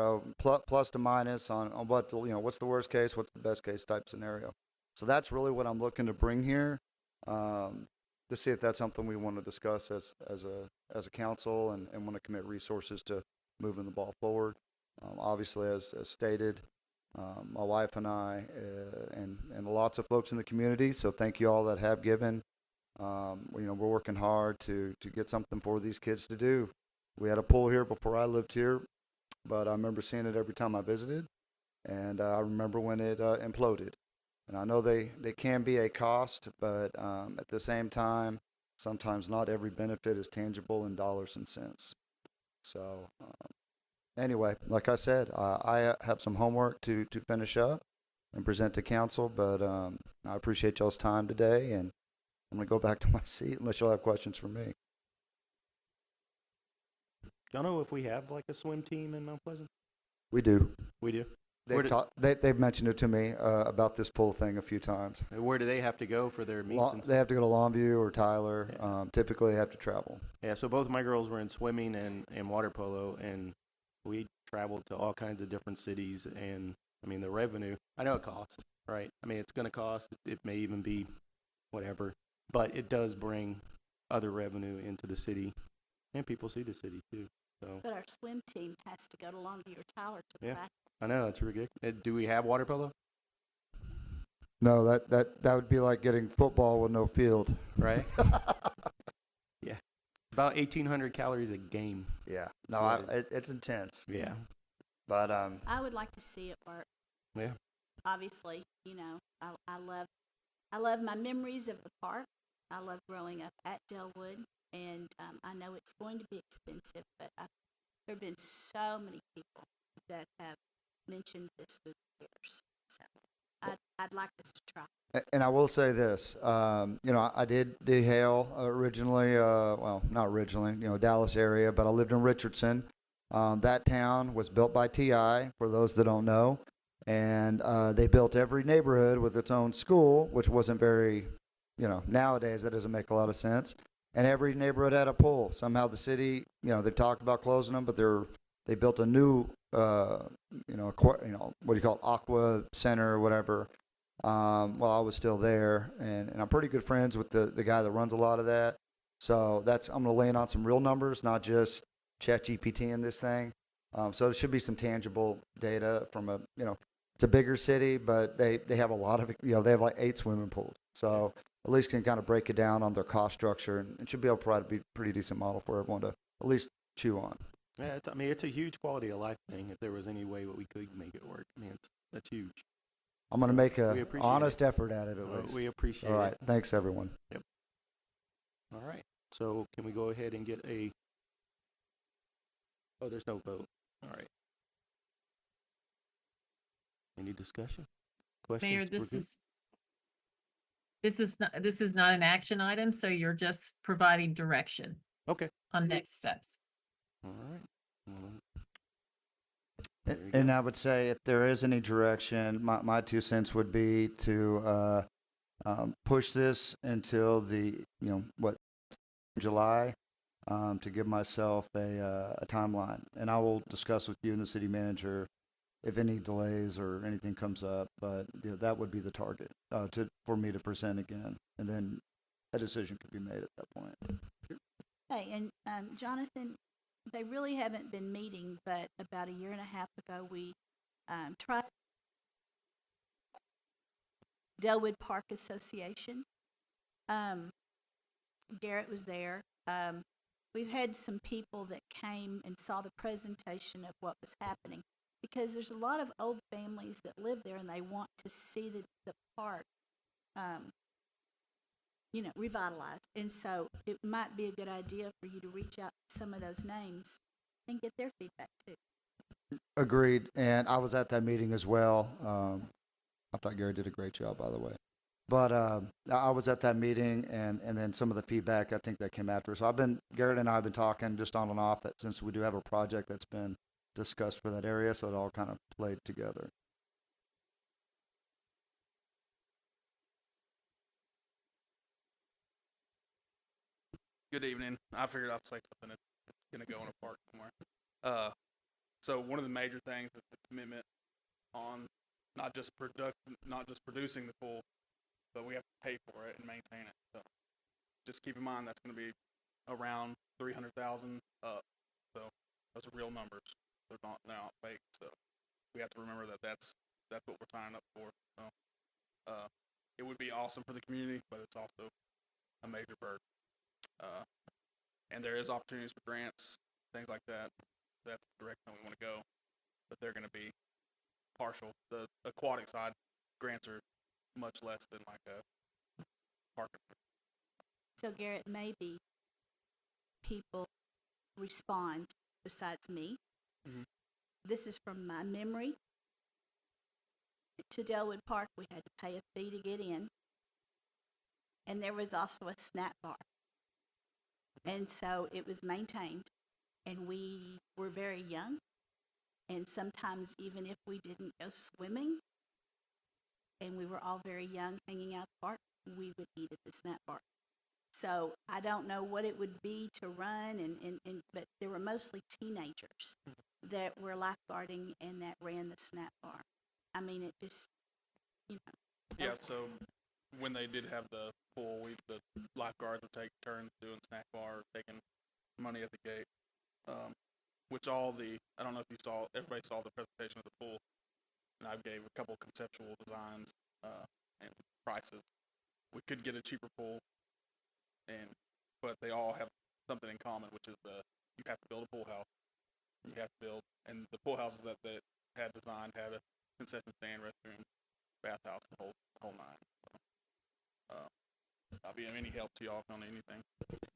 S10: plus to minus on what, what's the worst case, what's the best case type scenario. So that's really what I'm looking to bring here, to see if that's something we want to discuss as a council and want to commit resources to moving the ball forward. Obviously, as stated, my wife and I, and lots of folks in the community, so thank you all that have given. We're working hard to get something for these kids to do. We had a pool here before I lived here, but I remember seeing it every time I visited, and I remember when it imploded. And I know they can be a cost, but at the same time, sometimes not every benefit is tangible in dollars and cents. So anyway, like I said, I have some homework to finish up and present to council, but I appreciate y'all's time today, and I'm going to go back to my seat unless y'all have questions for me.
S1: Do y'all know if we have like a swim team in Mount Pleasant?
S10: We do.
S1: We do?
S10: They've mentioned it to me about this pool thing a few times.
S1: Where do they have to go for their meets?
S10: They have to go to Longview or Tyler. Yeah. Typically, they have to travel.
S1: Yeah, so both my girls were in swimming and water polo, and we traveled to all kinds of different cities. And, I mean, the revenue, I know it costs, right? I mean, it's going to cost. It may even be whatever. But it does bring other revenue into the city, and people see the city, too. So.
S11: But our swim team has to go to Longview or Tyler to practice.
S1: I know, that's ridiculous. Do we have water polo?
S10: No, that would be like getting football with no field.
S1: Right? Yeah. About 1,800 calories a game.
S10: Yeah. No, it's intense.
S1: Yeah.
S10: But
S11: I would like to see it work.
S1: Yeah.
S11: Obviously, I love my memories of the park. I love growing up at Delwood, and I know it's going to be expensive, but there have been so many people that have mentioned this through the years. So I'd like us to try.
S10: And I will say this, I did Hale originally, well, not originally, Dallas area, but I lived in Richardson. That town was built by TI, for those that don't know, and they built every neighborhood with its own school, which wasn't very, nowadays that doesn't make a lot of sense. And every neighborhood had a pool. Somehow the city, they've talked about closing them, but they built a new, what do you call it, Aqua Center or whatever. While I was still there, and I'm pretty good friends with the guy that runs a lot of that. So I'm going to lay in on some real numbers, not just ChatGPT in this thing. So there should be some tangible data from it's a bigger city, but they have a lot of, they have like 8 swimming pools. So at least can kind of break it down on their cost structure, and it should be able to provide a pretty decent model for everyone to at least chew on.
S1: Yeah, it's a huge quality of life thing. If there was any way we could make it work, I mean, that's huge.
S10: I'm going to make an honest effort at it at least.
S1: We appreciate it.
S10: All right. Thanks, everyone.
S1: Yep. All right. So can we go ahead and get a Oh, there's no vote. All right. Any discussion? Questions?
S3: Mayor,
S1: We're
S3: this
S1: good?
S3: this is not an action item, so you're just providing direction
S1: Okay.
S3: on next steps.
S1: All right. Well,
S10: And I would say if there is any direction, my 2 cents would be to push this until July, to give myself a timeline. And I will discuss with you and the city manager if any delays or anything comes up, but that would be the target for me to present again. And then a decision could be made at that point.
S11: Hey, and Jonathan, they really haven't been meeting, but about a year and a half ago, we tried Delwood Park Association. Garrett was there. We've had some people that came and saw the presentation of what was happening, because there's a lot of old families that live there and they want to see the park, revitalized. And so it might be a good idea for you to reach out to some of those names and get their feedback too.
S10: Agreed. And I was at that meeting as well. I thought Gary did a great job, by the way. But I was at that meeting, and then some of the feedback I think that came after. So Garrett and I have been talking just on and off, since we do have a project that's been discussed for that area, so it all kind of played together.
S22: Good evening. I figured I'd say something that's going to go in a park somewhere. So one of the major things is the commitment on not just producing the pool, but we have to pay for it and maintain it. So just keep in mind that's going to be around $300,000 up. So those are real numbers. They're not fake. So we have to remember that that's what we're signing up for. So it would be awesome for the community, but it's also a major burden. And there is opportunities for grants, things like that. That's the direction we want to go, but they're going to be partial. The aquatic side grants are much less than like a park.
S11: So Garrett, maybe people respond besides me.
S22: Mm-hmm.
S11: This is from my memory. To Delwood Park, we had to pay a fee to get in, and there was also a snack bar. And so it was maintained, and we were very young, and sometimes even if we didn't go swimming, and we were all very young hanging out at the park, we would eat at the snack bar. So I don't know what it would be to run, but there were mostly teenagers that were lifeguarding and that ran the snack bar. I mean, it just,
S22: Yeah, so when they did have the pool, the lifeguards would take turns doing snack bar, taking money at the gate, which I don't know if everybody saw the presentation of the pool, and I gave a couple conceptual designs and prices. We could get a cheaper pool, but they all have something in common, which is you have to build a pool house. And the pool houses that they had designed had a concession stand, restroom, bathhouse, the whole nine. I'll be of any help to y'all on anything.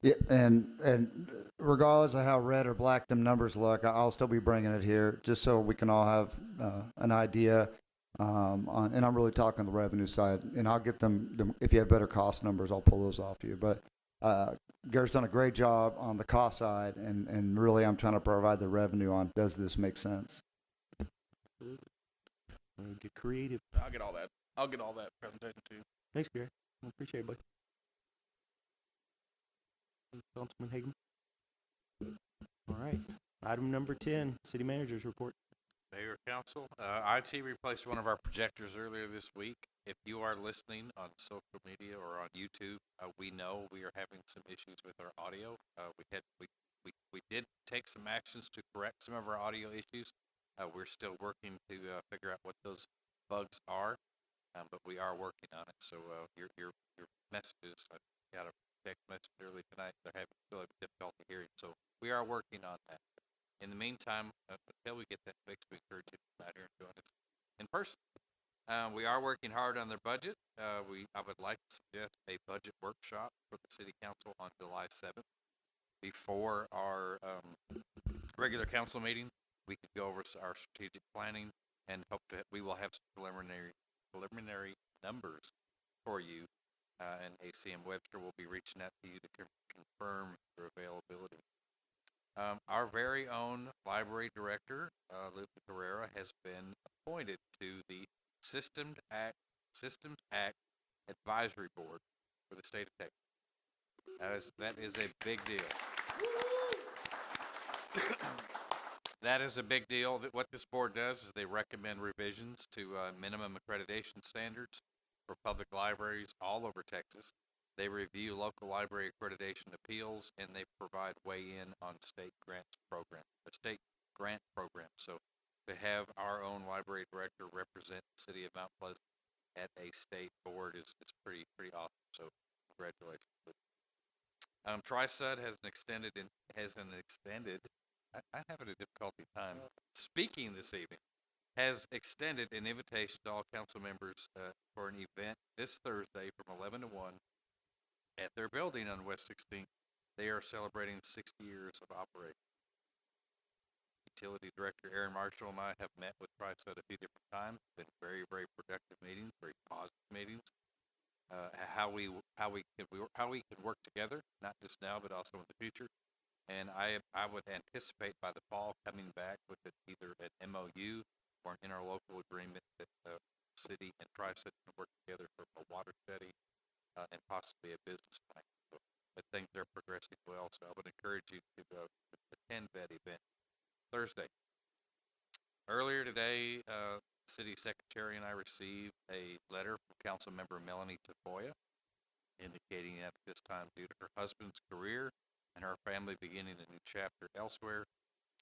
S10: Yeah, and regardless of how red or black them numbers look, I'll still be bringing it here just so we can all have an idea. And I'm really talking the revenue side, and I'll get them. If you have better cost numbers, I'll pull those off you. But Gary's done a great job on the cost side, and really I'm trying to provide the revenue on does this make sense?
S1: Get creative.
S22: I'll get all that presentation too.
S1: Thanks, Gary. I appreciate it, buddy. Councilman Hagan. All right. Item number 10, City Manager's Report.
S8: Mayor, Council, IT replaced one of our projectors earlier this week. If you are listening on social media or on YouTube, we know we are having some issues with our audio. We did take some actions to correct some of our audio issues. We're still working to figure out what those bugs are, but we are working on it. So your messages, I got a text message early tonight. They're having difficulty hearing, so we are working on that. In the meantime, until we get that fixed, we encourage you to come out here and join us in person. We are working hard on their budget. I would like to suggest a budget workshop for the City Council on July 7th before our regular council meeting, we could go over our strategic planning and hope that we will have some preliminary numbers for you. And ACM Webster will be reaching out to you to confirm their availability. Our very own library director, Lupe Carrera, has been appointed to the Systems Act Advisory Board for the state of Texas. That is a big deal. That is a big deal. What this board does is they recommend revisions to minimum accreditation standards for public libraries all over Texas. They review local library accreditation appeals, and they provide weigh-in on state grant programs. So to have our own library director represent the city of Mount Pleasant at a state board is pretty awesome. So congratulations. TriSud I'm having a difficulty time speaking this evening. Has extended an invitation to all council members for an event this Thursday from 11 to 1 at their building on West 16th. They are celebrating 60 years of operation. Utility Director Aaron Marshall and I have met with TriSud a few different times. Been very, very productive meetings, very positive meetings. How we can work together, not just now, but also in the future. And I would anticipate by the fall coming back with either an MOU or an interlocal agreement that city and TriSud can work together for a water study and possibly a business plan. So I think they're progressing well. So I would encourage you to attend that event Thursday. Earlier today, City Secretary and I received a letter from Council Member Melanie Tafoya indicating that at this time, due to her husband's career and her family beginning a new chapter elsewhere,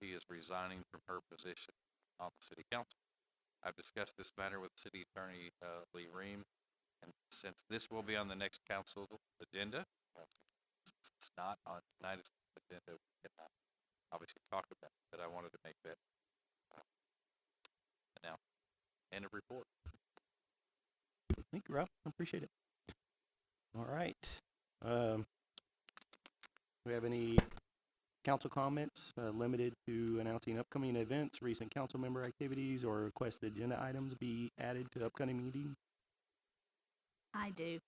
S8: she is resigning from her position on the City Council. I've discussed this matter with City Attorney Lee Ream, and since this will be on the next council agenda, it's not on tonight's agenda, we cannot obviously talk about it, but I wanted to make that now. End of report.
S1: Thank you, Rob. I appreciate it. All right. We have any council comments limited to announcing upcoming events, recent council member activities, or requested agenda items be added to upcoming meetings?
S11: I do.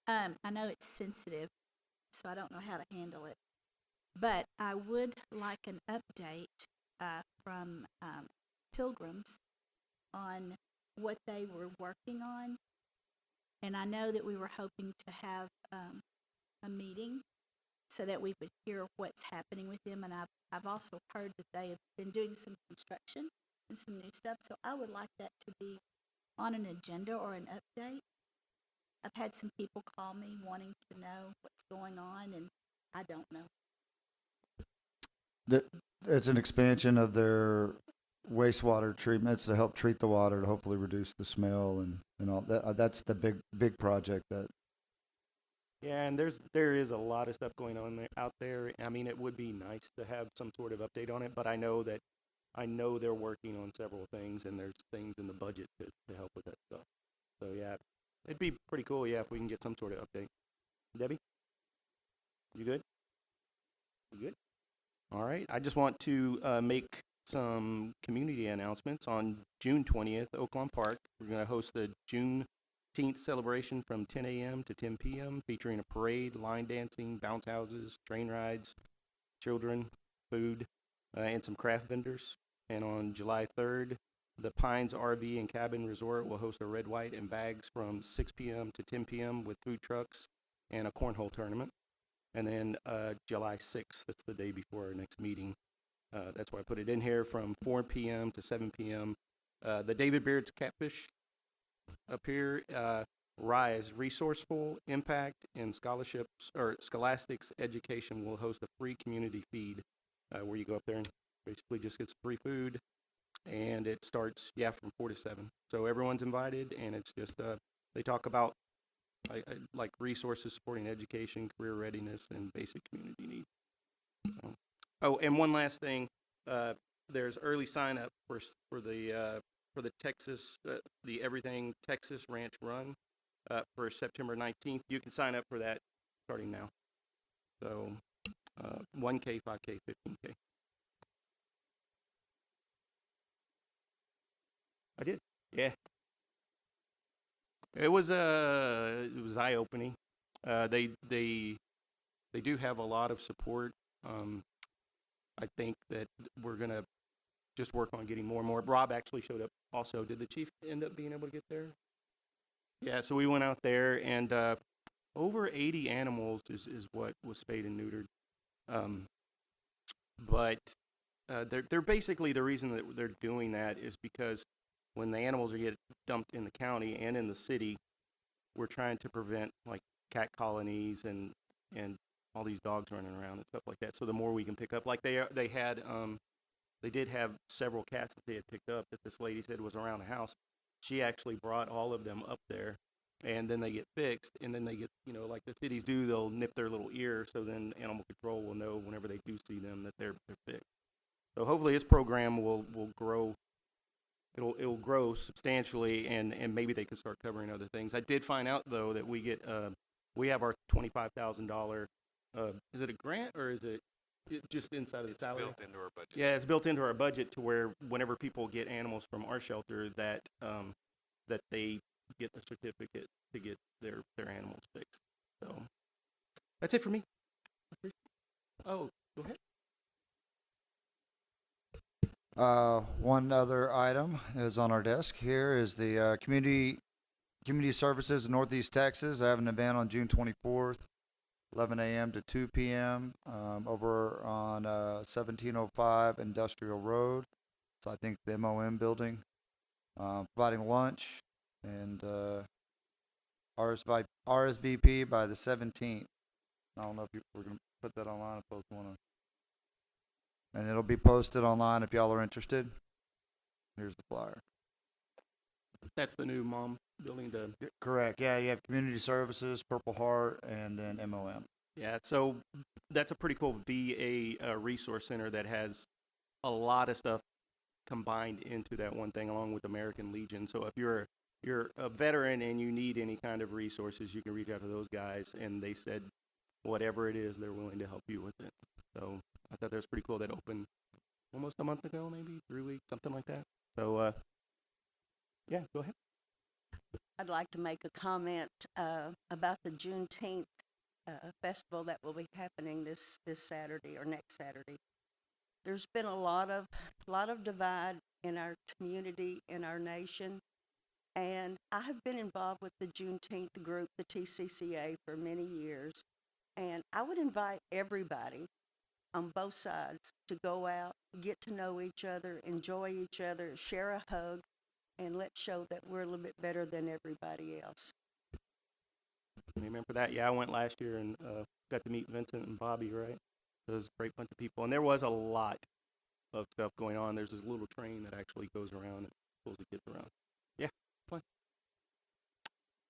S11: I know it's sensitive, so I don't know how to handle it. But I would like an update from Pilgrims on what they were working on. And I know that we were hoping to have a meeting so that we would hear what's happening with them. And I've also heard that they have been doing some construction and some new stuff. So I would like that to be on an agenda or an update. I've had some people call me wanting to know what's going on, and I don't know.
S10: It's an expansion of their wastewater treatments to help treat the water to hopefully reduce the smell and all that. That's the big project that.
S1: Yeah, and there is a lot of stuff going on out there. I mean, it would be nice to have some sort of update on it, but I know they're working on several things, and there's things in the budget to help with that stuff. So yeah, it'd be pretty cool, yeah, if we can get some sort of update. Debbie, you good? You good? All right. I just want to make some community announcements. On June 20th, Oaklawn Park, we're going to host the Juneteenth celebration from 10 a.m. to 10 p.m., featuring a parade, line dancing, bounce houses, train rides, children, food, and some craft vendors. And on July 3rd, the Pines RV and Cabin Resort will host a red, white, and bags from 6 p.m. to 10 p.m. with food trucks and a cornhole tournament. And then July 6th, that's the day before our next meeting. That's why I put it in here, from 4 p.m. to 7 p.m. The David Beard's Catfish up here, Rise, Resourceful Impact and Scholarships, or Scholastics Education will host a free community feed where you go up there and basically just get some free food. And it starts, from 4 to 7. So everyone's invited, and it's just, they talk about like resources supporting education, career readiness, and basic community needs. So. Oh, and one last thing, there's early sign up for the Texas, the Everything Texas Ranch Run for September 19th. You can sign up for that starting now. So 1K, 5K, 15K. I did. Yeah. It was eye-opening. They do have a lot of support. I think that we're gonna just work on getting more and more. Rob actually showed up also. Did the chief end up being able to get there? Yeah, so we went out there and over 80 animals is what was spayed and neutered. But they're basically, the reason that they're doing that is because when the animals are get dumped in the county and in the city, we're trying to prevent like cat colonies and all these dogs running around and stuff like that. So the more we can pick up, like they did have several cats that they had picked up that this lady said was around the house. She actually brought all of them up there, and then they get fixed, and then they get, like the cities do, they'll nip their little ear, so then animal control will know whenever they do see them that they're fixed. So hopefully this program will grow. It'll grow substantially, and maybe they can start covering other things. I did find out though that we have our $25,000. Is it a grant or is it just inside of the salary?
S8: It's built into our budget.
S1: Yeah, it's built into our budget to where whenever people get animals from our shelter, that they get a certificate to get their animals fixed. So that's it for me. Oh, go ahead.
S10: One other item is on our desk here is the Community Services in Northeast Texas. I have an event on June 24th, 11 a.m. to 2 p.m. Over on 1705 Industrial Road. So I think the MOM building, providing lunch and RSVP by the 17th. I don't know if we're going to put that online if folks want to. And it'll be posted online if y'all are interested. Here's the flyer.
S1: That's the new MOM building.
S10: Correct. Yeah, you have Community Services, Purple Heart, and then MOM.
S1: Yeah, so that's a pretty cool VA resource center that has a lot of stuff combined into that one thing, along with American Legion. So if you're a veteran and you need any kind of resources, you can reach out to those guys, and they said whatever it is, they're willing to help you with it. So I thought that was pretty cool. That opened almost a month ago, maybe 3 weeks, something like that. So yeah, go ahead.
S5: I'd like to make a comment about the Juneteenth festival that will be happening this Saturday or next Saturday. There's been a lot of divide in our community, in our nation, and I have been involved with the Juneteenth group, the TCCA, for many years, and I would invite everybody on both sides to go out, get to know each other, enjoy each other, share a hug, and let's show that we're a little bit better than everybody else.
S1: Remember that? Yeah, I went last year and got to meet Vincent and Bobby, right? It was a great bunch of people. And there was a lot of stuff going on. There's this little train that actually goes around and pulls the kids around. Yeah, fun.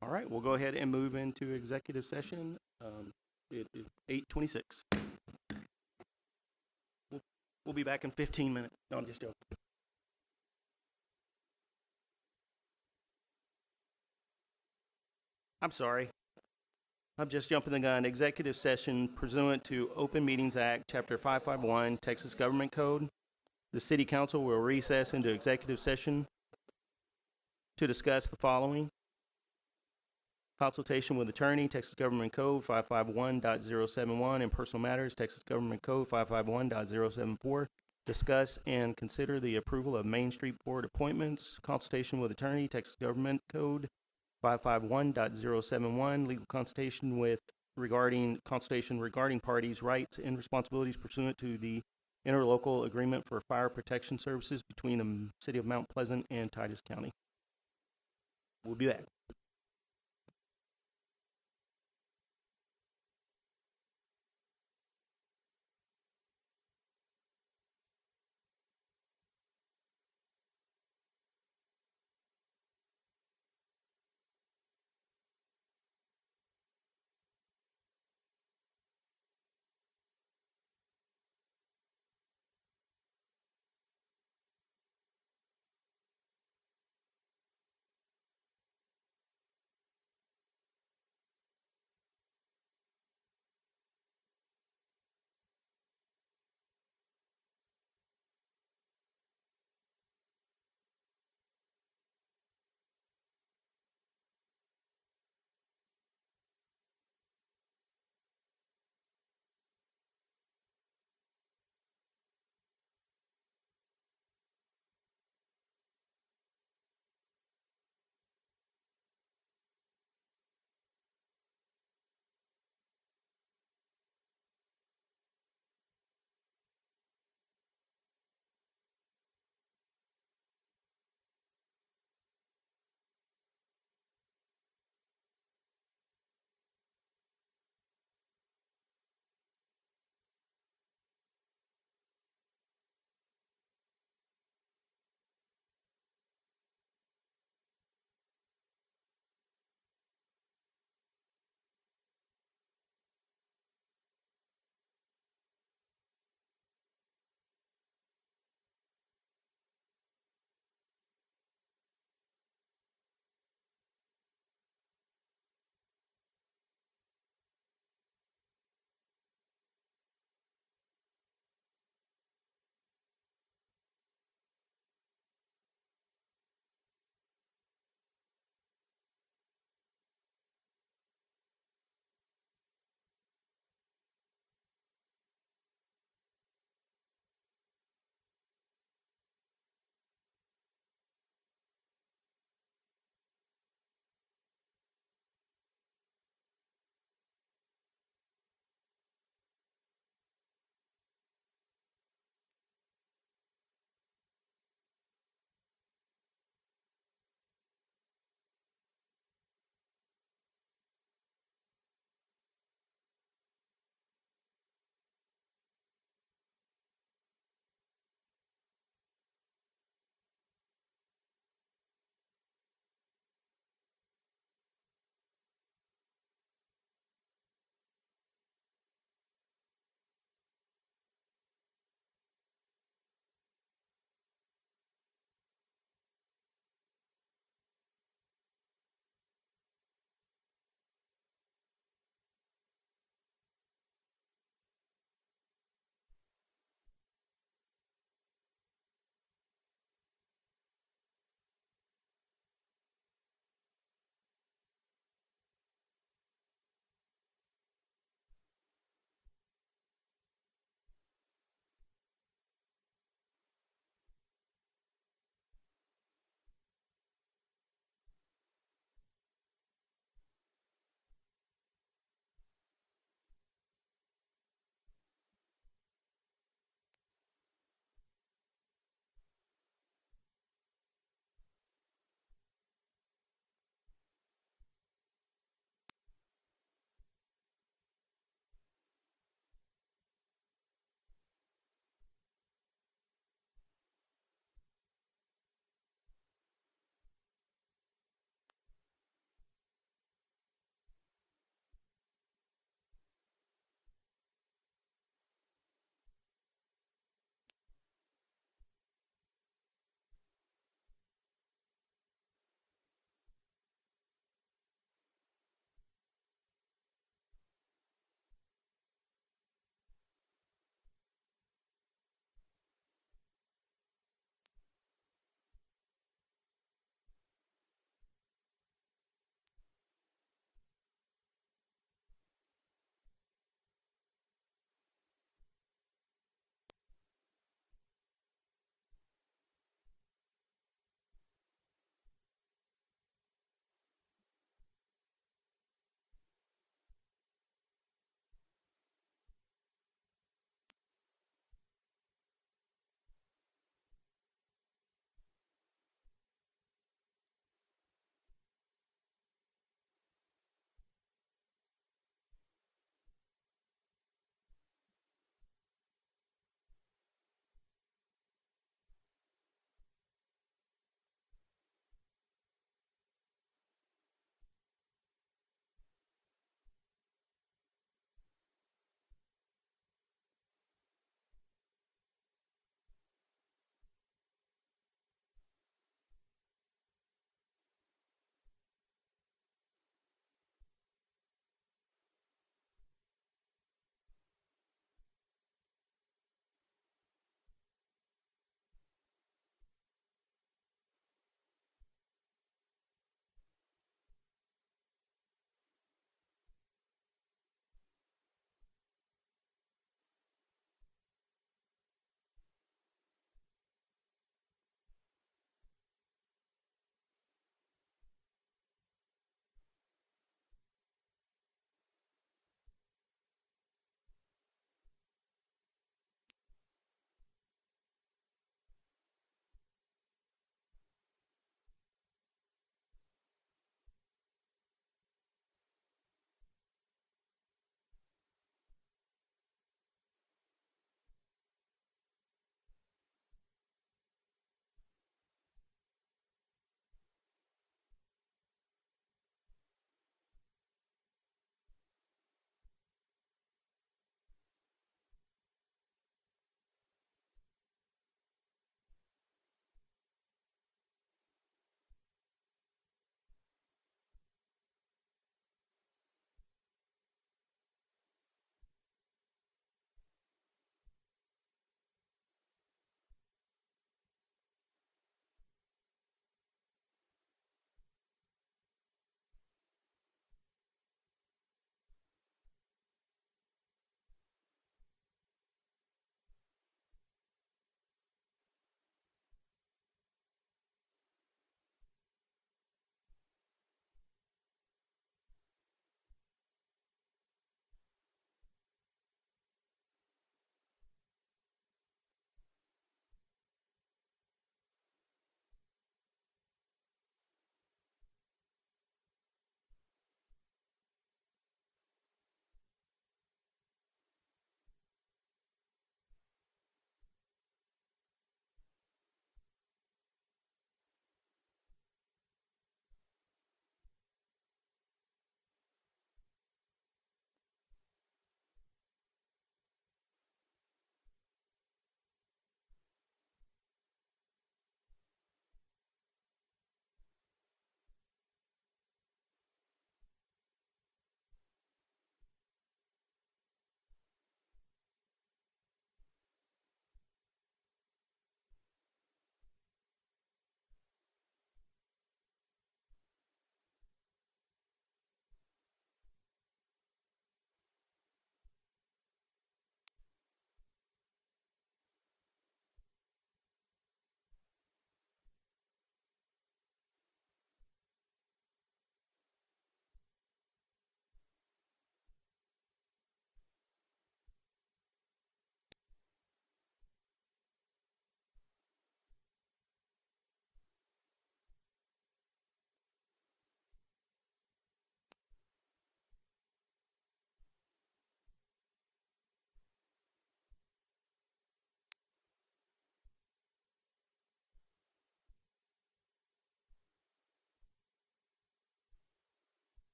S1: All right, we'll go ahead and move into executive session. It is 8:26. We'll be back in 15 minutes. No, I'm just joking. I'm sorry. I'm just jumping the gun. Executive session pursuant to Open Meetings Act, Chapter 551, Texas Government Code. The City Council will recess into executive session to discuss the following: consultation with attorney, Texas Government Code 551.071, and personal matters, Texas Government Code 551.074. Discuss and consider the approval of Main Street Board appointments, consultation with attorney, Texas Government Code 551.071, legal consultation regarding parties' rights and responsibilities pursuant to the interlocal agreement for fire protection services between the City of Mount Pleasant and Titus County. We'll be back.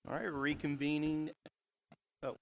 S1: All right, reconvening. Oh.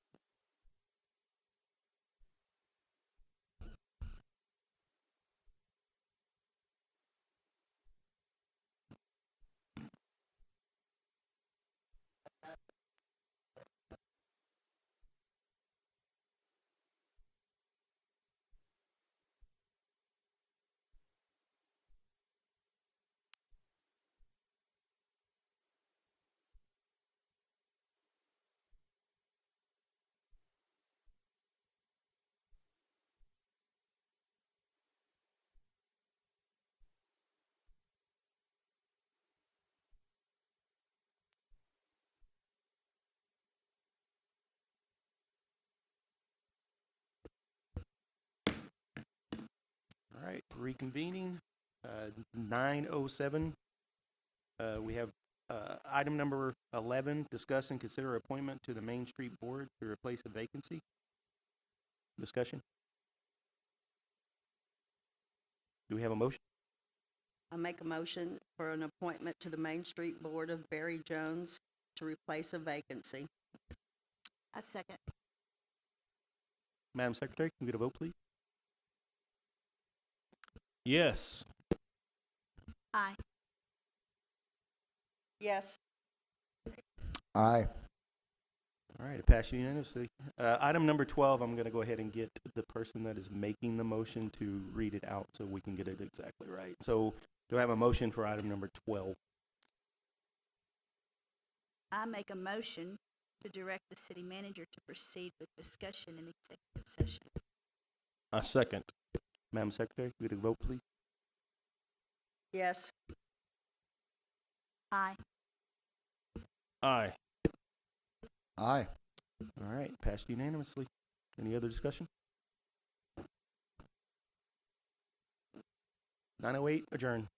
S1: All right, reconvening, 9:07. We have, item number 11, discuss and consider appointment to the Main Street Board to replace a vacancy. Discussion? Do we have a motion?
S5: I make a motion for an appointment to the Main Street Board of Barry Jones to replace a vacancy.
S11: I second.
S1: Madam Secretary, can we get a vote, please?
S9: Yes.
S11: Aye.
S5: Yes.
S10: Aye.
S1: All right, it passed unanimously. Item number 12, I'm going to go ahead and get the person that is making the motion to read it out so we can get it exactly right. So do I have a motion for item number 12?
S11: I make a motion to direct the city manager to proceed with discussion in executive session.
S9: I second.
S1: Madam Secretary, can we get a vote, please?
S5: Yes.
S11: Aye.
S9: Aye.
S10: Aye.
S1: All right, passed unanimously. Any other discussion? 9:08, adjourn.